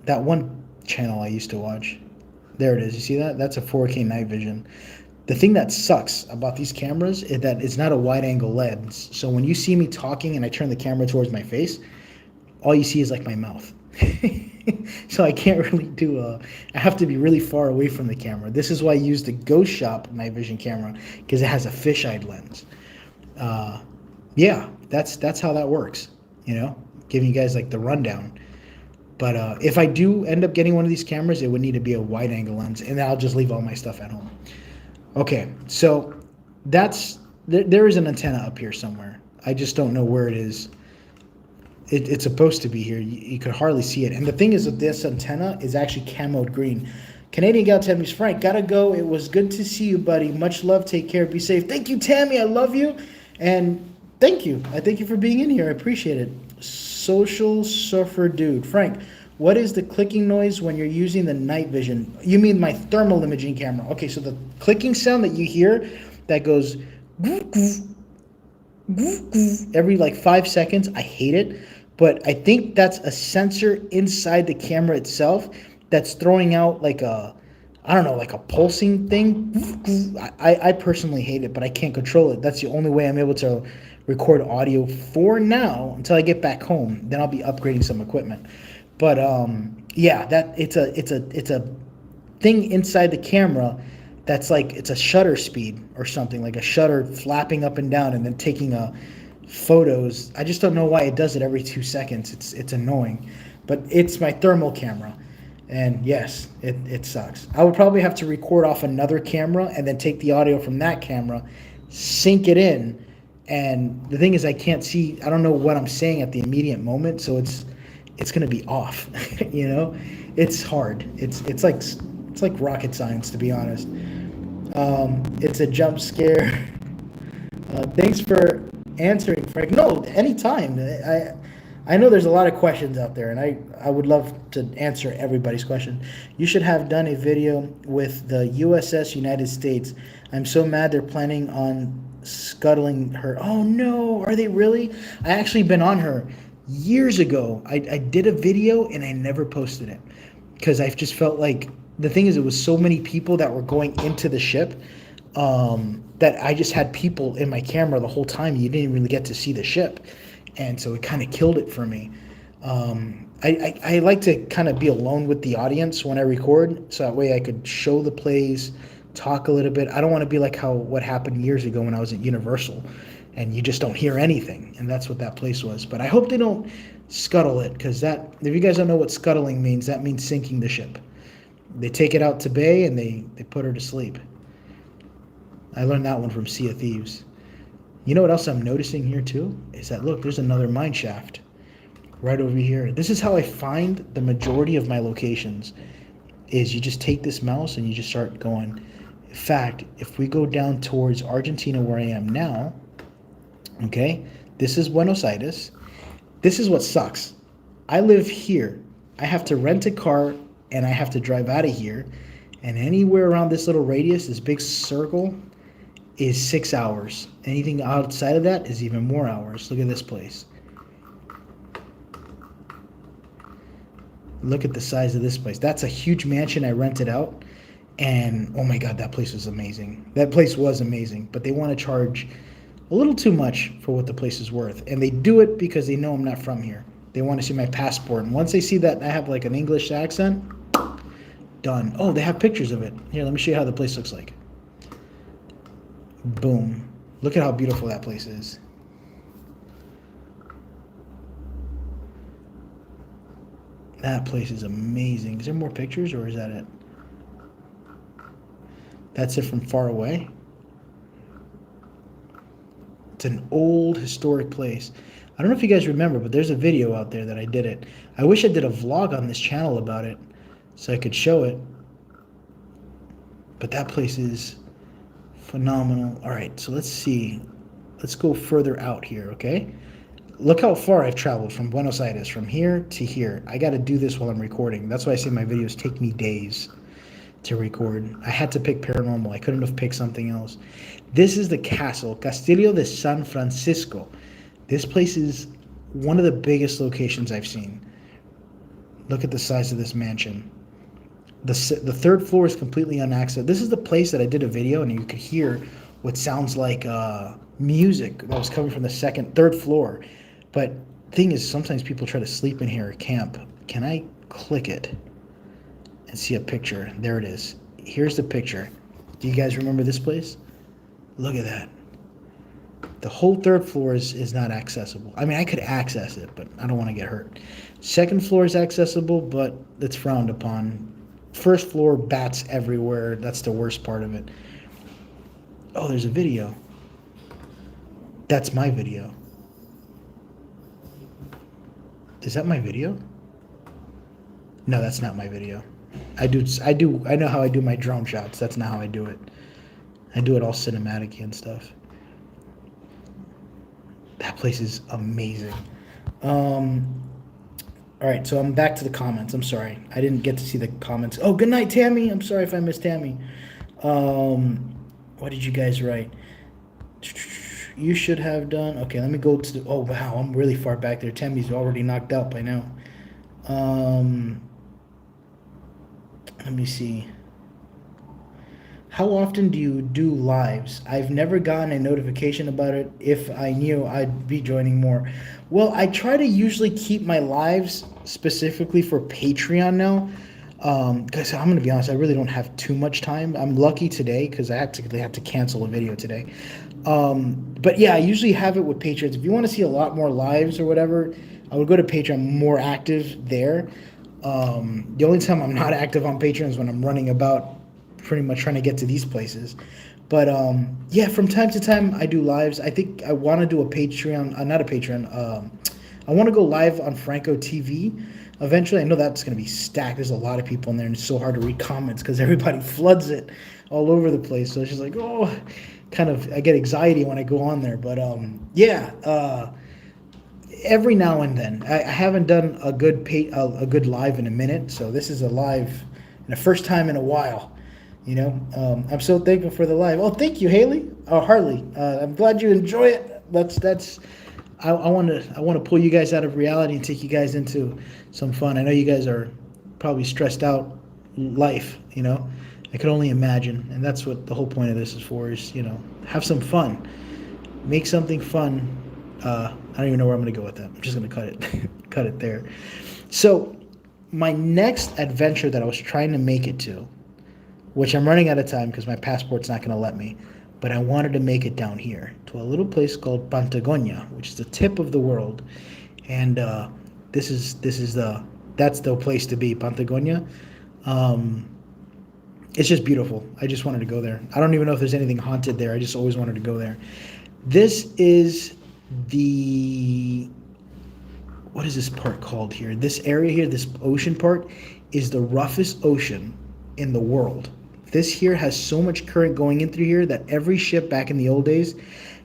that one channel I used to watch, there it is. You see that? That's a 4K night vision. The thing that sucks about these cameras is that it's not a wide angle lens. So when you see me talking and I turn the camera towards my face, all you see is like my mouth. So I can't really I have to be really far away from the camera. This is why I use the Ghost Shop night vision camera, because it has a fisheye lens. Yeah, that's how that works, giving you guys like the rundown. But if I do end up getting one of these cameras, it would need to be a wide angle lens, and I'll just leave all my stuff at home. Okay, so there is an antenna up here somewhere. I just don't know where it is. It's supposed to be here. You could hardly see it. And the thing is that this antenna is actually camoed green. Canadian gal Tammy, Frank, gotta go. It was good to see you, buddy. Much love. Take care. Be safe. Thank you, Tammy. I love you. And thank you. I thank you for being in here. I appreciate it. Social surfer dude. Frank, what is the clicking noise when you're using the night vision? You mean my thermal imaging camera. Okay, so the clicking sound that you hear that goes every like 5 seconds, I hate it. But I think that's a sensor inside the camera itself that's throwing out like a pulsing thing. I personally hate it, but I can't control it. That's the only way I'm able to record audio for now until I get back home. Then I'll be upgrading some equipment. But yeah, that it's a thing inside the camera that's like it's a shutter speed or something, like a shutter flapping up and down and then taking photos. I just don't know why it does it every 2 seconds. It's annoying, but it's my thermal camera, and yes, it sucks. I would probably have to record off another camera and then take the audio from that camera, sync it in, and the thing is I can't see. I don't know what I'm saying at the immediate moment, so it's gonna be off. It's hard. It's like rocket science, to be honest. It's a jump scare. Thanks for answering, Frank. No, anytime. I know there's a lot of questions out there, and I would love to answer everybody's question. You should have done a video with the USS United States. I'm so mad they're planning on scuttling her. Oh no, are they really? I actually been on her years ago. I did a video and I never posted it because I just felt like the thing is it was so many people that were going into the ship that I just had people in my camera the whole time. You didn't really get to see the ship, and so it kind of killed it for me. I like to kind of be alone with the audience when I record, so that way I could show the plays, talk a little bit. I don't want to be like what happened years ago when I was at Universal, and you just don't hear anything, and that's what that place was. But I hope they don't scuttle it, because if you guys don't know what scuttling means, that means sinking the ship. They take it out to bay and they put her to sleep. I learned that one from Sea of Thieves. You know what else I'm noticing here too? Is that, look, there's another mine shaft right over here. This is how I find the majority of my locations, is you just take this mouse and you just start going. In fact, if we go down towards Argentina where I am now, okay, this is Buenos Aires. This is what sucks. I live here. I have to rent a car and I have to drive out of here. And anywhere around this little radius, this big circle, is 6 hours. Anything outside of that is even more hours. Look at this place. Look at the size of this place. That's a huge mansion I rented out. And oh my God, that place was amazing. That place was amazing. But they want to charge a little too much for what the place is worth. And they do it because they know I'm not from here. They want to see my passport. And once they see that I have like an English accent, done. Oh, they have pictures of it. Here, let me show you how the place looks like. Boom. Look at how beautiful that place is. That place is amazing. Is there more pictures or is that it? That's it from far away. It's an old historic place. I don't know if you guys remember, but there's a video out there that I did it. I wish I did a vlog on this channel about it so I could show it. But that place is phenomenal. All right, so let's see. Let's go further out here, okay? Look how far I've traveled from Buenos Aires, from here to here. I got to do this while I'm recording. That's why I say my videos take me days. to record. I had to pick paranormal. I couldn't have picked something else. This is the castle, Castillo de San Francisco. This place is one of the biggest locations I've seen. Look at the size of this mansion. The third floor is completely unaccessed. This is the place that I did a video, and you could hear what sounds like music that was coming from the third floor. But thing is, sometimes people try to sleep in here or camp. Can I click it and see a picture? There it is. Here's the picture. Do you guys remember this place? Look at that. The whole third floor is not accessible. I mean, I could access it, but I don't want to get hurt. Second floor is accessible, but it's frowned upon. First floor, bats everywhere. That's the worst part of it. Oh, there's a video. That's my video. Is that my video? No, that's not my video. I know how I do my drone shots. That's not how I do it. I do it all cinematic and stuff. That place is amazing. All right, so I'm back to the comments. I'm sorry. I didn't get to see the comments. Oh, good night, Tammy. I'm sorry if I missed Tammy. What did you guys write? You should have done. Okay, let me go to the. Oh, wow. I'm really far back there. Tammy's already knocked out by now. Let me see. How often do you do lives? I've never gotten a notification about it. If I knew, I'd be joining more. Well, I try to usually keep my lives specifically for Patreon now. Because I'm going to be honest, I really don't have too much time. I'm lucky today because they had to cancel a video today. But yeah, I usually have it with Patrons. If you want to see a lot more lives or whatever, I would go to Patreon. I'm more active there. The only time I'm not active on Patreon is when I'm running about pretty much trying to get to these places. But yeah, from time to time I do lives. I think I want to do a Patreon, not a Patreon. I want to go live on Franko TV eventually. I know that's going to be stacked. There's a lot of people in there, and it's so hard to read comments because everybody floods it all over the place. So it's just like, oh, I get anxiety when I go on there. But yeah, every now and then. I haven't done a good live in a minute, so this is a live, and the first time in a while. You know, I'm so thankful for the live. Oh, thank you, Haley. Oh, Harley. I'm glad you enjoy it. I want to pull you guys out of reality and take you guys into some fun. I know you guys are probably stressed out life. You know, I could only imagine, and that's what the whole point of this is for. Is, you know, have some fun, make something fun. I don't even know where I'm going to go with that. I'm just going to cut it there. So my next adventure that I was trying to make it to, which I'm running out of time because my passport's not going to let me, but I wanted to make it down here to a little place called Patagonia, which is the tip of the world, and that's the place to be, Patagonia. It's just beautiful. I just wanted to go there. I don't even know if there's anything haunted there. I just always wanted to go there. This is what is this part called here? This area here, this ocean part, is the roughest ocean in the world. This here has so much current going in through here that every ship back in the old days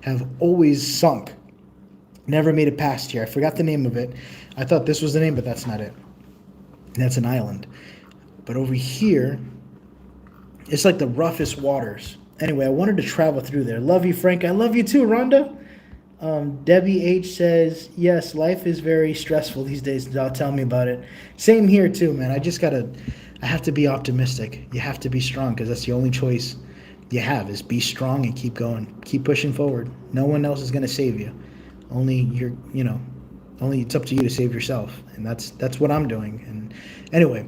have always sunk. Never made it past here. I forgot the name of it. I thought this was the name, but that's not it. That's an island. But over here, it's like the roughest waters. Anyway, I wanted to travel through there. Love you, Frank. I love you too, Rhonda. Debbie H says, yes, life is very stressful these days. Tell me about it. Same here too, man. I have to be optimistic. You have to be strong because that's the only choice you have, is be strong and keep going. Keep pushing forward. No one else is going to save you. Only it's up to you to save yourself. And that's what I'm doing. And anyway,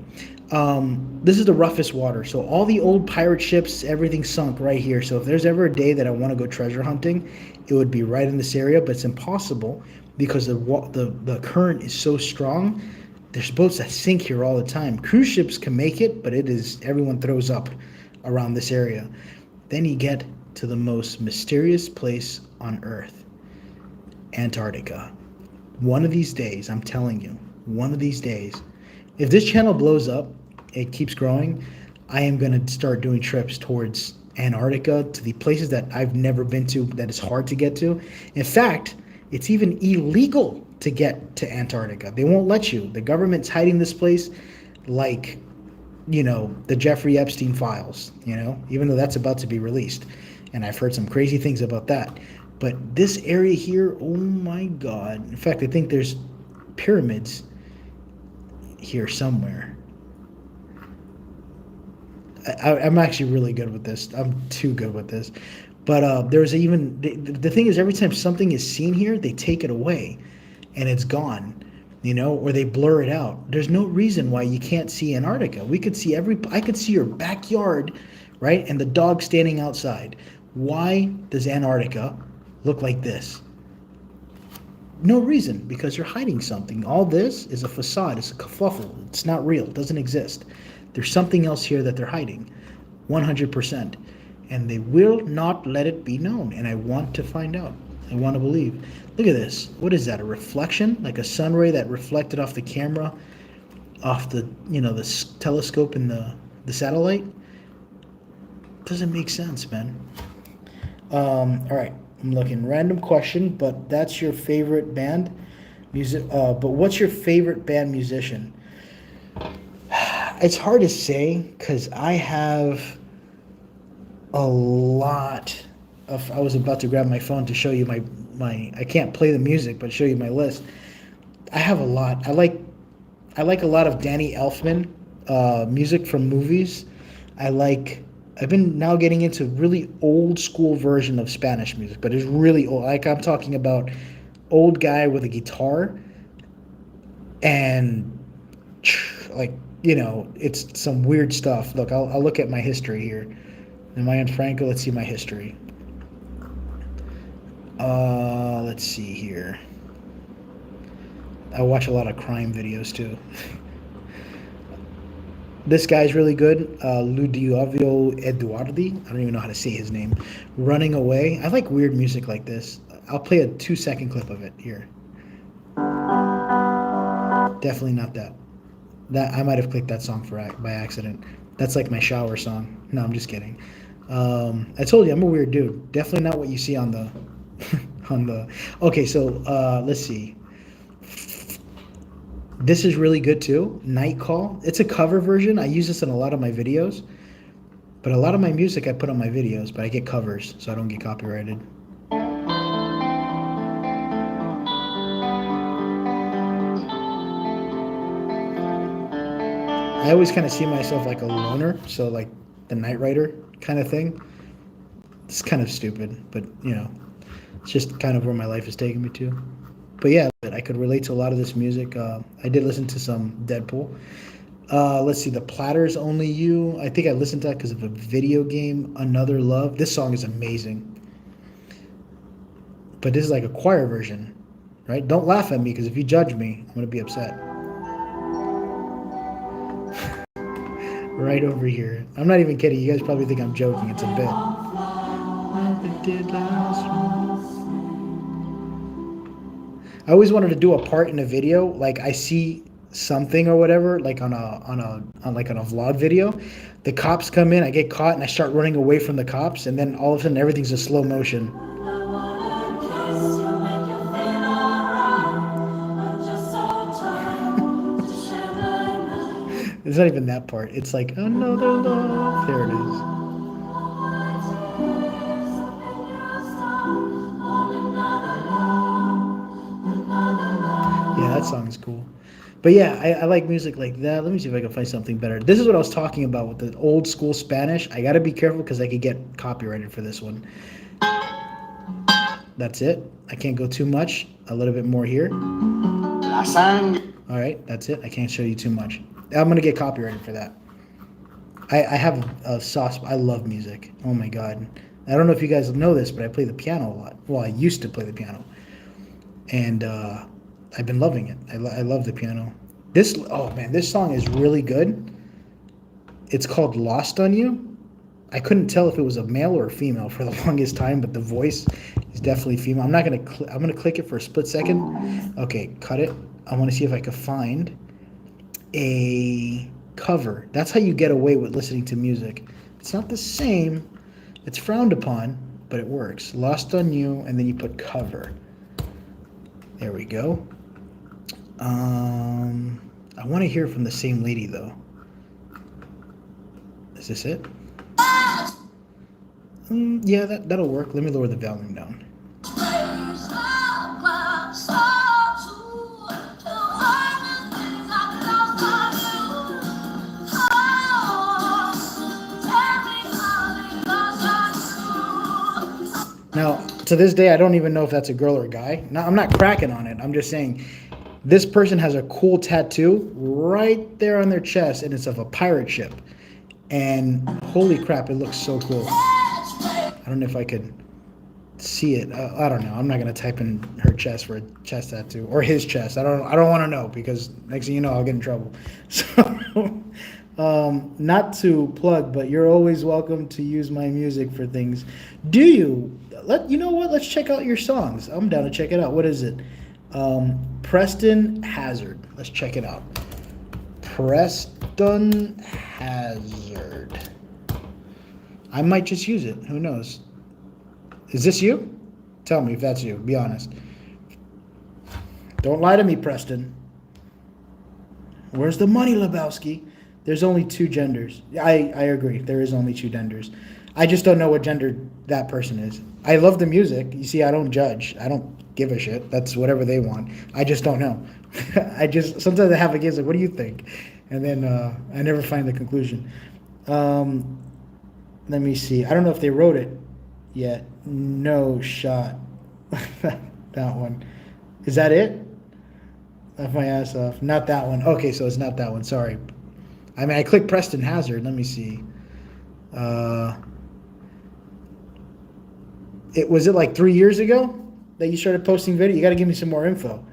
this is the roughest water. So all the old pirate ships, everything sunk right here. So if there's ever a day that I want to go treasure hunting, it would be right in this area, but it's impossible because the current is so strong. There's boats that sink here all the time. Cruise ships can make it, but everyone throws up around this area. Then you get to the most mysterious place on Earth, Antarctica. One of these days, I'm telling you, one of these days, if this channel blows up, it keeps growing, I am going to start doing trips towards Antarctica, to the places that I've never been to, that is hard to get to. In fact, it's even illegal to get to Antarctica. They won't let you. The government's hiding this place like the Jeffrey Epstein files, even though that's about to be released. And I've heard some crazy things about that. But this area here, oh my God. In fact, I think there's pyramids here somewhere. I'm actually really good with this. I'm too good with this. But there's even, the thing is, every time something is seen here, they take it away and it's gone, or they blur it out. There's no reason why you can't see Antarctica. I could see your backyard, right? And the dog standing outside. Why does Antarctica look like this? No reason, because you're hiding something. All this is a facade. It's a kerfuffle. It's not real. It doesn't exist. There's something else here that they're hiding, 100%. And they will not let it be known. And I want to find out. I want to believe. Look at this. What is that? A reflection? Like a sun ray that reflected off the camera, off the, the telescope and the satellite? Doesn't make sense, man. All right. I'm looking. Random question, but that's your favorite band music. But what's your favorite band musician? It's hard to say because I have a lot of. I was about to grab my phone to show you my. I can't play the music, but show you my list. I have a lot. I like a lot of Danny Elfman music from movies. I've been now getting into really old school version of Spanish music, but it's really old. Like I'm talking about old guy with a guitar and it's some weird stuff. Look, I'll look at my history here. Am I on Franko? Let's see my history. Let's see here. I watch a lot of crime videos too. This guy's really good. Ludovico Eduardi. I don't even know how to say his name. Running Away. I like weird music like this. I'll play a 2-second clip of it here. Definitely not that. That I might have clicked that song by accident. That's like my shower song. No, I'm just kidding. I told you I'm a weird dude. Definitely not what you see on the Okay, so let's see. This is really good too. Night Call. It's a cover version. I use this in a lot of my videos. But a lot of my music I put on my videos, but I get covers, so I don't get copyrighted. I always kind of see myself like a loner, so like the Knight Rider kind of thing. It's kind of stupid, but it's just kind of where my life is taking me to. But yeah, I could relate to a lot of this music. I did listen to some Deadpool. Let's see, The Platters, Only You. I think I listened to that because of a video game, Another Love. This song is amazing. But this is like a choir version, right? Don't laugh at me, because if you judge me, I'm going to be upset. Right over here. I'm not even kidding. You guys probably think I'm joking. It's a bit. I always wanted to do a part in a video, like I see something or whatever, like on a vlog video. The cops come in, I get caught, and I start running away from the cops, and then all of a sudden everything's in slow motion. It's not even that part. It's like another love. There it is. Yeah, that song is cool. But yeah, I like music like that. Let me see if I can find something better. This is what I was talking about with the old school Spanish. I got to be careful because I could get copyrighted for this one. That's it. I can't go too much. A little bit more here. La sang. All right, that's it. I can't show you too much. I'm going to get copyrighted for that. I have a sauce. I love music. Oh my God. I don't know if you guys know this, but I play the piano a lot. Well, I used to play the piano. And I've been loving it. I love the piano. This song is really good. It's called Lost on You. I couldn't tell if it was a male or a female for the longest time, but the voice is definitely female. I'm going to click it for a split second. Okay, cut it. I want to see if I can find a cover. That's how you get away with listening to music. It's not the same. It's frowned upon, but it works. Lost on You, and then you put cover. There we go. I want to hear from the same lady, though. Is this it? Yeah, that'll work. Let me lower the volume down. Now, to this day, I don't even know if that's a girl or a guy. Now, I'm not cracking on it. I'm just saying this person has a cool tattoo right there on their chest, and it's of a pirate ship. And holy crap, it looks so cool. I don't know if I could see it. I don't know. I'm not gonna type in her chest for a chest tattoo or his chest. I don't want to know, because next thing you know, I'll get in trouble. So, not to plug, but you're always welcome to use my music for things. Do you? You know what? Let's check out your songs. I'm down to check it out. What is it? Preston Hazard. Let's check it out. Preston Hazard. I might just use it. Who knows? Is this you? Tell me if that's you. Be honest. Don't lie to me, Preston. Where's the money, Lebowski? There's only two genders. I agree. There is only two genders. I just don't know what gender that person is. I love the music. You see, I don't judge. I don't give a shit. That's whatever they want. I just don't know. Sometimes I have a guess like, what do you think? And then I never find the conclusion. Let me see. I don't know if they wrote it yet. No shot. That one. Is that it? Laugh my ass off. Not that one. Okay, so it's not that one. Sorry. I mean, I clicked Preston Hazard. Let me see. Was it like 3 years ago that you started posting video? You got to give me some more info.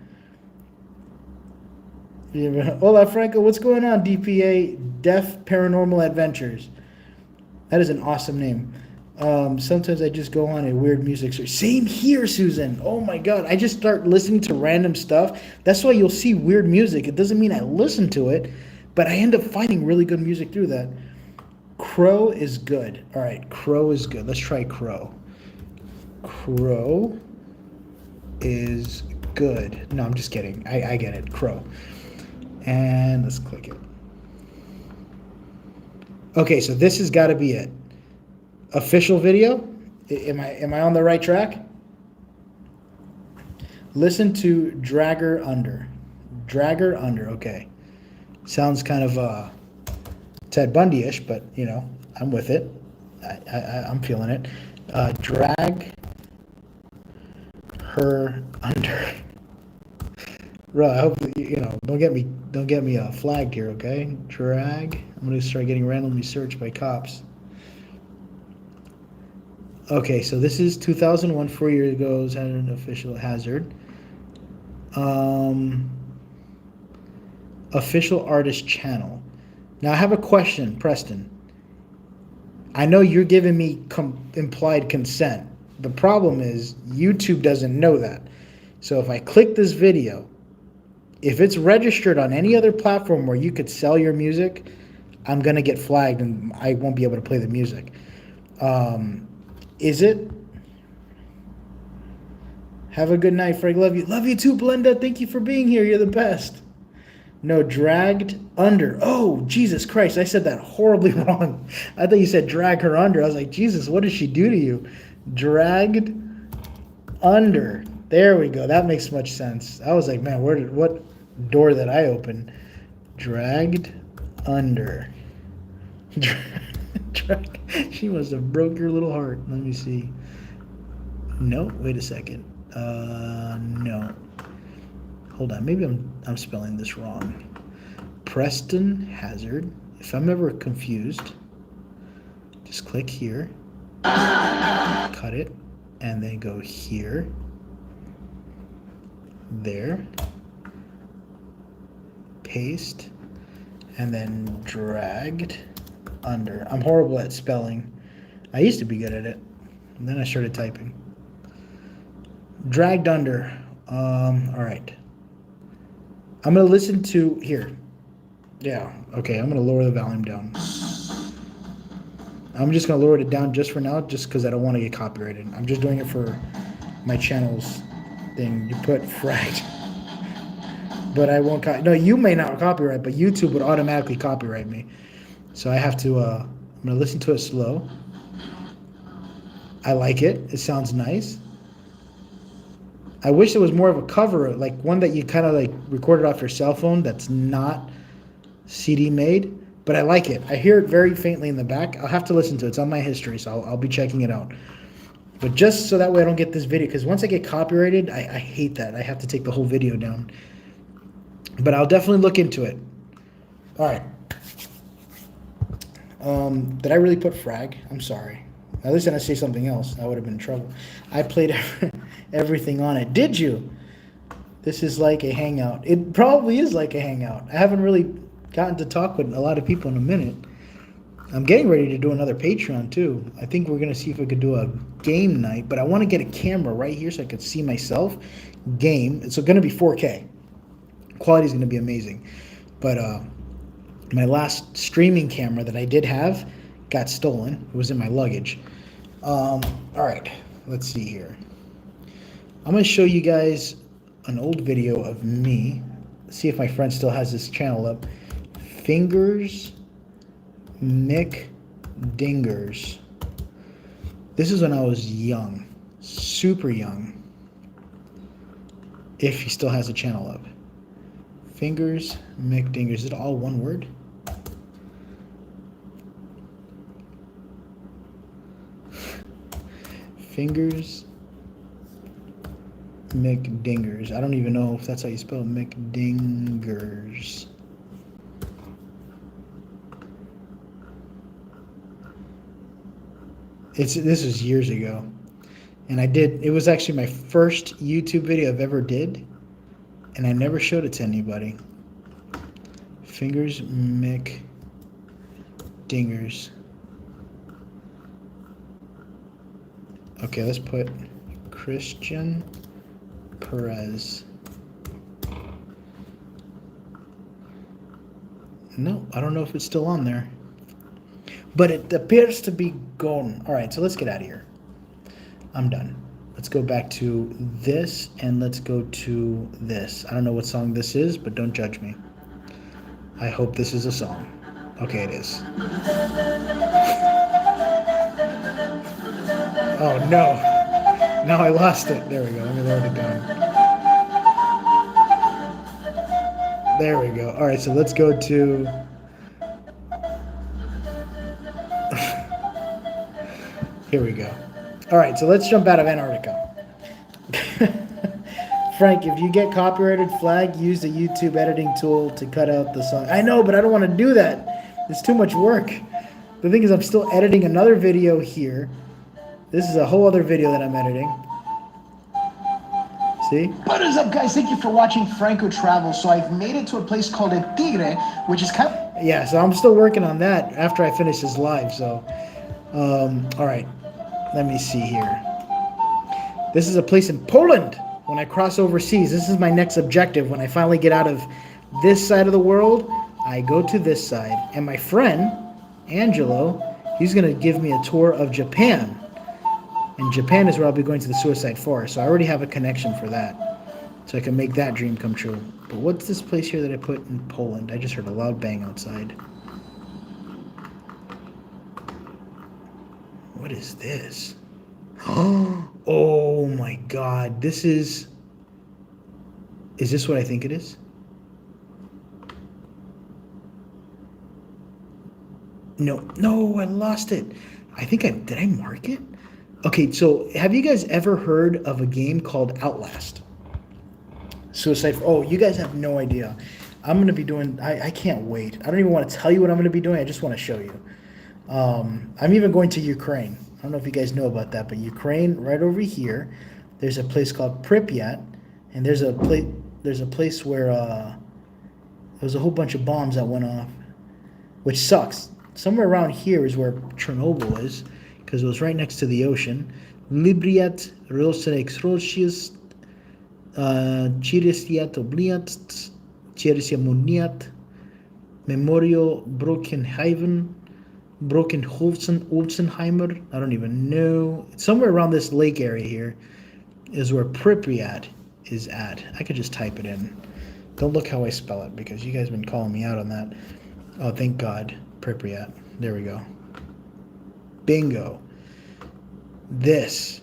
Hola, Franko. What's going on, DPA? Deaf Paranormal Adventures. That is an awesome name. Sometimes I just go on a weird music search. Same here, Susan. Oh my God. I just start listening to random stuff. That's why you'll see weird music. It doesn't mean I listen to it, but I end up finding really good music through that. Crow is good. All right, Crow is good. Let's try Crow. Crow is good. No, I'm just kidding. I get it. Crow. And let's click it. Okay, so this has got to be it. Official video. Am I on the right track? Listen to Dragger Under. Dragger Under. Okay. Sounds kind of Ted Bundy-ish, but you know, I'm with it. I'm feeling it. Drag her under. Bro, I hope you know. Don't get me flagged here, okay? Drag. I'm gonna start getting randomly searched by cops. Okay, so this is 2001, 4 years ago. It had an official hazard. Official artist channel. Now I have a question, Preston. I know you're giving me implied consent. The problem is YouTube doesn't know that. So if I click this video, if it's registered on any other platform where you could sell your music, I'm going to get flagged and I won't be able to play the music. Is it? Have a good night, Frank. Love you. Love you too, Blenda. Thank you for being here. You're the best. No, dragged under. Oh, Jesus Christ. I said that horribly wrong. I thought you said drag her under. I was like, Jesus, what did she do to you? Dragged under. There we go. That makes much sense. I was like, man, what door did I open? Dragged under. She must have broke your little heart. Let me see. No, wait a second. No. Hold on. Maybe I'm spelling this wrong. Preston Hazard. If I'm ever confused, just click here. Cut it. And then go here. There. Paste. And then dragged under. I'm horrible at spelling. I used to be good at it. And then I started typing. Dragged under. All right. I'm going to listen to here. Yeah. Okay. I'm going to lower the volume down. I'm just going to lower it down just for now, just because I don't want to get copyrighted. I'm just doing it for my channel's thing. You put fragged. But I won't. No, you may not copyright, but YouTube would automatically copyright me. So I have to I'm going to listen to it slow. I like it. It sounds nice. I wish there was more of a cover, like one that you kind of like recorded off your cell phone that's not CD made, but I like it. I hear it very faintly in the back. I'll have to listen to it. It's on my history, so I'll be checking it out. But just so that way I don't get this video, because once I get copyrighted, I hate that. I have to take the whole video down. But I'll definitely look into it. All right. Did I really put frag? I'm sorry. At least I say something else. I would have been in trouble. I played everything on it. Did you? This is like a hangout. It probably is like a hangout. I haven't really gotten to talk with a lot of people in a minute. I'm getting ready to do another Patreon too. I think we're going to see if we could do a game night, but I want to get a camera right here so I could see myself game. It's going to be 4K. Quality is going to be amazing. But my last streaming camera that I did have got stolen. It was in my luggage. All right, let's see here. I'm going to show you guys an old video of me. See if my friend still has this channel up. Fingers Mick Dingers. This is when I was young, super young. If he still has a channel up. Fingers Mick Dingers. Is it all one word? Fingers McDingers. I don't even know if that's how you spell McDingers. This was years ago. And it was actually my first YouTube video I've ever did. And I never showed it to anybody. Fingers McDingers. Okay, let's put Christian Perez. No, I don't know if it's still on there. But it appears to be gone. All right, so let's get out of here. I'm done. Let's go back to this and let's go to this. I don't know what song this is, but don't judge me. I hope this is a song. Okay, it is. Oh no. Now I lost it. There we go. Let me load it down. There we go. All right, so let's go to... Here we go. All right, so let's jump out of Antarctica. Frank, if you get copyrighted flag, use the YouTube editing tool to cut out the song. I know, but I don't want to do that. It's too much work. The thing is, I'm still editing another video here. This is a whole other video that I'm editing. See? What is up, guys? Thank you for watching Franko Travel. So I've made it to a place called El Tigre, which is kind of... Yeah, so I'm still working on that after I finish this live. So, all right. Let me see here. This is a place in Poland. When I cross overseas, this is my next objective. When I finally get out of this side of the world, I go to this side. And my friend, Angelo, he's going to give me a tour of Japan. And Japan is where I'll be going to the Suicide Forest. So I already have a connection for that. So I can make that dream come true. But what's this place here that I put in Poland? I just heard a loud bang outside. What is this? Oh my God. This is... Is this what I think it is? No, I lost it. I think did I mark it? Okay, so have you guys ever heard of a game called Outlast? Suicide. Oh, you guys have no idea. I'm going to be doing... I can't wait. I don't even want to tell you what I'm going to be doing. I just want to show you. I'm even going to Ukraine. I don't know if you guys know about that, but Ukraine, right over here, there's a place called Pripyat, and there's a place where there was a whole bunch of bombs that went off, which sucks. Somewhere around here is where Chernobyl is, because it was right next to the ocean. Libriat Roserex Roshius Chirisiat Obliat Chirisiamoniat Memorial Brokenhaven Olsenheimer. I don't even know. Somewhere around this lake area here is where Pripyat is at. I could just type it in. Don't look how I spell it because you guys have been calling me out on that. Oh, thank God. Pripyat. There we go. Bingo. This.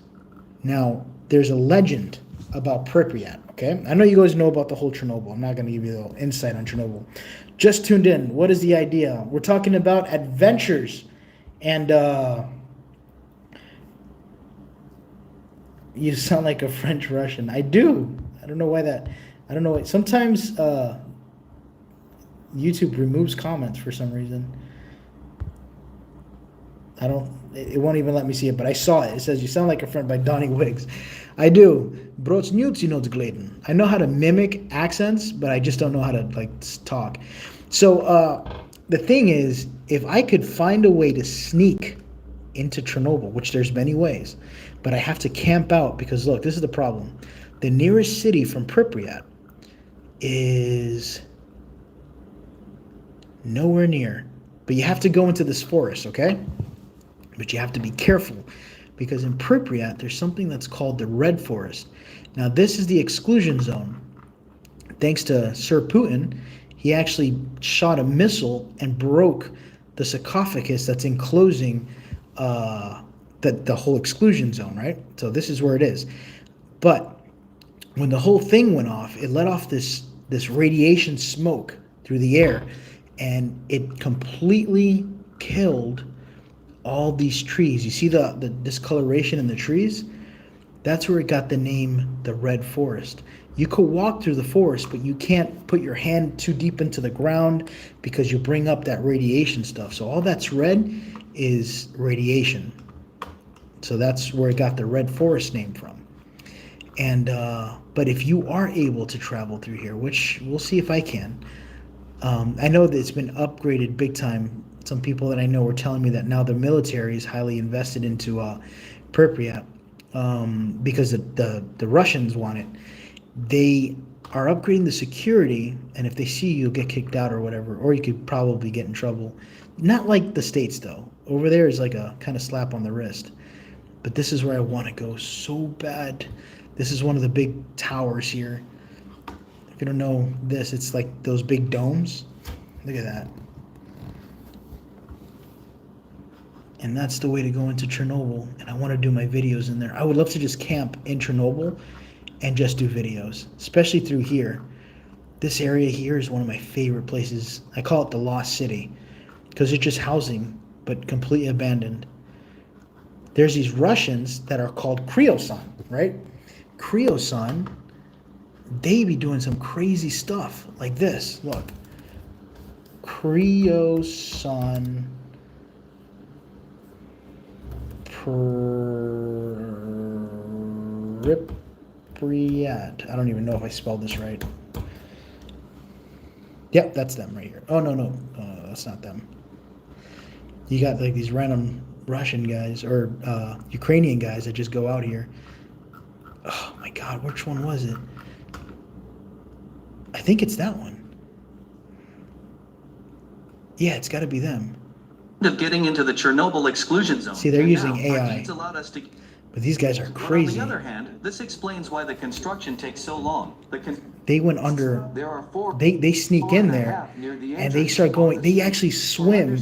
Now, there's a legend about Pripyat, okay? I know you guys know about the whole Chernobyl. I'm not going to give you a little insight on Chernobyl. Just tuned in. What is the idea? We're talking about adventures. And you sound like a French Russian. I do. I don't know why that. I don't know why. Sometimes YouTube removes comments for some reason. It won't even let me see it, but I saw it. It says, "You sound like a friend" by Donnie Wiggs. I do. Bro's nuts, Gladen. I know how to mimic accents, but I just don't know how to talk. So the thing is, if I could find a way to sneak into Chernobyl, which there's many ways, but I have to camp out because look, this is the problem. The nearest city from Pripyat is nowhere near, but you have to go into this forest, okay? But you have to be careful because in Pripyat, there's something that's called the Red Forest. Now, this is the exclusion zone. Thanks to Sir Putin, he actually shot a missile and broke the sarcophagus that's enclosing the whole exclusion zone, right? So this is where it is. But when the whole thing went off, it let off this radiation smoke through the air, and it completely killed all these trees. You see the discoloration in the trees? That's where it got the name the Red Forest. You could walk through the forest, but you can't put your hand too deep into the ground because you bring up that radiation stuff. So all that's red is radiation. So that's where it got the Red Forest name from. And but if you are able to travel through here, which we'll see if I can, I know that it's been upgraded big time. Some people that I know were telling me that now the military is highly invested into Pripyat because the Russians want it. They are upgrading the security, and if they see you, you'll get kicked out or whatever, or you could probably get in trouble. Not like the States, though. Over there is like a kind of slap on the wrist. But this is where I want to go so bad. This is one of the big towers here. If you don't know this, it's like those big domes. Look at that. And that's the way to go into Chernobyl. And I want to do my videos in there. I would love to just camp in Chernobyl and just do videos, especially through here. This area here is one of my favorite places. I call it the Lost City because it's just housing, but completely abandoned. There's these Russians that are called Kriosan, right? Kriosan, they be doing some crazy stuff like this. Look. Kriosan Pripyat. I don't even know if I spelled this right. Yep, that's them right here. Oh, no, that's not them. You got like these random Russian guys or Ukrainian guys that just go out here. Oh my God, which one was it? I think it's that one. Yeah, it's got to be them. Of getting into the Chernobyl exclusion zone. See, they're using now, AI. allowed us to... But these guys are crazy. But on the other hand, this explains why the construction takes so long. They went under. There are They sneak in there, and they start going. They actually swim.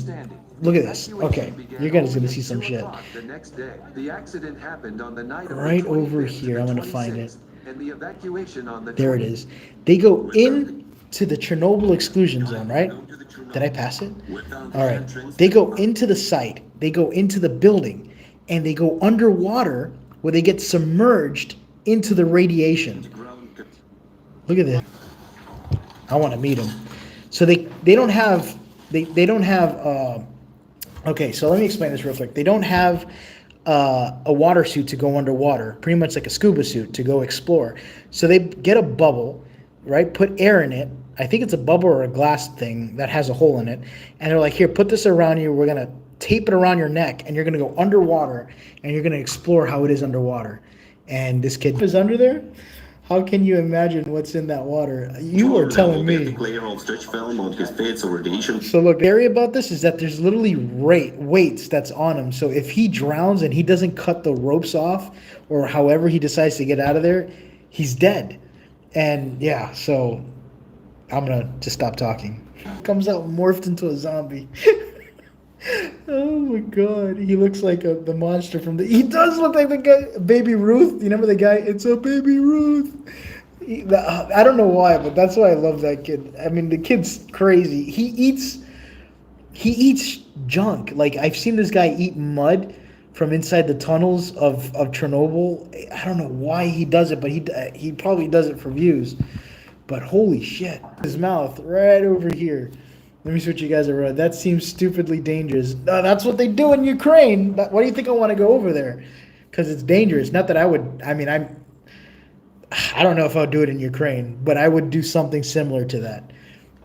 Look at this. Okay, you're guys gonna see some shit. The next day, the accident happened on the night of Right the over 25th here. I'm gonna find it. and the evacuation on the There it is. They go into the Chernobyl exclusion zone, right? Did I pass it? All right. They go into the site. They go into the building, and they go underwater where they get submerged into the radiation. Look at this. I want to meet them. So they don't have okay, so let me explain this real quick. They don't have a water suit to go underwater, pretty much like a scuba suit to go explore. So they get a bubble, right? Put air in it. I think it's a bubble or a glass thing that has a hole in it. And they're like, here, put this around you. We're going to tape it around your neck, and you're going to go underwater, and you're going to explore how it is underwater. And this kid is under there? How can you imagine what's in that water? You are telling me. So look, the area about this is that there's literally weights that's on him. So if he drowns and he doesn't cut the ropes off, or however he decides to get out of there, he's dead. And yeah, so I'm going to just stop talking. Comes out morphed into a zombie. Oh my god, he looks like the monster from the. He does look like the guy, Baby Ruth. You remember the guy? It's a Baby Ruth. I don't know why, but that's why I love that kid. I mean, the kid's crazy. He eats junk. Like I've seen this guy eat mud from inside the tunnels of Chernobyl. I don't know why he does it, but he probably does it for views. But holy shit, his mouth right over here. Let me switch you guys around. That seems stupidly dangerous. That's what they do in Ukraine. Why do you think I want to go over there? Because it's dangerous. Not that I would. I mean, I don't know if I'll do it in Ukraine, but I would do something similar to that,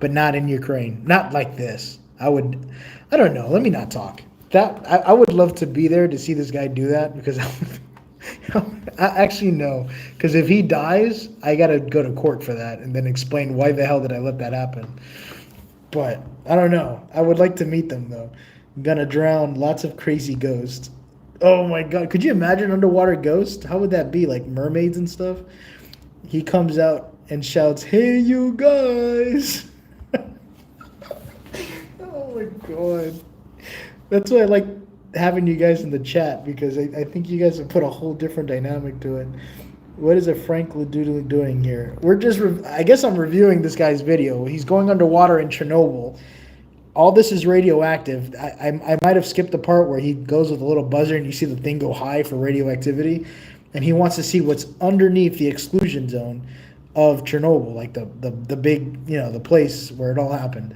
but not in Ukraine. Not like this. I don't know. Let me not talk. I would love to be there to see this guy do that because I actually know. Because if he dies, I got to go to court for that and then explain why the hell did I let that happen. But I don't know. I would like to meet them though. I'm gonna drown lots of crazy ghosts. Oh my god. Could you imagine underwater ghosts? How would that be? Like mermaids and stuff? He comes out and shouts, "Hey you guys." Oh my god. That's why I like having you guys in the chat because I think you guys have put a whole different dynamic to it. What is a Franko doing here? We're just, I guess I'm reviewing this guy's video. He's going underwater in Chernobyl. All this is radioactive. I might have skipped the part where he goes with a little buzzer and you see the thing go high for radioactivity. And he wants to see what's underneath the exclusion zone of Chernobyl, like the big, the place where it all happened.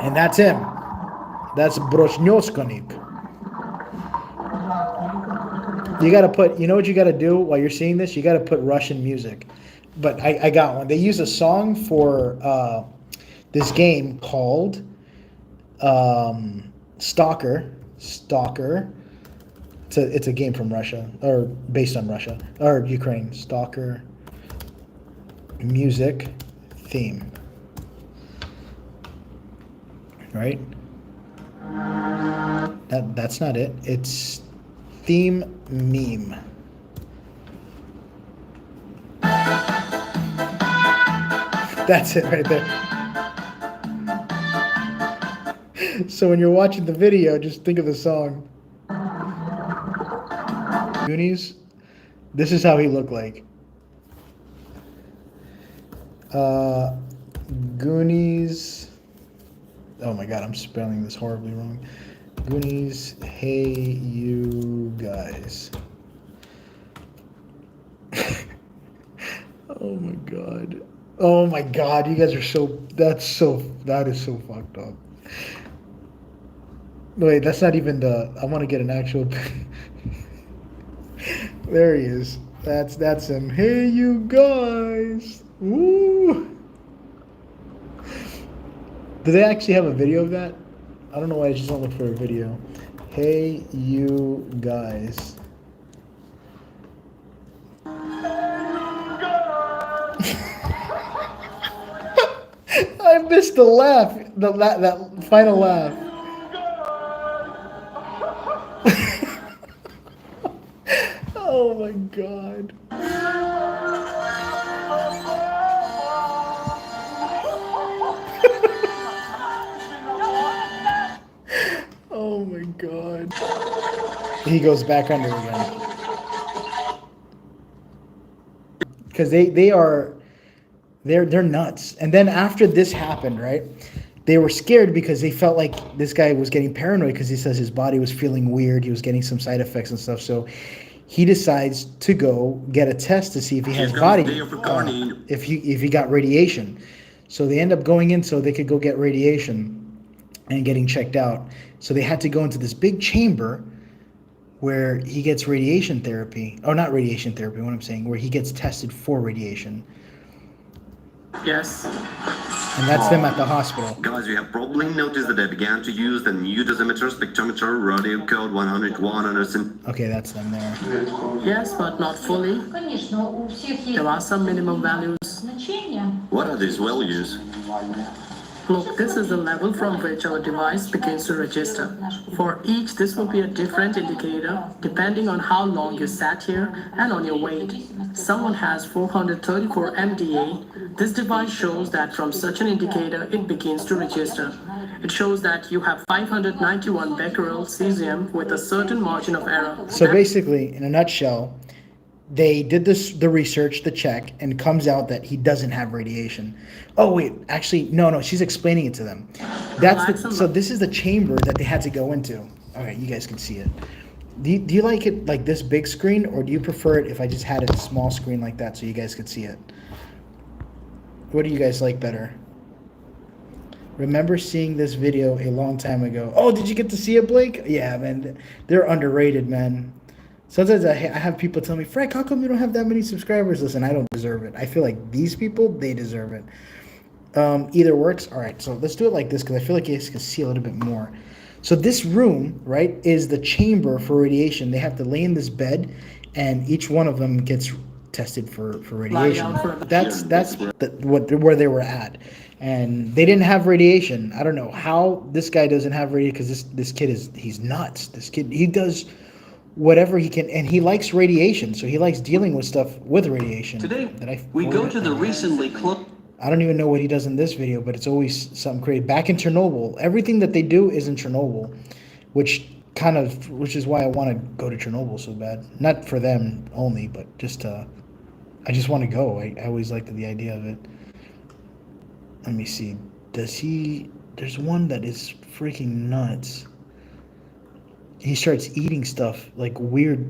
And that's him. That's Broshnoskonik. You got to put, you know what you got to do while you're seeing this? You got to put Russian music. But I got one. They use a song for this game called Stalker. It's a game from Russia, or based on Russia, or Ukraine. Stalker music theme. Right? That's not it. It's theme meme. That's it right there. So when you're watching the video, just think of the song. Goonies. This is how he looked like. Goonies. Oh my god, I'm spelling this horribly wrong. Goonies, hey you guys. Oh my god. Oh my god, you guys are that is so fucked up. Wait, that's not even I want to get an actual there he is. That's him. Hey you guys. Woo. Do they actually have a video of that? I don't know why I just don't look for a video. Hey you guys. I missed the laugh. That final laugh. Oh my god. Oh my god. He goes back under again. Because they're nuts. And then after this happened, right? They were scared because they felt like this guy was getting paranoid because he says his body was feeling weird. He was getting some side effects and stuff. So he decides to go get a test to see if he has if he got radiation. So they end up going in so they could go get radiation and getting checked out. So they had to go into this big chamber where he gets radiation therapy. Oh, not radiation therapy, what I'm saying, where he gets tested for radiation. Yes. And that's them at the hospital. Guys, you have probably noticed that they began to use the new dosimeter, spectrometer, radio code 100. Okay, that's them there. Yes, but not fully. There are some minimum values. What are these values? Look, this is the level from which our device begins to register. For each, this will be a different indicator depending on how long you sat here and on your weight. Someone has 434 MDA. This device shows that from such an indicator, it begins to register. It shows that you have 591 becquerel cesium with a certain margin of error. So basically, in a nutshell, they did the research, the check, and it comes out that he doesn't have radiation. Oh wait, actually, no, she's explaining it to them. So this is the chamber that they had to go into. Okay, you guys can see it. Do you like it like this big screen, or do you prefer it if I just had it a small screen like that so you guys could see it? What do you guys like better? Remember seeing this video a long time ago. Oh, did you get to see it, Blake? Yeah, man, they're underrated, man. Sometimes I have people tell me, Frank, how come you don't have that many subscribers? Listen, I don't deserve it. I feel like these people, they deserve it. Either works. All right, so let's do it like this because I feel like you guys can see a little bit more. So this room, right, is the chamber for radiation. They have to lay in this bed, and each one of them gets tested for radiation. That's where they were at. And they didn't have radiation. I don't know how this guy doesn't have radiation because this kid he's nuts. This kid, he does whatever he can, and he likes radiation, so he likes dealing with stuff with radiation. Today, we go to the recently closed... I don't even know what he does in this video, but it's always something crazy. Back in Chernobyl, everything that they do is in Chernobyl, which is why I want to go to Chernobyl so bad. Not for them only, but just I just want to go. I always liked the idea of it. Let me see. There's one that is freaking nuts. He starts eating stuff, like weird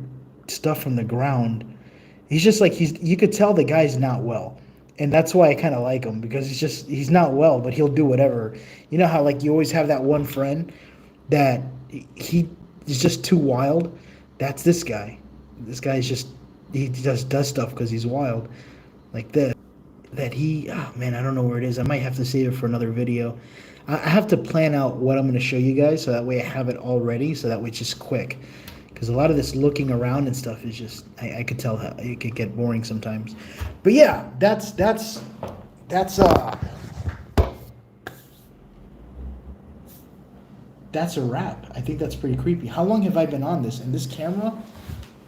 stuff from the ground. He's just like, you could tell the guy's not well. And that's why I kind of like him, because he's not well, but he'll do whatever. You know how like you always have that one friend that he is just too wild? That's this guy. This guy's just, he just does stuff because he's wild. Like this. Oh man, I don't know where it is. I might have to save it for another video. I have to plan out what I'm going to show you guys so that way I have it all ready, so that way it's just quick. Because a lot of this looking around and stuff is just, I could tell how it could get boring sometimes. But yeah, that's a wrap. I think that's pretty creepy. How long have I been on this? And this camera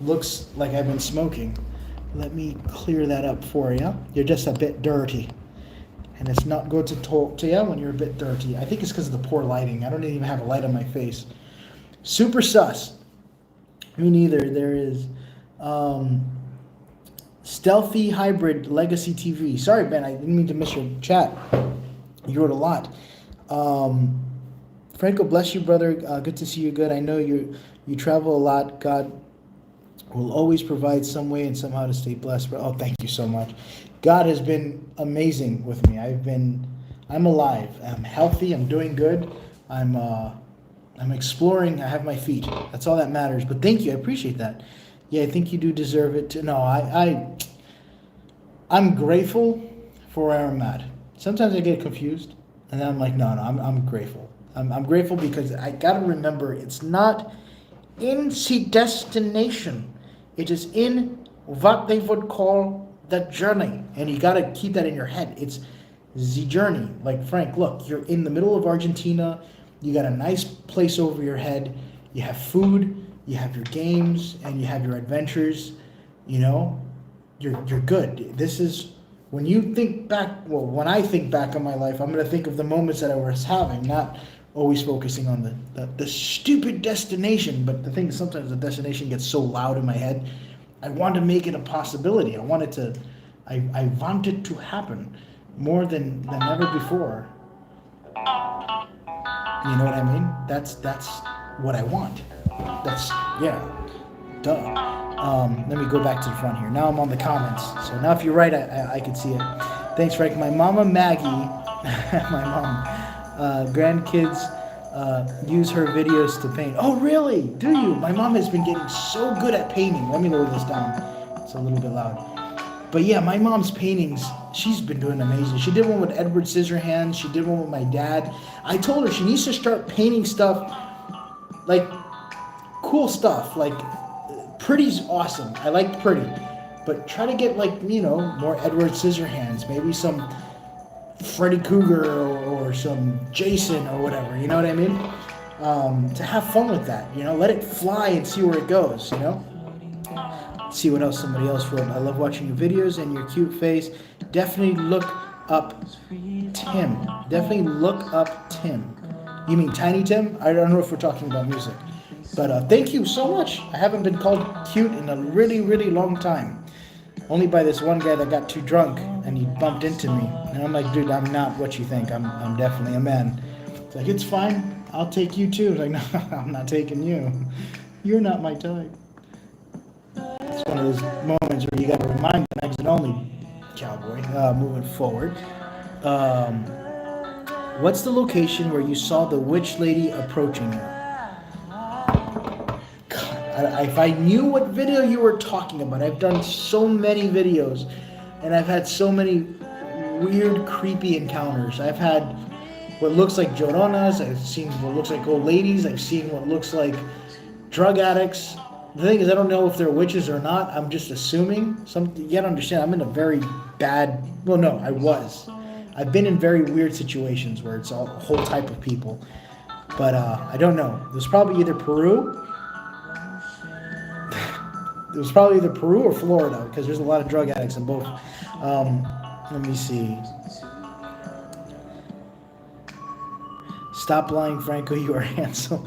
looks like I've been smoking. Let me clear that up for you. You're just a bit dirty. And it's not good to talk to you when you're a bit dirty. I think it's because of the poor lighting. I don't even have a light on my face. Super sus. Me neither. There is Stealthy Hybrid Legacy TV. Sorry, Ben, I didn't mean to miss your chat. You wrote a lot. Franko, bless you, brother. Good to see you. Good. I know you travel a lot. God will always provide some way and somehow to stay blessed. Oh, thank you so much. God has been amazing with me. I'm alive. I'm healthy. I'm doing good. I'm exploring. I have my feet. That's all that matters. But thank you. I appreciate that. Yeah, I think you do deserve it too. No, I'm grateful for where I'm at. Sometimes I get confused, and then I'm like, no, I'm grateful. I'm grateful because I gotta remember it's not in the destination. It is in what they would call the journey, and you gotta keep that in your head. It's the journey. Like Frank, look, you're in the middle of Argentina. You got a nice place over your head. You have food. You have your games, and you have your adventures. You know, you're good. This is when you think back. Well, when I think back on my life, I'm gonna think of the moments that I was having, not always focusing on the stupid destination. But the thing is, sometimes the destination gets so loud in my head. I want to make it a possibility. I want it to happen more than ever before. You know what I mean? That's what I want. Let me go back to the front here. Now I'm on the comments. So now if you're right, I can see it. Thanks, Frank. My mama Maggie, my mom, grandkids use her videos to paint. Oh, really? Do you? My mom has been getting so good at painting. Let me lower this down. It's a little bit loud. But yeah, my mom's paintings, she's been doing amazing. She did one with Edward Scissorhands. She did one with my dad. I told her she needs to start painting stuff, like cool stuff. Like pretty's awesome. I like pretty. But try to get like, more Edward Scissorhands. Maybe some Freddy Krueger or or some Jason or whatever, you know what I mean? To have fun with that, you know, let it fly and see where it goes, you know? See what else somebody else wrote. I love watching your videos and your cute face. Definitely look up Tim. Definitely look up Tim. You mean Tiny Tim? I don't know if we're talking about music. But thank you so much. I haven't been called cute in a really, really long time. Only by this one guy that got too drunk and he bumped into me. And I'm like, dude, I'm not what you think. I'm definitely a man. It's like, it's fine. I'll take you too. It's like, no, I'm not taking you. You're not my type. It's one of those moments where you got to remind an exit only cowboy. Moving forward. What's the location where you saw the witch lady approaching you? God, if I knew what video you were talking about, I've done so many videos and I've had so many weird, creepy encounters. I've had what looks like Joronas, I've seen what looks like old ladies, I've seen what looks like drug addicts. The thing is, I don't know if they're witches or not. I'm just assuming. You gotta understand, I'm in a very bad, well, no, I was. I've been in very weird situations where it's a whole type of people. But I don't know. It was probably either Peru. It was probably either Peru or Florida, because there's a lot of drug addicts in both. Let me see. Stop lying, Franco. You are handsome.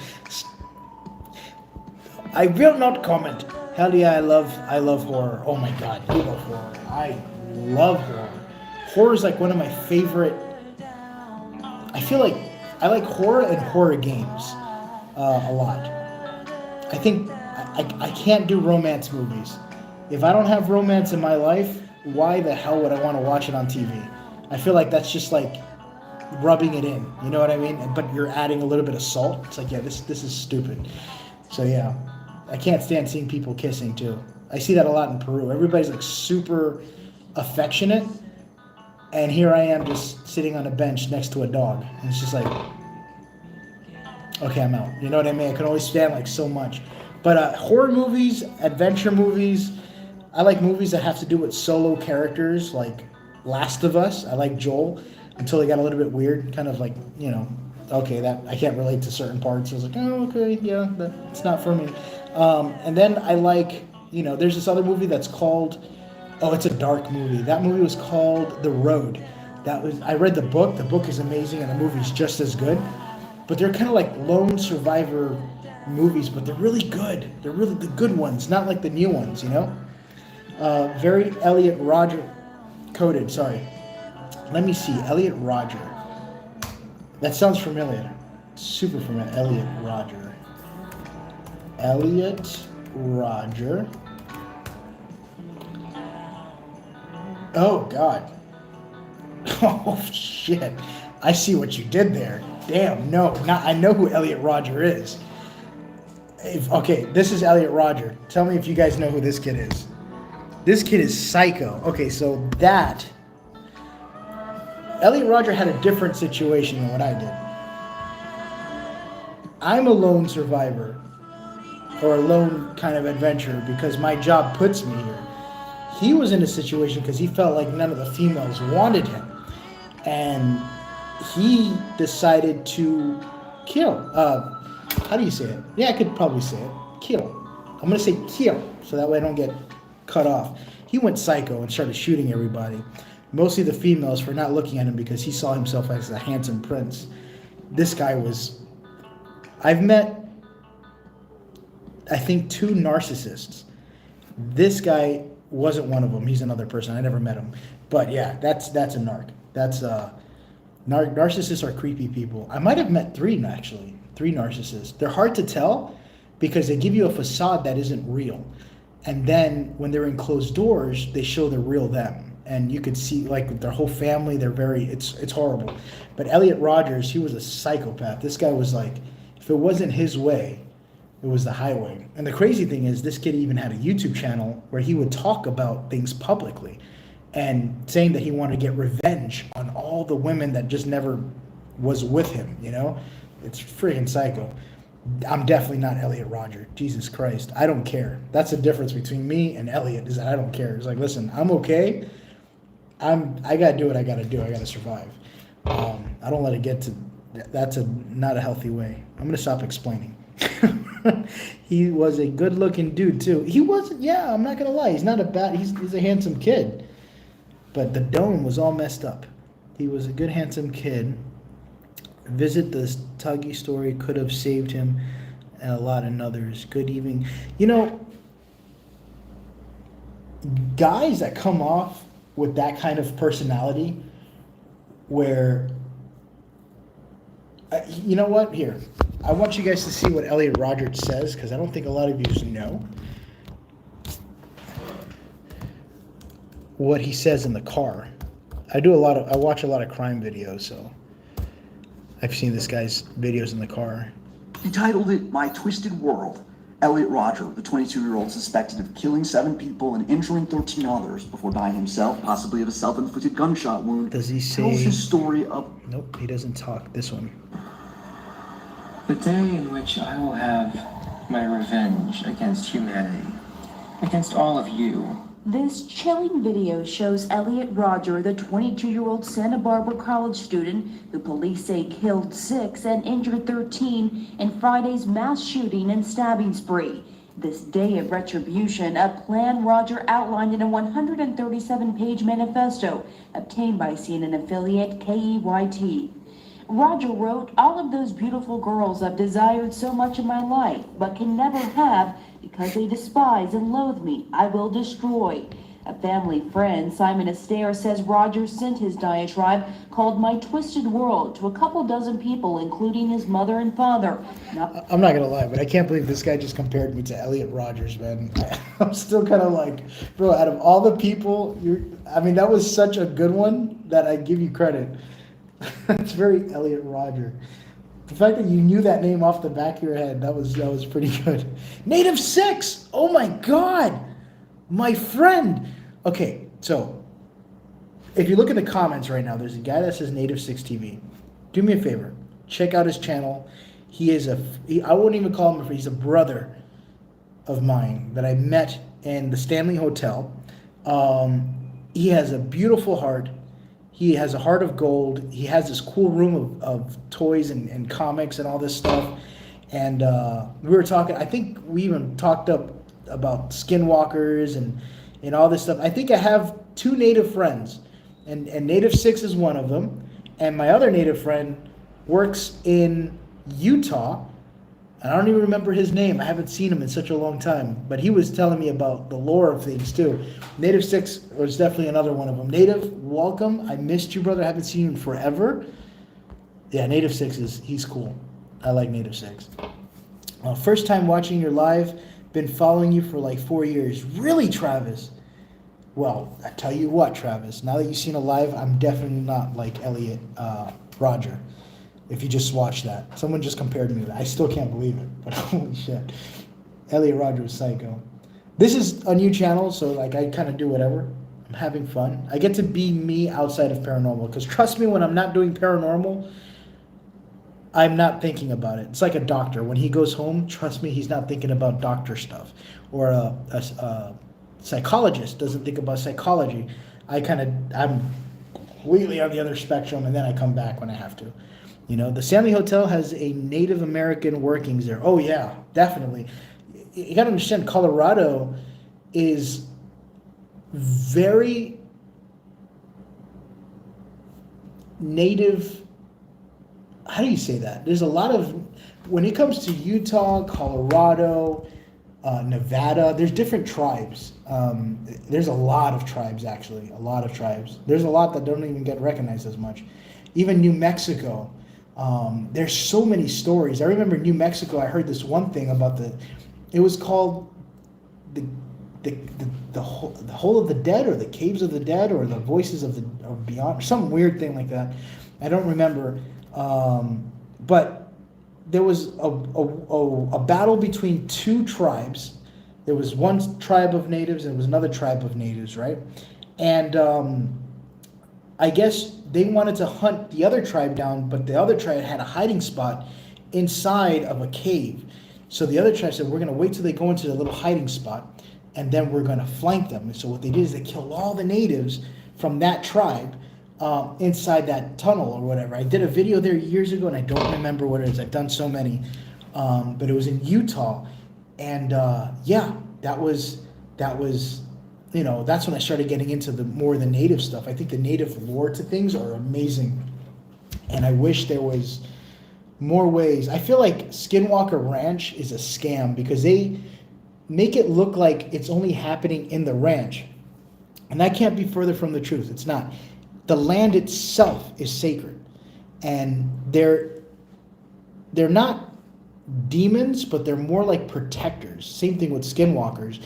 I will not comment. Hell yeah, I love horror. Oh my God, you love horror. I love horror. Horror is like one of my favorite. I feel like I like horror and horror games a lot. I think I can't do romance movies. If I don't have romance in my life, why the hell would I want to watch it on TV? I feel like that's just like rubbing it in. You know what I mean? But you're adding a little bit of salt. It's like, yeah, this is stupid. So yeah, I can't stand seeing people kissing too. I see that a lot in Peru. Everybody's like super affectionate. And here I am just sitting on a bench next to a dog. And it's just like, okay, I'm out. You know what I mean? I can only stand like so much. But horror movies, adventure movies, I like movies that have to do with solo characters, like Last of Us. I like Joel until they got a little bit weird, kind of like, you know, okay, that I can't relate to certain parts. I was like, oh, okay, yeah, it's not for me. And then I like, you know, there's this other movie that's called, oh, it's a dark movie. That movie was called The Road. I read the book. The book is amazing, and the movie's just as good. But they're kind of like lone survivor movies, but they're really good. They're really the good ones, not like the new ones, you know? Very Elliot Roger coded, sorry. Let me see, Elliot Roger. That sounds familiar. Super familiar. Elliot Roger. Elliot Roger. Oh, God. Oh, shit. I see what you did there. Damn, no. I know who Elliot Roger is. Okay, this is Elliot Roger. Tell me if you guys know who this kid is. This kid is psycho. Okay, so that... Elliot Roger had a different situation than what I did. I'm a lone survivor. Or a lone kind of adventurer because my job puts me here. He was in a situation because he felt like none of the females wanted him. And he decided to kill. How do you say it? Yeah, I could probably say it. Kill. I'm going to say kill, so that way I don't get cut off. He went psycho and started shooting everybody. Mostly the females for not looking at him because he saw himself as a handsome prince. This guy was... I've met, I think, 2 narcissists. This guy wasn't one of them. He's another person. I never met him. But yeah, that's a narc. Narcissists are creepy people. I might have met 3 actually. 3 narcissists. They're hard to tell because they give you a facade that isn't real. And then when they're in closed doors, they show the real them. And you could see like their whole family, it's horrible. But Elliot Rogers, he was a psychopath. This guy was like, if it wasn't his way, it was the highway. And the crazy thing is this kid even had a YouTube channel where he would talk about things publicly and saying that he wanted to get revenge on all the women that just never was with him, you know? It's freaking psycho. I'm definitely not Elliot Roger. Jesus Christ. I don't care. That's the difference between me and Elliot is that I don't care. It's like, listen, I'm okay. I got to do what I got to do. I got to survive. I don't let it get to. That's not a healthy way. I'm gonna stop explaining. He was a good-looking dude too. He wasn't. Yeah, I'm not gonna lie. He's not a bad. He's a handsome kid. But the dome was all messed up. He was a good, handsome kid. Visit the Tuggy story could have saved him and a lot of others. Good evening. You know, guys that come off with that kind of personality where, you know what? Here, I want you guys to see what Elliot Rogers says, because I don't think a lot of you know what he says in the car. I watch a lot of crime videos, so I've seen this guy's videos in the car. He titled it My Twisted World. Elliot Roger, the 22-year-old suspected of killing 7 people and injuring 13 others before dying himself, possibly of a self-inflicted gunshot wound. Does he say? Tells his story of... Nope, he doesn't talk. This one. The day in which I will have my revenge against humanity, against all of you. This chilling video shows Elliot Roger, the 22-year-old Santa Barbara college student who police say killed 6 and injured 13 in Friday's mass shooting and stabbing spree. This day of retribution, a plan Roger outlined in a 137-page manifesto obtained by CNN affiliate KEYT. Roger wrote, "All of those beautiful girls I've desired so much in my life, but can never have because they despise and loathe me, I will destroy." A family friend, Simon Astaire, says Roger sent his diatribe, called My Twisted World, to a couple dozen people, including his mother and father. I'm not gonna lie, but I can't believe this guy just compared me to Elliot Rogers, man. I'm still kind of like, bro, out of all the people, that was such a good one that I give you credit. That's very Elliot Roger. The fact that you knew that name off the back of your head, that was pretty good. Native 6! Oh my God! My friend! Okay, so, if you look in the comments right now, there's a guy that says Native 6 TV. Do me a favor. Check out his channel. I wouldn't even call him he's a brother of mine that I met in the Stanley Hotel. He has a beautiful heart. He has a heart of gold. He has this cool room of toys and comics and all this stuff. And we were talking, I think we even talked about skinwalkers and all this stuff. I think I have 2 native friends, and Native 6 is one of them. And my other native friend works in Utah. I don't even remember his name. I haven't seen him in such a long time. But he was telling me about the lore of things too. Native 6 was definitely another one of them. Native, welcome. I missed you, brother. I haven't seen you in forever. Yeah, Native 6 he's cool. I like Native 6. First time watching your live. Been following you for like 4 years. Really, Travis? Well, I tell you what, Travis. Now that you've seen a live, I'm definitely not like Elliot Roger. If you just watch that. Someone just compared me to that. I still can't believe it, but holy shit. Elliot Roger was psycho. This is a new channel, so like I kind of do whatever. I'm having fun. I get to be me outside of paranormal, because trust me, when I'm not doing paranormal, I'm not thinking about it. It's like a doctor. When he goes home, trust me, he's not thinking about doctor stuff. Or a psychologist doesn't think about psychology. I'm completely on the other spectrum, and then I come back when I have to. You know, the Stanley Hotel has a Native American workings there. Oh, yeah, definitely. You got to understand, Colorado is very native. How do you say that? There's a lot of, when it comes to Utah, Colorado, Nevada, there's different tribes. There's a lot of tribes, actually. A lot of tribes. There's a lot that don't even get recognized as much. Even New Mexico. There's so many stories. I remember New Mexico, I heard this one thing about it was called the Hole of the Dead, or the Caves of the Dead, or the Voices of the Beyond, or some weird thing like that. I don't remember. But there was a battle between 2 tribes. There was one tribe of natives and there was another tribe of natives, right? And I guess they wanted to hunt the other tribe down, but the other tribe had a hiding spot inside of a cave. So the other tribe said, we're going to wait till they go into the little hiding spot, and then we're going to flank them. And so what they did is they killed all the natives from that tribe, inside that tunnel or whatever. I did a video there years ago, and I don't remember what it is. I've done so many, but it was in Utah, and yeah, that was that's when I started getting into the native stuff. I think the native lore to things are amazing, and I wish there was more ways. I feel like Skinwalker Ranch is a scam because they make it look like it's only happening in the ranch, and that can't be further from the truth. It's not. The land itself is sacred, and they're not demons, but they're more like protectors. Same thing with skinwalkers.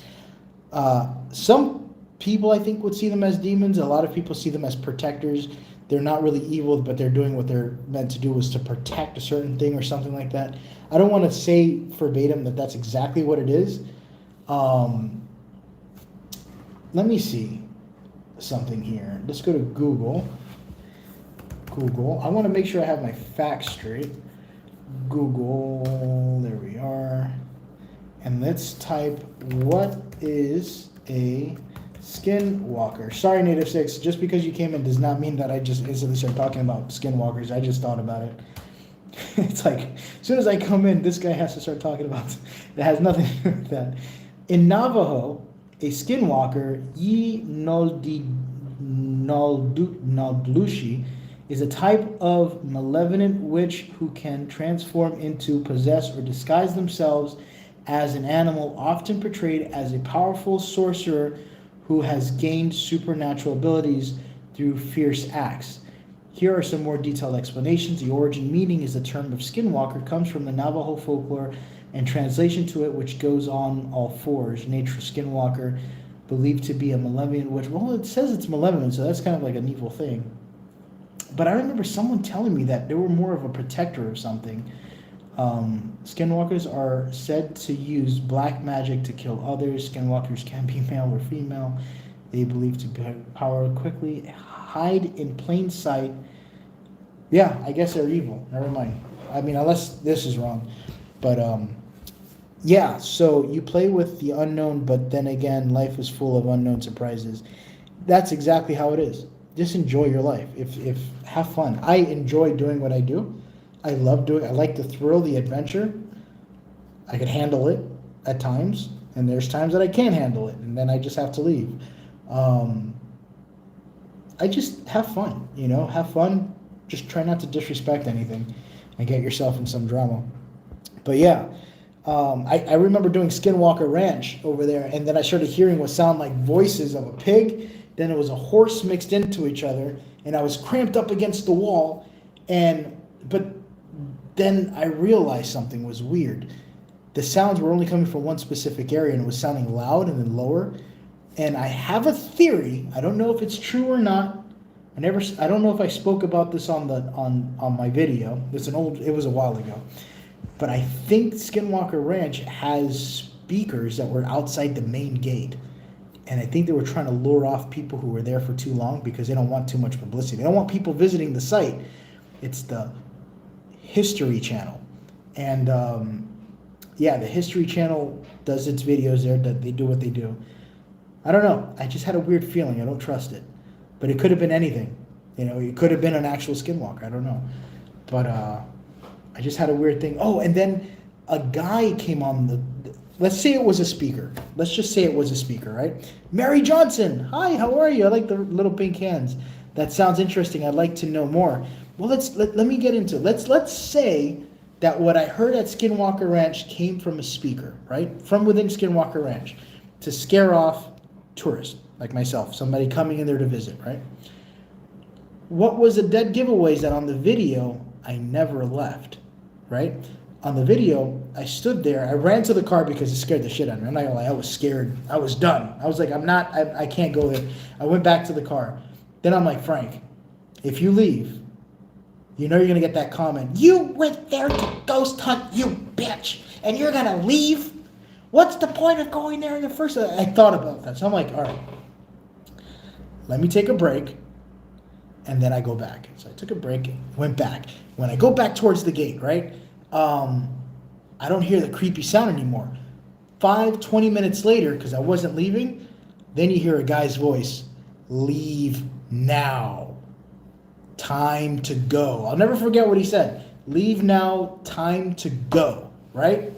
Some people, I think, would see them as demons. A lot of people see them as protectors. They're not really evil, but they're doing what they're meant to do, is to protect a certain thing or something like that. I don't want to say verbatim that that's exactly what it is. Let me see something here. Let's go to Google. I want to make sure I have my facts straight. Google, there we are. And let's type, what is a skinwalker? Sorry, Native 6, just because you came in does not mean that I just instantly start talking about skinwalkers. I just thought about it. It's like, as soon as I come in, this guy has to start talking about it. That has nothing to do with that. In Navajo, a skinwalker, Yi Naldlushi, is a type of malevolent witch who can transform into, possess, or disguise themselves as an animal, often portrayed as a powerful sorcerer who has gained supernatural abilities through fierce acts. Here are some more detailed explanations. The origin meaning is the term of skinwalker comes from the Navajo folklore, and translation to it, which goes on all fours. Nature skinwalker, believed to be a malevolent witch. Well, it says it's malevolent, so that's kind of like an evil thing. But I remember someone telling me that they were more of a protector of something. Skinwalkers are said to use black magic to kill others. Skinwalkers can be male or female. They believe to power quickly, hide in plain sight. Yeah, I guess they're evil. Never mind. I mean, unless this is wrong. But yeah, so you play with the unknown, but then again, life is full of unknown surprises. That's exactly how it is. Just enjoy your life. If have fun. I enjoy doing what I do. I love doing it. I like the thrill, the adventure. I can handle it at times, and there's times that I can't handle it, and then I just have to leave. I just have fun, have fun. Just try not to disrespect anything and get yourself in some drama. But yeah, I remember doing Skinwalker Ranch over there, and then I started hearing what sounded like voices of a pig. Then it was a horse mixed into each other, and I was cramped up against the wall, but then I realized something was weird. The sounds were only coming from one specific area, and it was sounding loud and then lower. And I have a theory. I don't know if it's true or not. I don't know if I spoke about this on my video. It was a while ago. But I think Skinwalker Ranch has speakers that were outside the main gate. And I think they were trying to lure off people who were there for too long because they don't want too much publicity. They don't want people visiting the site. It's the History Channel. And yeah, the History Channel does its videos there. That they do what they do. I don't know. I just had a weird feeling. I don't trust it. But it could have been anything. It could have been an actual skinwalker. I don't know. But I just had a weird thing. Oh, and then a guy came on let's say it was a speaker. Let's just say it was a speaker, right? Mary Johnson. Hi, how are you? I like the little pink hands. That sounds interesting. I'd like to know more. Well, let me get into it. Let's say that what I heard at Skinwalker Ranch came from a speaker, right? From within Skinwalker Ranch to scare off tourists like myself, somebody coming in there to visit, right? What was the dead giveaway is that on the video, I never left, right? On the video, I stood there. I ran to the car because it scared the shit out of me. I'm not gonna lie, I was scared. I was done. I was like, I can't go there. I went back to the car. Then I'm like, Frank, if you leave, you're gonna get that comment. You went there to ghost hunt, you bitch, and you're gonna leave? What's the point of going there in the first place? I thought about that. So I'm like, all right, let me take a break, and then I go back. So I took a break, went back. When I go back towards the gate, right, I don't hear the creepy sound anymore. 20 minutes later, because I wasn't leaving, then you hear a guy's voice, leave now. time to go. I'll never forget what he said. Leave now, time to go, right?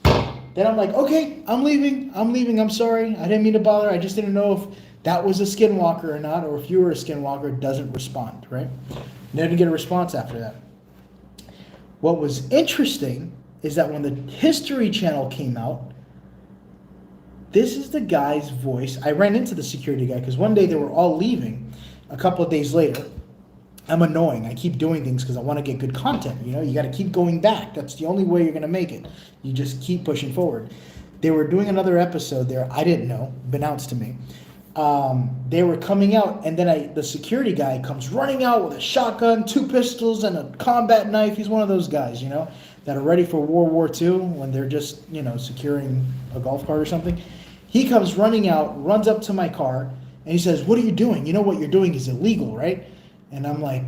Then I'm like, okay, I'm leaving, I'm sorry, I didn't mean to bother, I just didn't know if that was a skinwalker or not, or if you were a skinwalker, doesn't respond, right? Didn't get a response after that. What was interesting is that when the History Channel came out, this is the guy's voice. I ran into the security guy because one day they were all leaving. A couple of days later, I'm annoying. I keep doing things because I want to get good content. You know, you got to keep going back. That's the only way you're going to make it. You just keep pushing forward. They were doing another episode there. I didn't know. Announced to me. They were coming out, and then the security guy comes running out with a shotgun, 2 pistols, and a combat knife. He's one of those guys, you know, that are ready for World War II when they're just, you know, securing a golf cart or something. He comes running out, runs up to my car, and he says, "What are you doing? You know what you're doing is illegal, right?" And I'm like,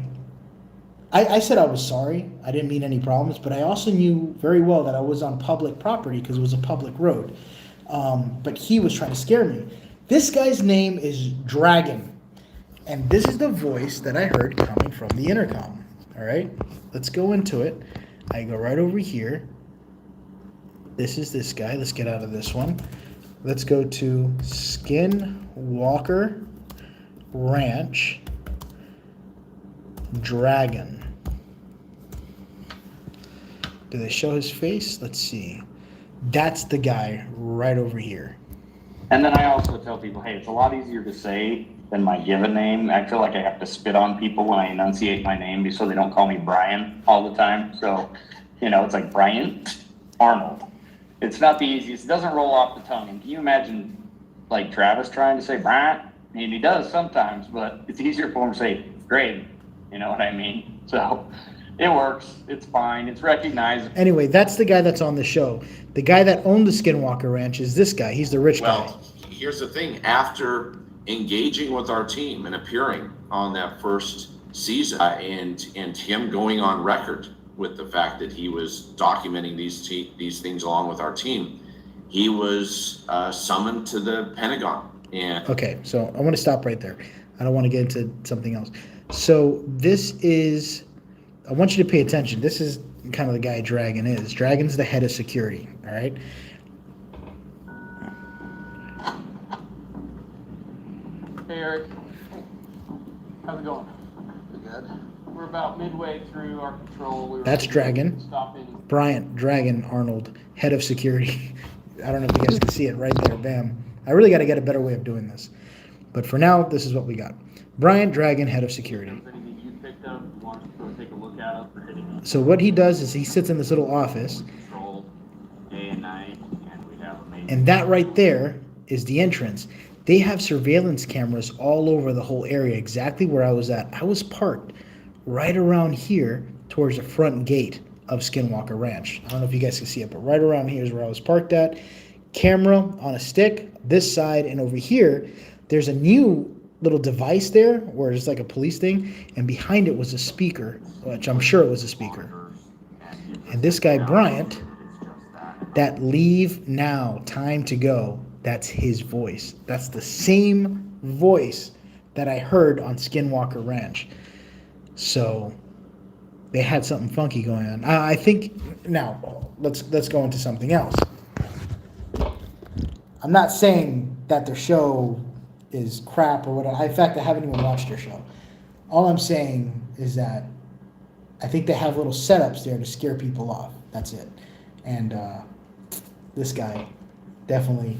I said I was sorry. I didn't mean any problems, but I also knew very well that I was on public property because it was a public road. But he was trying to scare me. This guy's name is Dragon, and this is the voice that I heard coming from the intercom. All right, let's go into it. I go right over here. This is this guy. Let's get out of this one. Let's go to Skinwalker Ranch Dragon. Do they show his face? Let's see. That's the guy right over here. And then I also tell people, hey, it's a lot easier to say than my given name. I feel like I have to spit on people when I enunciate my name so they don't call me Brian all the time. So, you know, it's like Brian Arnold. It's not the easiest. It doesn't roll off the tongue. And can you imagine, like, Travis trying to say Brian? And he does sometimes, but it's easier for him to say Greg. You know what I mean? So it works. It's fine. It's recognizable. Anyway, that's the guy that's on the show. The guy that owned the Skinwalker Ranch is this guy. He's the rich guy. Well, here's the thing. After engaging with our team and appearing on that first season, and him going on record with the fact that he was documenting these things along with our team, he was summoned to the Pentagon. And okay, so I want to stop right there. I don't want to get into something else. So this is, I want you to pay attention. This is kind of the guy Dragon is. Dragon's the head of security, all right? Hey, Eric. How's it going? Good. We're about midway through our patrol. That's Dragon. Stopping. Bryant, Dragon, Arnold, head of security. I don't know if you guys can see it right there. Bam. I really got to get a better way of doing this. But for now, this is what we got. Bryant, Dragon, head of security. So what he does is he sits in this little office. And that right there is the entrance. They have surveillance cameras all over the whole area, exactly where I was at. I was parked right around here towards the front gate of Skinwalker Ranch. I don't know if you guys can see it, but right around here is where I was parked at. Camera on a stick, this side, and over here, there's a new little device there where it's like a police thing, and behind it was a speaker, which I'm sure it was a speaker. And this guy, Bryant, that leave now, time to go, that's his voice. That's the same voice that I heard on Skinwalker Ranch. So they had something funky going on. I think, now, let's go into something else. I'm not saying that their show is crap or whatever. In fact, I haven't even watched their show. All I'm saying is that I think they have little setups there to scare people off. That's it. And this guy, definitely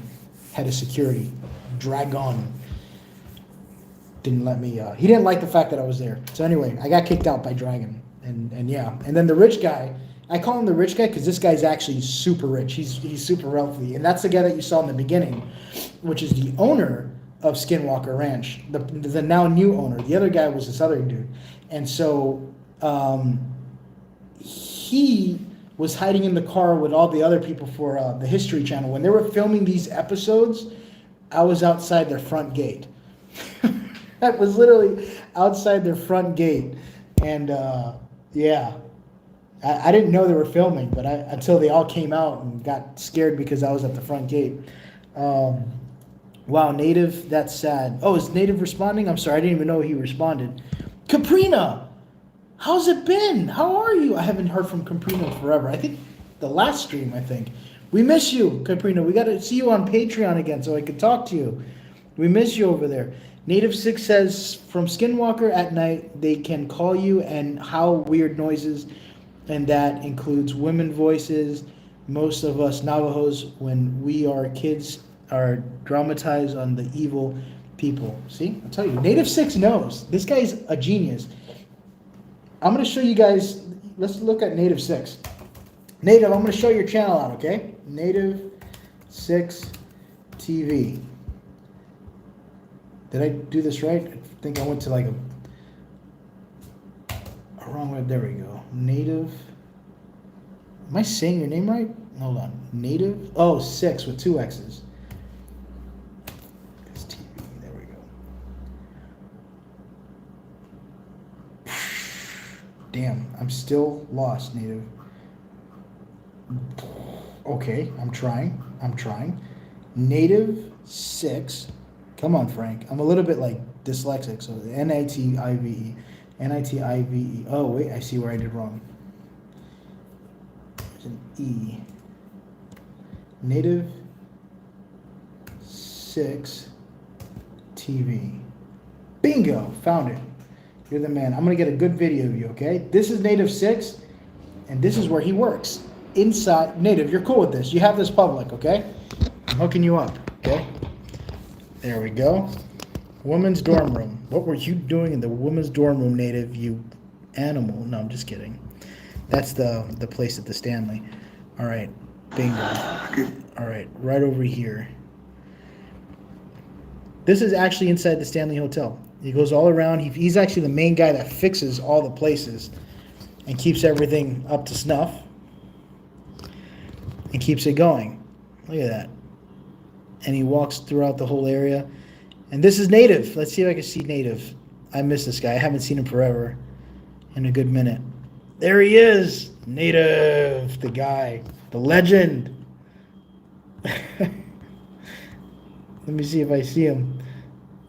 head of security, Dragon, didn't let me, he didn't like the fact that I was there. So anyway, I got kicked out by Dragon. And yeah. And then the rich guy, I call him the rich guy because this guy's actually super rich. He's super wealthy. And that's the guy that you saw in the beginning, which is the owner of Skinwalker Ranch, the now new owner. The other guy was this other dude. And so he was hiding in the car with all the other people for the History Channel. When they were filming these episodes, I was outside their front gate. I was literally outside their front gate. And yeah, I didn't know they were filming, but until they all came out and got scared because I was at the front gate. Wow, Native, that's sad. Oh, is Native responding? I'm sorry, I didn't even know he responded. Caprina! How's it been? How are you? I haven't heard from Caprino forever. I think the last stream, I think. We miss you, Caprino. We got to see you on Patreon again so I can talk to you. We miss you over there. Native 6 says, from Skinwalker at night, they can call you and howl weird noises, and that includes women voices. Most of us Navajos, when we are kids, are dramatized on the evil people. See? I'll tell you. Native 6 knows. This guy's a genius. I'm going to show you guys. Let's look at Native 6. Native, I'm going to show your channel out, okay? Native 6 TV. Did I do this right? I think I went to like a wrong way. There we go. Native. Am I saying your name right? Hold on. Native. Oh, 6 with 2 X's. This TV. There we go. Damn, I'm still lost, Native. Okay, I'm trying. Native 6. Come on, Frank. I'm a little bit like dyslexic, so N-A-T-I-V-E. N-I-T-I-V-E. Oh, wait, I see where I did wrong. There's an E. Native 6 TV. Bingo! Found it. You're the man. I'm going to get a good video of you, okay? This is Native 6, and this is where he works. Inside. Native, you're cool with this. You have this public, okay? I'm hooking you up, okay? There we go. Women's dorm room. What were you doing in the women's dorm room, Native, you animal? No, I'm just kidding. That's the place at the Stanley. All right. Bingo. All right. Right over here. This is actually inside the Stanley Hotel. He goes all around. He's actually the main guy that fixes all the places and keeps everything up to snuff and keeps it going. Look at that. And he walks throughout the whole area. And this is Native. Let's see if I can see Native. I miss this guy. I haven't seen him forever. In a good minute. There he is. Native. The guy. The legend. Let me see if I see him.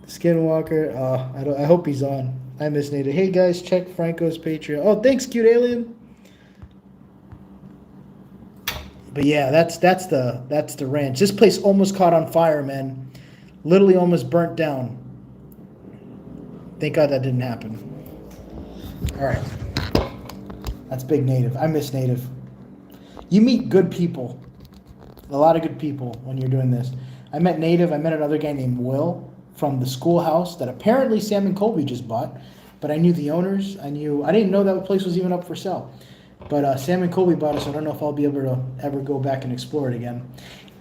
Skinwalker. I hope he's on. I miss Native. Hey guys, check Franco's Patreon. Oh, thanks, cute alien. But yeah, that's the ranch. This place almost caught on fire, man. Literally almost burnt down. Thank God that didn't happen. All right. That's big Native. I miss Native. You meet good people. A lot of good people when you're doing this. I met Native. I met another guy named Will from the schoolhouse that apparently Sam and Colby just bought. But I knew the owners. I didn't know that place was even up for sale. But Sam and Colby bought it, so I don't know if I'll be able to ever go back and explore it again.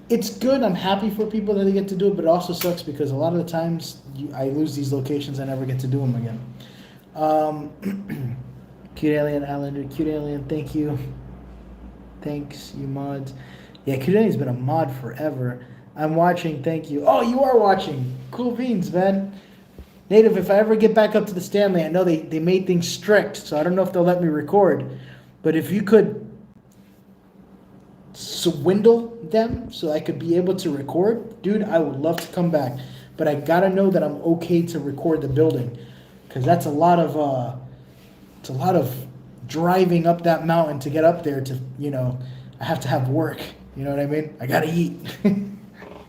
It's good. I'm happy for people that they get to do it, but it also sucks because a lot of the times I lose these locations. I never get to do them again. Cute Alien Islander. Cute Alien, thank you. Thanks, you mods. Yeah, Cute Alien's been a mod forever. I'm watching, thank you. Oh, you are watching. Cool beans, man. Native, if I ever get back up to the Stanley, I know they made things strict, so I don't know if they'll let me record. But if you could swindle them so I could be able to record, dude, I would love to come back. But I gotta know that I'm okay to record the building, because that's a lot of driving up that mountain to get up there. To I have to have work. You know what I mean? I gotta eat.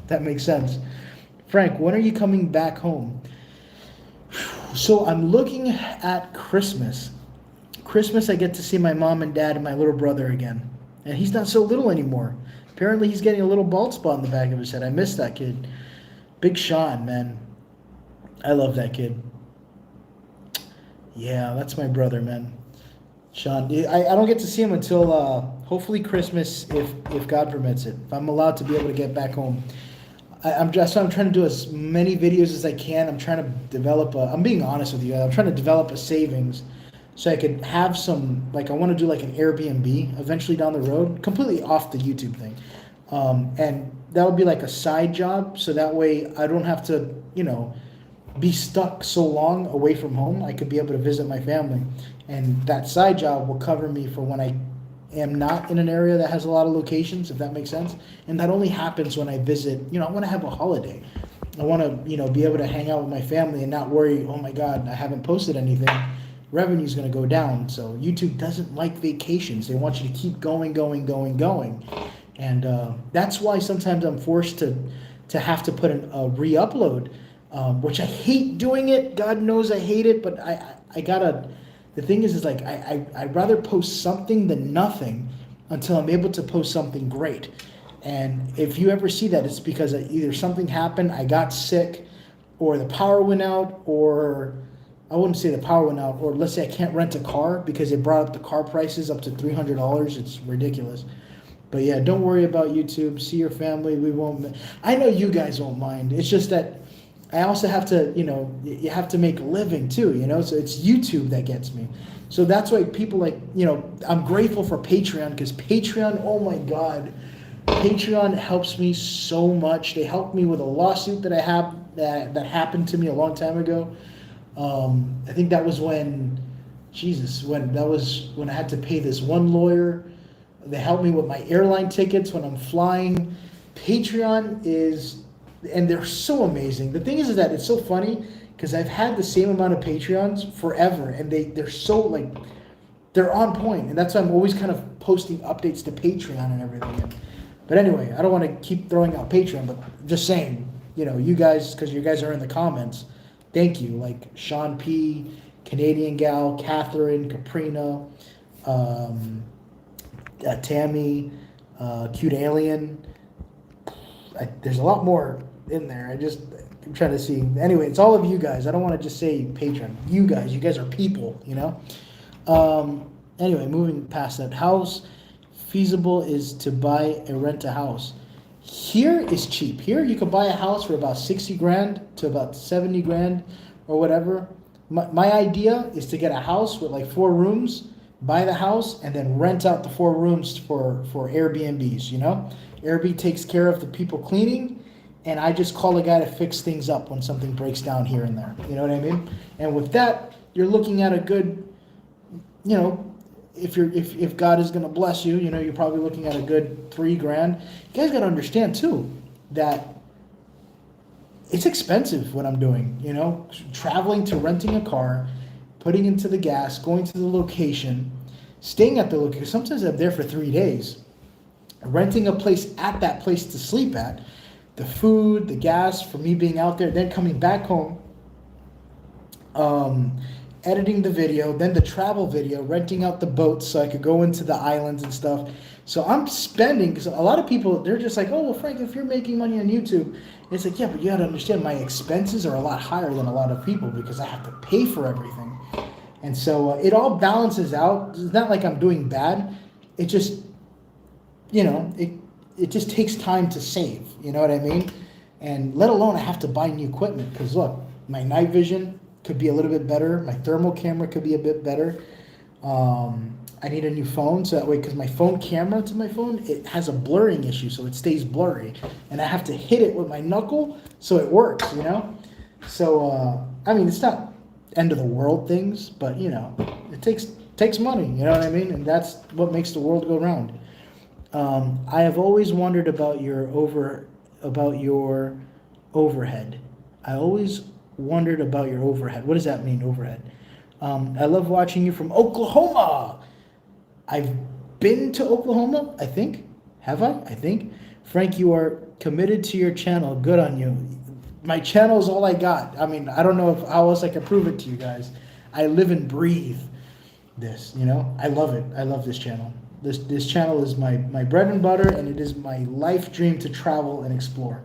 That makes sense. Frank, when are you coming back home? So I'm looking at Christmas. Christmas, I get to see my mom and dad and my little brother again. And he's not so little anymore. Apparently, he's getting a little bald spot in the back of his head. I miss that kid. Big Sean, man. I love that kid. Yeah, that's my brother, man. Sean. I don't get to see him until hopefully Christmas, if God permits it. If I'm allowed to be able to get back home. I'm trying to do as many videos as I can. I'm trying to develop I'm being honest with you. I'm trying to develop a savings so I could have some, I want to do an Airbnb eventually down the road, completely off the YouTube thing. And that would be a side job, so that way I don't have to, be stuck so long away from home. I could be able to visit my family. And that side job will cover me for when I am not in an area that has a lot of locations, if that makes sense. And that only happens when I visit, I want to have a holiday. I want to, be able to hang out with my family and not worry, oh my God, I haven't posted anything. revenue is going to go down. So YouTube doesn't like vacations. They want you to keep going. And that's why sometimes I'm forced to have to put a re-upload, which I hate doing it. God knows I hate it, but I gotta, the thing is like, I'd rather post something than nothing until I'm able to post something great. And if you ever see that, it's because either something happened, I got sick, or the power went out, or I wouldn't say the power went out, or let's say I can't rent a car because they brought up the car prices up to $300. It's ridiculous. But yeah, don't worry about YouTube. See your family. We won't. I know you guys won't mind. It's just that I also have to, you have to make a living too, So it's YouTube that gets me. So that's why people like, I'm grateful for Patreon, because Patreon, oh my God, Patreon helps me so much. They helped me with a lawsuit that I have that happened to me a long time ago. I think that was when I had to pay this one lawyer. They helped me with my airline tickets when I'm flying. Patreon is, and they're so amazing. The thing is that it's so funny because I've had the same amount of Patreons forever, and they're so they're on point, and that's why I'm always kind of posting updates to Patreon and everything. But anyway, I don't want to keep throwing out Patreon, but just saying, you guys, because you guys are in the comments, thank you. Like Sean P, Canadian Gal, Catherine, Caprina, Tammy, Cute Alien. There's a lot more in there. I'm trying to see. Anyway, it's all of you guys. I don't want to just say Patreon. You guys are people, Anyway, moving past that, house feasible is to buy and rent a house. Here is cheap. Here you can buy a house for about 60 grand to about 70 grand or whatever. My idea is to get a house with like 4 rooms, buy the house, and then rent out the 4 rooms for Airbnbs, Airbnb takes care of the people cleaning, and I just call a guy to fix things up when something breaks down here and there. You know what I mean? And with that, you're looking at a good, if God is going to bless you, you're probably looking at a good 3 grand. You guys got to understand too that it's expensive what I'm doing, traveling to renting a car, putting into the gas, going to the location, staying at the location. Sometimes I'm there for 3 days, renting a place at that place to sleep at, the food, the gas for me being out there, then coming back home, editing the video, then the travel video, renting out the boats so I could go into the islands and stuff. So I'm spending, because a lot of people, they're just like, oh, well, Frank, if you're making money on YouTube, it's like, yeah, but you got to understand my expenses are a lot higher than a lot of people because I have to pay for everything. And so it all balances out. It's not like I'm doing bad. It just, it just takes time to save. You know what I mean? And let alone I have to buy new equipment because, look, my night vision could be a little bit better. My thermal camera could be a bit better. I need a new phone so that way, because my phone camera to my phone, it has a blurring issue, so it stays blurry. And I have to hit it with my knuckle so it works, So, it's not end of the world things, but, it takes money, you know what I mean? And that's what makes the world go round. I have always wondered about your overhead. I always wondered about your overhead. What does that mean, overhead? I love watching you from Oklahoma. I've been to Oklahoma, I think. Have I? I think. Frank, you are committed to your channel. Good on you. My channel is all I got. I don't know how else I can prove it to you guys. I live and breathe this, I love it. I love this channel. This channel is my bread and butter, and it is my life dream to travel and explore.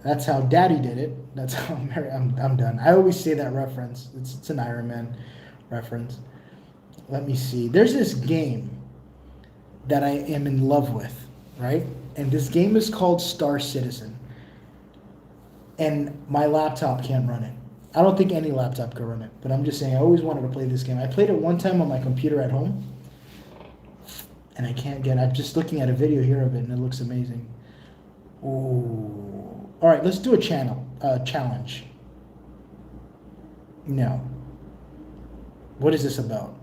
That's how Daddy did it. That's how I'm done. I always say that reference. It's an Iron Man reference. Let me see. There's this game that I am in love with, right? And this game is called Star Citizen. And my laptop can't run it. I don't think any laptop can run it. But I'm just saying, I always wanted to play this game. I played it one time on my computer at home. And I can't get it. I'm just looking at a video here of it, and it looks amazing. Ooh. All right, let's do a challenge. No. What is this about?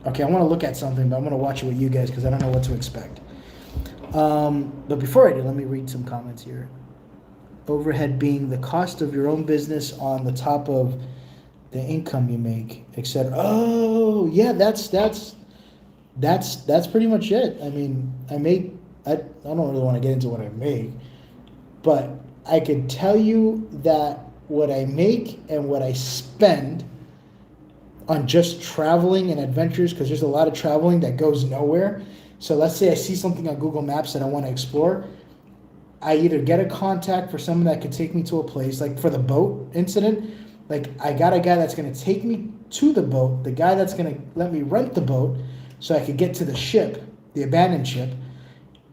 Okay, I want to look at something, but I'm going to watch it with you guys because I don't know what to expect. But before I do, let me read some comments here. Overhead being the cost of your own business on the top of the income you make, etc. Oh, yeah, that's pretty much it. I mean, I don't really want to get into what I make, but I could tell you that what I make and what I spend on just traveling and adventures, because there's a lot of traveling that goes nowhere. So let's say I see something on Google Maps that I want to explore. I either get a contact for someone that could take me to a place, like for the boat incident, like I got a guy that's going to take me to the boat, the guy that's going to let me rent the boat so I could get to the ship, the abandoned ship,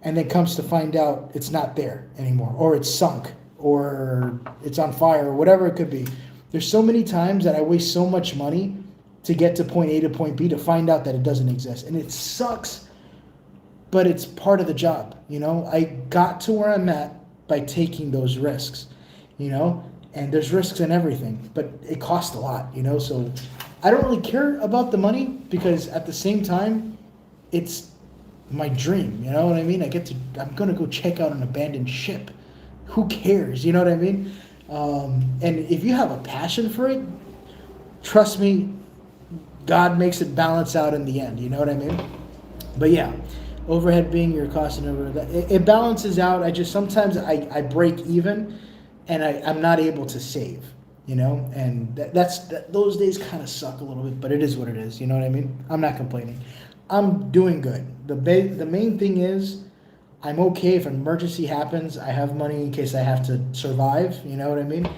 and then comes to find out it's not there anymore, or it's sunk, or it's on fire, or whatever it could be. There's so many times that I waste so much money to get to point A to point B to find out that it doesn't exist. And it sucks, but it's part of the job, you know? I got to where I'm at by taking those risks, you know? And there's risks in everything, but it costs a lot, you know? So I don't really care about the money, because at the same time, it's my dream, you know what I mean? I'm gonna go check out an abandoned ship. Who cares, you know what I mean? And if you have a passion for it, trust me, God makes it balance out in the end, you know what I mean? But yeah, overhead being your cost and overhead, it balances out. Sometimes I break even, and I'm not able to save, you know? And those days kind of suck a little bit, but it is what it is, you know what I mean? I'm not complaining. I'm doing good. The main thing is, I'm okay if an emergency happens. I have money in case I have to survive, you know what I mean?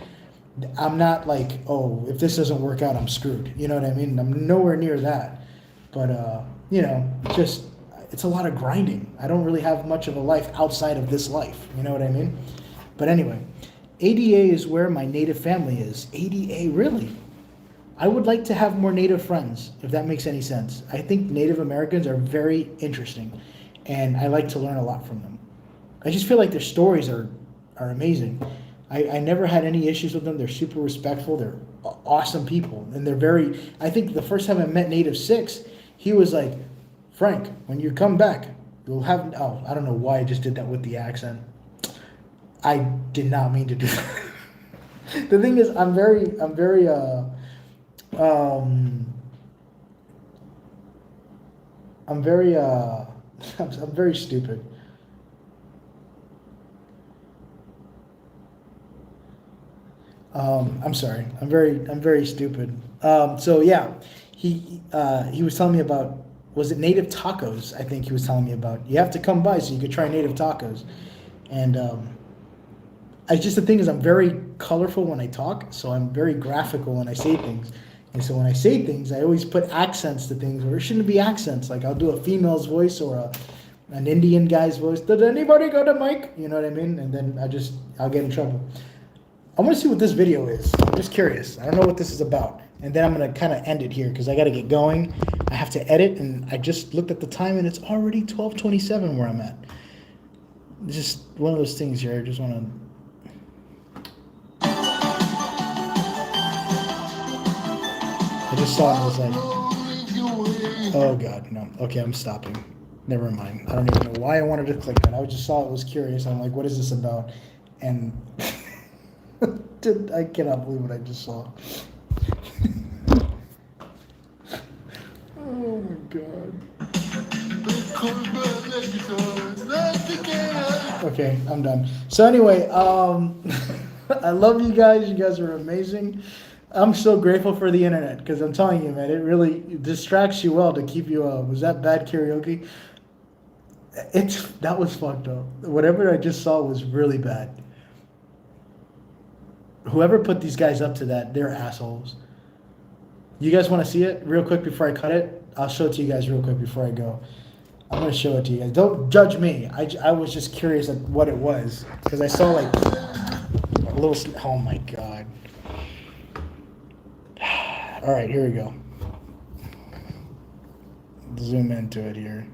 I'm not like, oh, if this doesn't work out, I'm screwed. You know what I mean? I'm nowhere near that. But, you know, it's a lot of grinding. I don't really have much of a life outside of this life. You know what I mean? But anyway, ADA is where my native family is. ADA, really? I would like to have more native friends, if that makes any sense. I think Native Americans are very interesting, and I like to learn a lot from them. I just feel like their stories are amazing. I never had any issues with them. They're super respectful. They're awesome people. And I think the first time I met Native 6, he was like, Frank, when you come back, you'll have, I don't know why I just did that with the accent. I did not mean to do that. The thing is, I'm very stupid. I'm sorry. I'm very stupid. So yeah, he was telling me about, was it native tacos? I think he was telling me about. You have to come by so you could try native tacos. And the thing is, I'm very colorful when I talk, so I'm very graphical when I say things. And so when I say things, I always put accents to things where it shouldn't be accents. Like I'll do a female's voice or an Indian guy's voice. Did anybody go to Mike? You know what I mean? And then I'll get in trouble. I want to see what this video is. I'm just curious. I don't know what this is about. And then I'm going to kind of end it here because I got to get going. I have to edit, and I just looked at the time, and it's already 12:27 where I'm at. It's just one of those things here. I just want to... I just saw it and was like, oh God, no. Okay, I'm stopping. Never mind. I don't even know why I wanted to click that. I just saw it, was curious. I'm like, what is this about? And I cannot believe what I just saw. Oh my God. Okay, I'm done. So anyway, I love you guys. You guys are amazing. I'm so grateful for the internet because I'm telling you, man, it really distracts you well to keep you up. Was that bad karaoke? That was fucked up. Whatever I just saw was really bad. Whoever put these guys up to that, they're assholes. You guys want to see it real quick before I cut it? I'll show it to you guys real quick before I go. I'm going to show it to you guys. Don't judge me. I was just curious at what it was because I saw like a little... Oh my God. All right, here we go. Zoom into it here.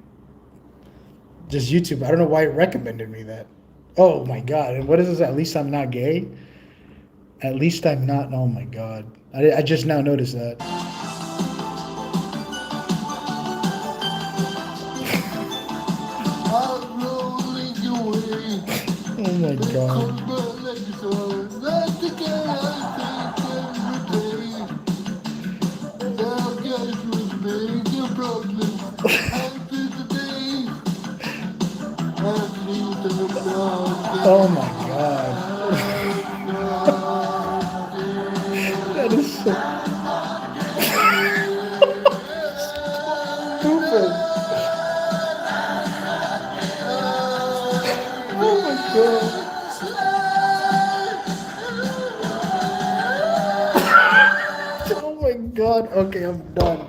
Just YouTube. I don't know why it recommended me that. Oh my God. And what is this? At least I'm not gay? At least I'm not. Oh my God. I just now noticed that. Oh my God. Oh my god. That is so stupid. Oh my god. Oh my god. Okay, I'm done.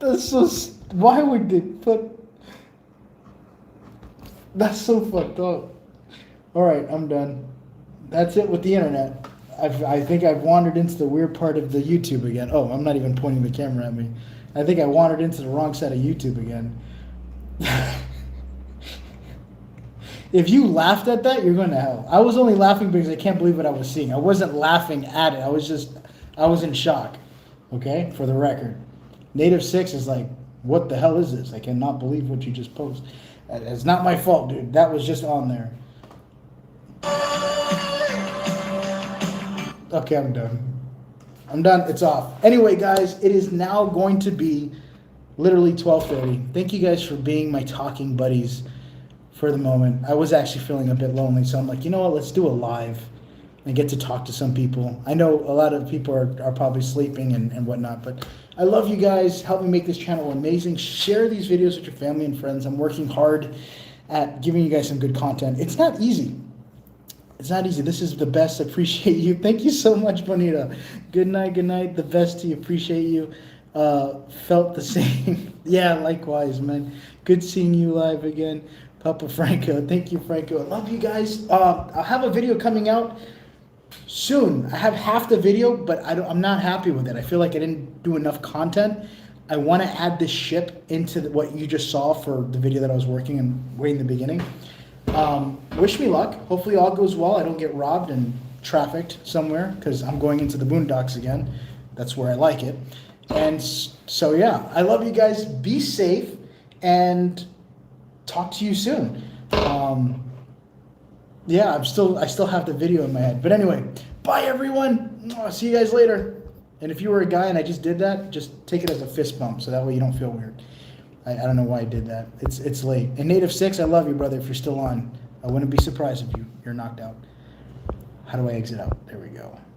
That's so. Why would they put. That's so fucked up. Alright, I'm done. That's it with the internet. I think I've wandered into the weird part of the YouTube again. Oh, I'm not even pointing the camera at me. I think I wandered into the wrong side of YouTube again. If you laughed at that, you're going to hell. I was only laughing because I can't believe what I was seeing. I wasn't laughing at it. I was in shock. Okay? For the record. Native 6 is like, what the hell is this? I cannot believe what you just posted. It's not my fault, dude. That was just on there. Okay, I'm done. I'm done. It's off. Anyway, guys, it is now going to be literally 12:30. Thank you guys for being my talking buddies for the moment. I was actually feeling a bit lonely, so I'm like, you know what? Let's do a live and get to talk to some people. I know a lot of people are probably sleeping and whatnot, but I love you guys. Help me make this channel amazing. Share these videos with your family and friends. I'm working hard at giving you guys some good content. It's not easy. It's not easy. This is the best. Appreciate you. Thank you so much, Bonita. Good night. Good night. The best to you. Appreciate you. Felt the same. Yeah, likewise, man. Good seeing you live again. Papa Franko. Thank you, Franko. I love you guys. I'll have a video coming out soon. I have half the video, but I'm not happy with it. I feel like I didn't do enough content. I want to add this ship into what you just saw for the video that I was working and way in the beginning. Wish me luck. Hopefully all goes well. I don't get robbed and trafficked somewhere because I'm going into the boondocks again. That's where I like it. And so, yeah, I love you guys. Be safe and talk to you soon. Yeah, I still have the video in my head. But anyway, bye everyone. See you guys later. And if you were a guy and I just did that, just take it as a fist bump so that way you don't feel weird. I don't know why I did that. It's late. And Native 6, I love you, brother, if you're still on. I wouldn't be surprised if you're knocked out. How do I exit out? There we go.